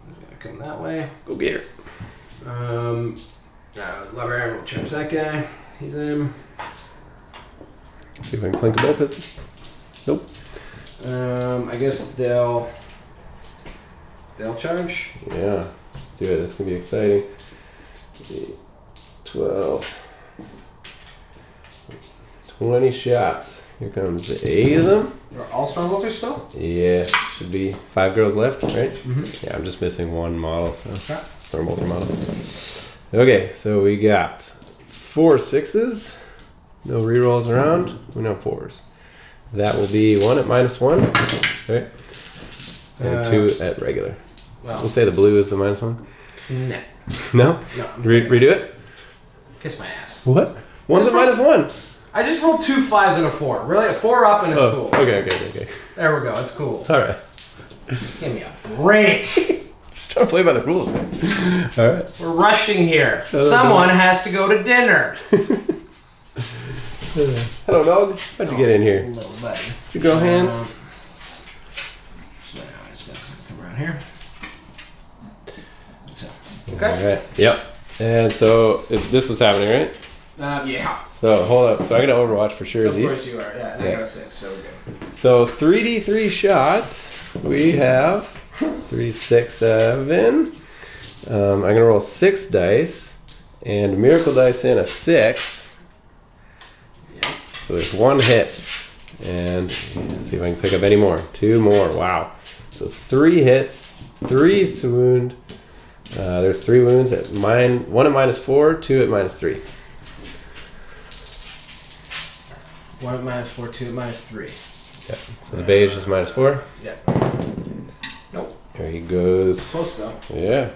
He's gonna come that way. Go get her. Lever arm will charge that guy. He's in. See if I can clink a bolt pistol. Nope. I guess they'll charge. Yeah. Let's do it. This can be exciting. 12. 20 shots. Here comes 8 of them. Are all Stormbolters still? Yeah, should be 5 girls left, right? Mm-hmm. Yeah, I'm just missing one model, so Okay. Stormbolter model. Okay, so we got 4 6s. No rerolls around. We know 4s. That will be 1 at -1, right? And 2 at regular. Well, We'll say the blue is the -1. no. No? No. Redo it? Kiss my ass. What? 1's at -1. I just rolled 2 5s and a 4. Really? A 4 up and it's cool. Okay. There we go. It's cool. All right. Give me a break. Just don't play by the rules, man. All right. We're rushing here. Someone has to go to dinner. Hello, dog. How'd you get in here? Little buddy. Did you go hands? So now this guy's gonna come around here. So, All okay. right. Yep. And so this was happening, right? Yeah. So hold up. So I got to Overwatch for sure. Of course you are. Yeah. And I got a 6, so we're good. So 3d3 shots. We have 3, 6, 7. I'm gonna roll 6 dice and miracle dice in a 6. So there's 1 hit, and let's see if I can pick up any more. 2 more. Wow. So 3 hits, 3 to wound. There's 3 wounds at 1 at -4, 2 at -3. 1 at -4, 2 at -3. Yeah. So the beige is -4. Yeah. Nope. There he goes. Close though. Yeah.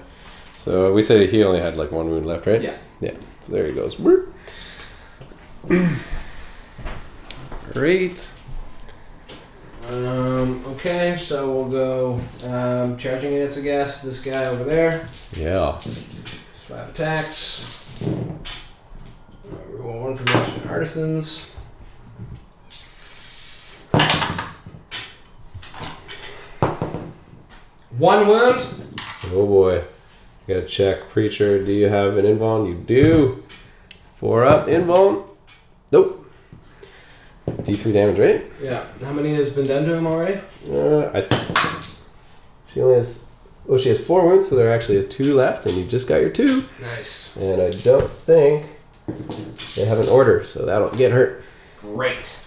So we said he only had like 1 wound left, right? Yeah. Yeah. So there he goes. Great. Okay, so we'll go charging units, I guess. This guy over there. Yeah. 5 attacks. Roll 1 for Merchant Artisans. One wound. Oh boy. You gotta check. Preacher, do you have an invuln? You do. 4 up, invuln. Nope. D3 damage, right? Yeah. How many has been done to him already? She only has. Oh, she has 4 wounds, so there actually is 2 left, and you just got your 2. Nice. And I don't think they have an order, so that'll get hurt. Great.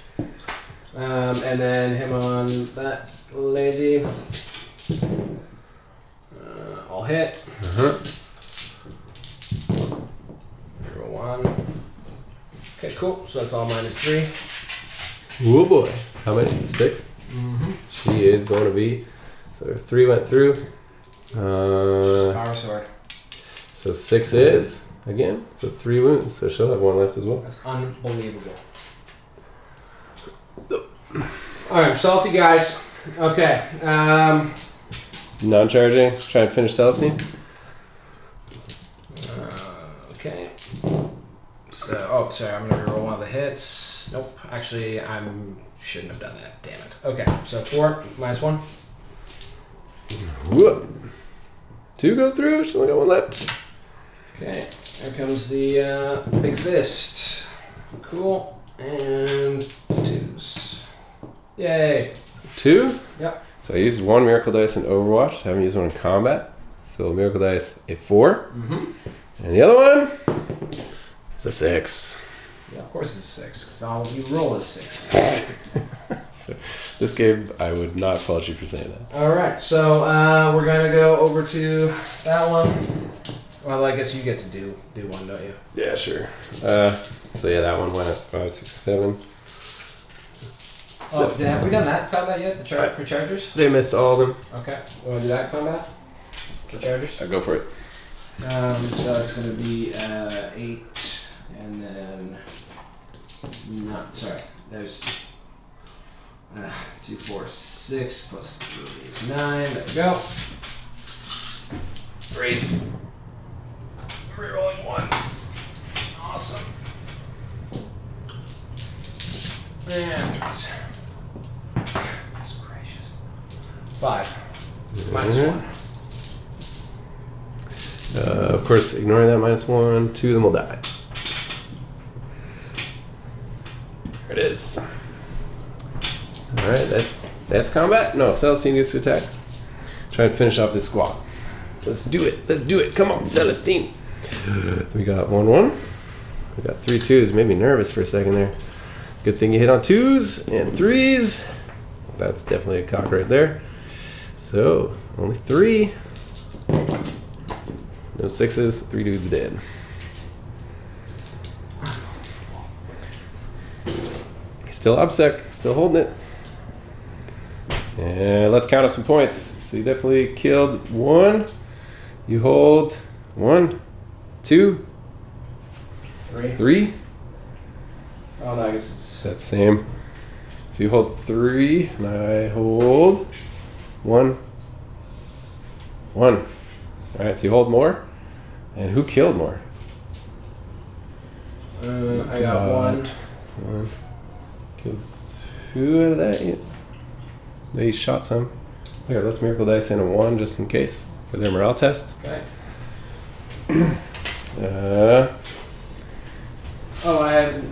And then him on that lady. All hit. Roll 1. Okay, cool. So that's all -3. Oh boy. How many? 6? Mm-hmm. She is going to be. So there's 3 went through. Power sword. So 6 is, again, so 3 wounds. So she'll have 1 left as well. That's unbelievable. Alright, salty guys. Okay. Non-charging. Try and finish Celestine. Okay. So, oh, sorry, I'm going to reroll 1 of the hits. Nope. Actually, I shouldn't have done that. Damn it. Okay, so 4 -1. Whoop. 2 go through. She's only got 1 left. Okay, here comes the big fist. Cool. And 2s. Yay. 2? Yep. So I used 1 miracle dice in Overwatch. I haven't used 1 in combat. So miracle dice, a 4. Mm-hmm. And the other one is a 6. Yeah, of course it's 6, because all you roll is 6. So this game, I would not fault you for saying that. Alright, so we're going to go over to that one. Well, I guess you get to do one, don't you? Yeah, sure. So yeah, that one went at 5, 6, 7. Oh, have we done that combat yet? The for chargers? They missed all of them. Okay. You want to do that combat? For chargers? I'll go for it. So it's going to be 8, and then... No, sorry. There's 2, 4, 6 plus 3 is 9. There we go. Great. Rerolling 1. Awesome. And that's gracious. 5. -1. Of course, ignoring that -1, 2 of them will die. There it is. Alright, that's combat? No, Celestine gets to attack. Try and finish off this squad. Let's do it. Let's do it. Come on, Celestine. We got 1-1. We got 3 2s. Made me nervous for a second there. Good thing you hit on 2s and 3s. That's definitely a cock right there. So, only 3. No 6s, 3 dudes dead. He's still obsec, still holding it. And let's count up some points. So you definitely killed 1. You hold 1, 2, 3. Oh no, I guess it's... That's same. So you hold 3, and I hold 1. 1. All right, so you hold more. And who killed more? I got 1. 1. Killed 2 out of that. Yeah. They shot some. Here, let's miracle dice in a 1 just in case for their morale test. Okay.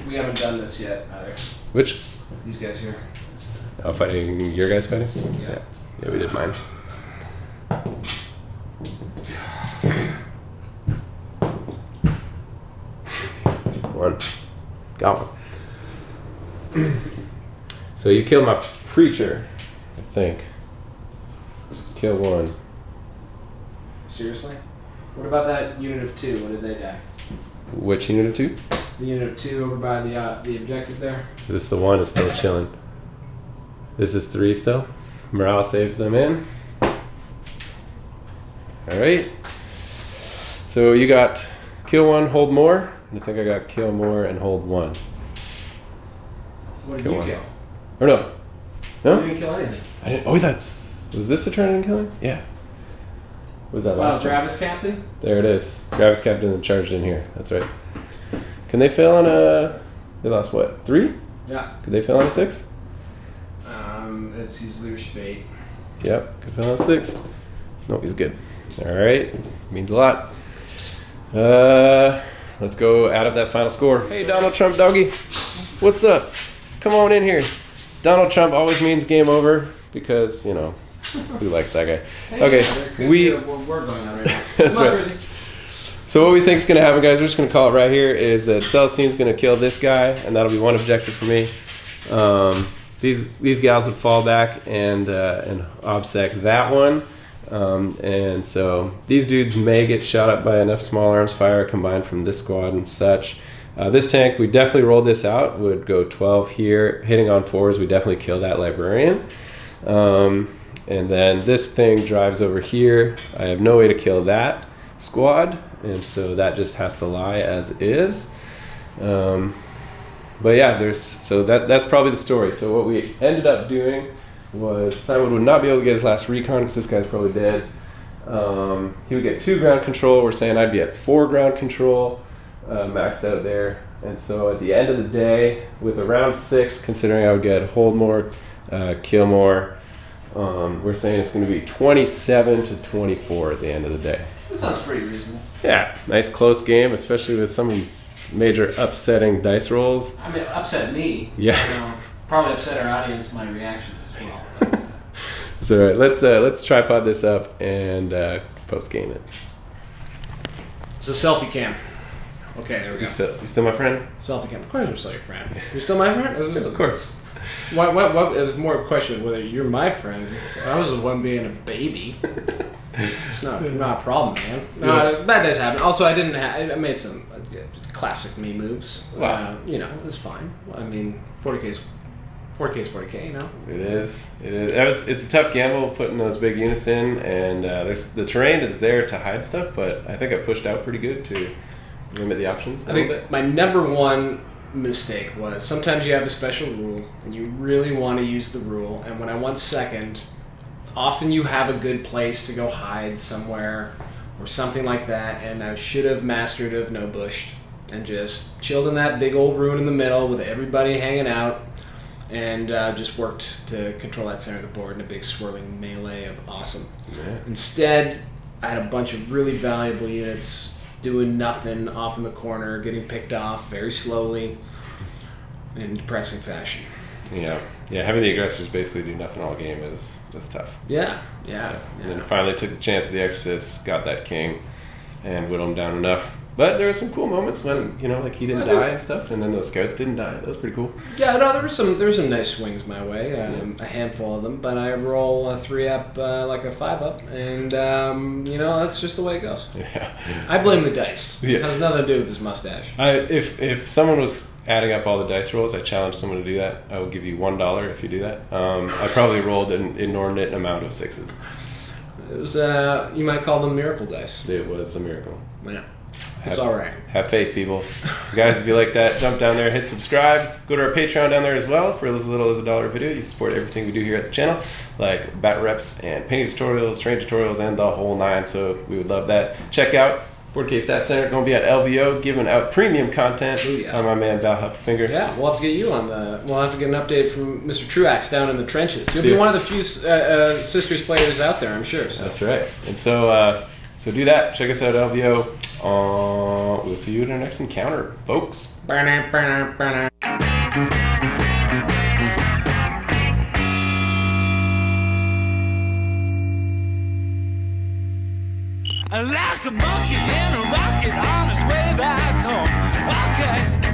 We haven't done this yet either. Which? These guys here. Oh, fighting your guys fighting? Yeah. Yeah, we did mine. One. Got one. So you killed my preacher, I think. Kill 1. Seriously? What about that unit of 2? When did they die? Which unit of 2? The unit of 2 over by the objective there. This is the 1 is still chilling. This is 3 still. Morale saves them in. Alright. So you got kill 1, hold more. And I think I got kill more and hold 1. What did Kill you 1. kill? Or no? You No? didn't kill anything. I didn't. Oh, that's. Was this the turn I didn't kill him? Yeah. Was that last turn? Travis Captain? There it is. Travis Captain charged in here. That's right. Can they fail on a. They lost what? 3? Yeah. Could they fail on a 6? He's leadership 8. Yep. Could fail on a 6. Nope, he's good. Alright. Means a lot. Let's go add up that final score. Hey, Donald Trump doggy. What's up? Come on in here. Donald Trump always means game over because, you know, who likes that guy? Okay, we're going on right now. That's right. So what we think is going to happen, guys, we're just going to call it right here, is that Celestine's going to kill this guy, and that'll be 1 objective for me. These gals would fall back and obsec that one. And so these dudes may get shot up by enough small arms fire combined from this squad and such. This tank, we definitely rolled this out, would go 12 here. Hitting on 4s, we definitely kill that librarian. And then this thing drives over here. I have no way to kill that squad, and so that just has to lie as is. But yeah, that's probably the story. So what we ended up doing was Simon would not be able to get his last recon because this guy's probably dead. He would get 2 ground control. We're saying I'd be at 4 ground control, maxed out there. And so at the end of the day, with around 6, considering I would get hold more, kill more, we're saying it's going to be 27 to 24 at the end of the day. That sounds pretty reasonable. Yeah, nice close game, especially with some major upsetting dice rolls. I mean, upset me. Yeah. You know, probably upset our audience, my reactions as well. But, So let's tripod this up and post game it. it's a selfie cam. Okay, there we go. You still my friend? Selfie cam. Of course, I'm still your friend. You're still my friend? Of course. What? It was more a question of whether you're my friend. I was the one being a baby. It's not a problem, man. No, bad days happen. Also, I made some classic me moves. Wow. It's fine. I mean, 40K's 40K, you know? It is. It's a tough gamble putting those big units in, and the terrain is there to hide stuff, but I think I pushed out pretty good to limit the options. I think my number one mistake was sometimes you have a special rule and you really want to use the rule, and when I went second, often you have a good place to go hide somewhere or something like that, and I should have mastered of no bush and just chilled in that big old ruin in the middle with everybody hanging out, and just worked to control that center of the board in a big swirling melee of awesome. Yeah. Instead, I had a bunch of really valuable units doing nothing off in the corner, getting picked off very slowly in depressing fashion. Yeah. Having the aggressors basically do nothing all game is tough. Yeah. And then finally took the chance of the Exorcist, got that king, and whittled him down enough. But there were some cool moments when, like he didn't die and stuff, and then those scouts didn't die. That was pretty cool. Yeah, no, there were some nice swings my way, a handful of them, but I roll a 3-up like a 5-up, and that's just the way it goes. Yeah. I blame the dice. Yeah. It has nothing to do with this mustache. If someone was adding up all the dice rolls, I challenge someone to do that. I will give you $1 if you do that. I probably rolled an inordinate amount of 6s. It was you might call them miracle dice. It was a miracle. Yeah. It's all right. Have faith, people. Guys, if you like that, jump down there, hit subscribe. Go to our Patreon down there as well. For as little as $1 a video, you can support everything we do here at the channel, like bat reps and painting tutorials, train tutorials, and the whole 9. So we would love that. Check out 40k Stat Center, going to be at LVO, giving out premium content. Ooh, yeah. On my man Val Huffinger. Yeah, we'll have to get you on we'll have to get an update from Mr. Truax down in the trenches. You'll See be ya. one of the few Sisters players out there, I'm sure. So. That's right. And so do that. Check us out at LVO. We'll see you in our next encounter, folks. Like a monkey in a rocket on his way back home. Okay.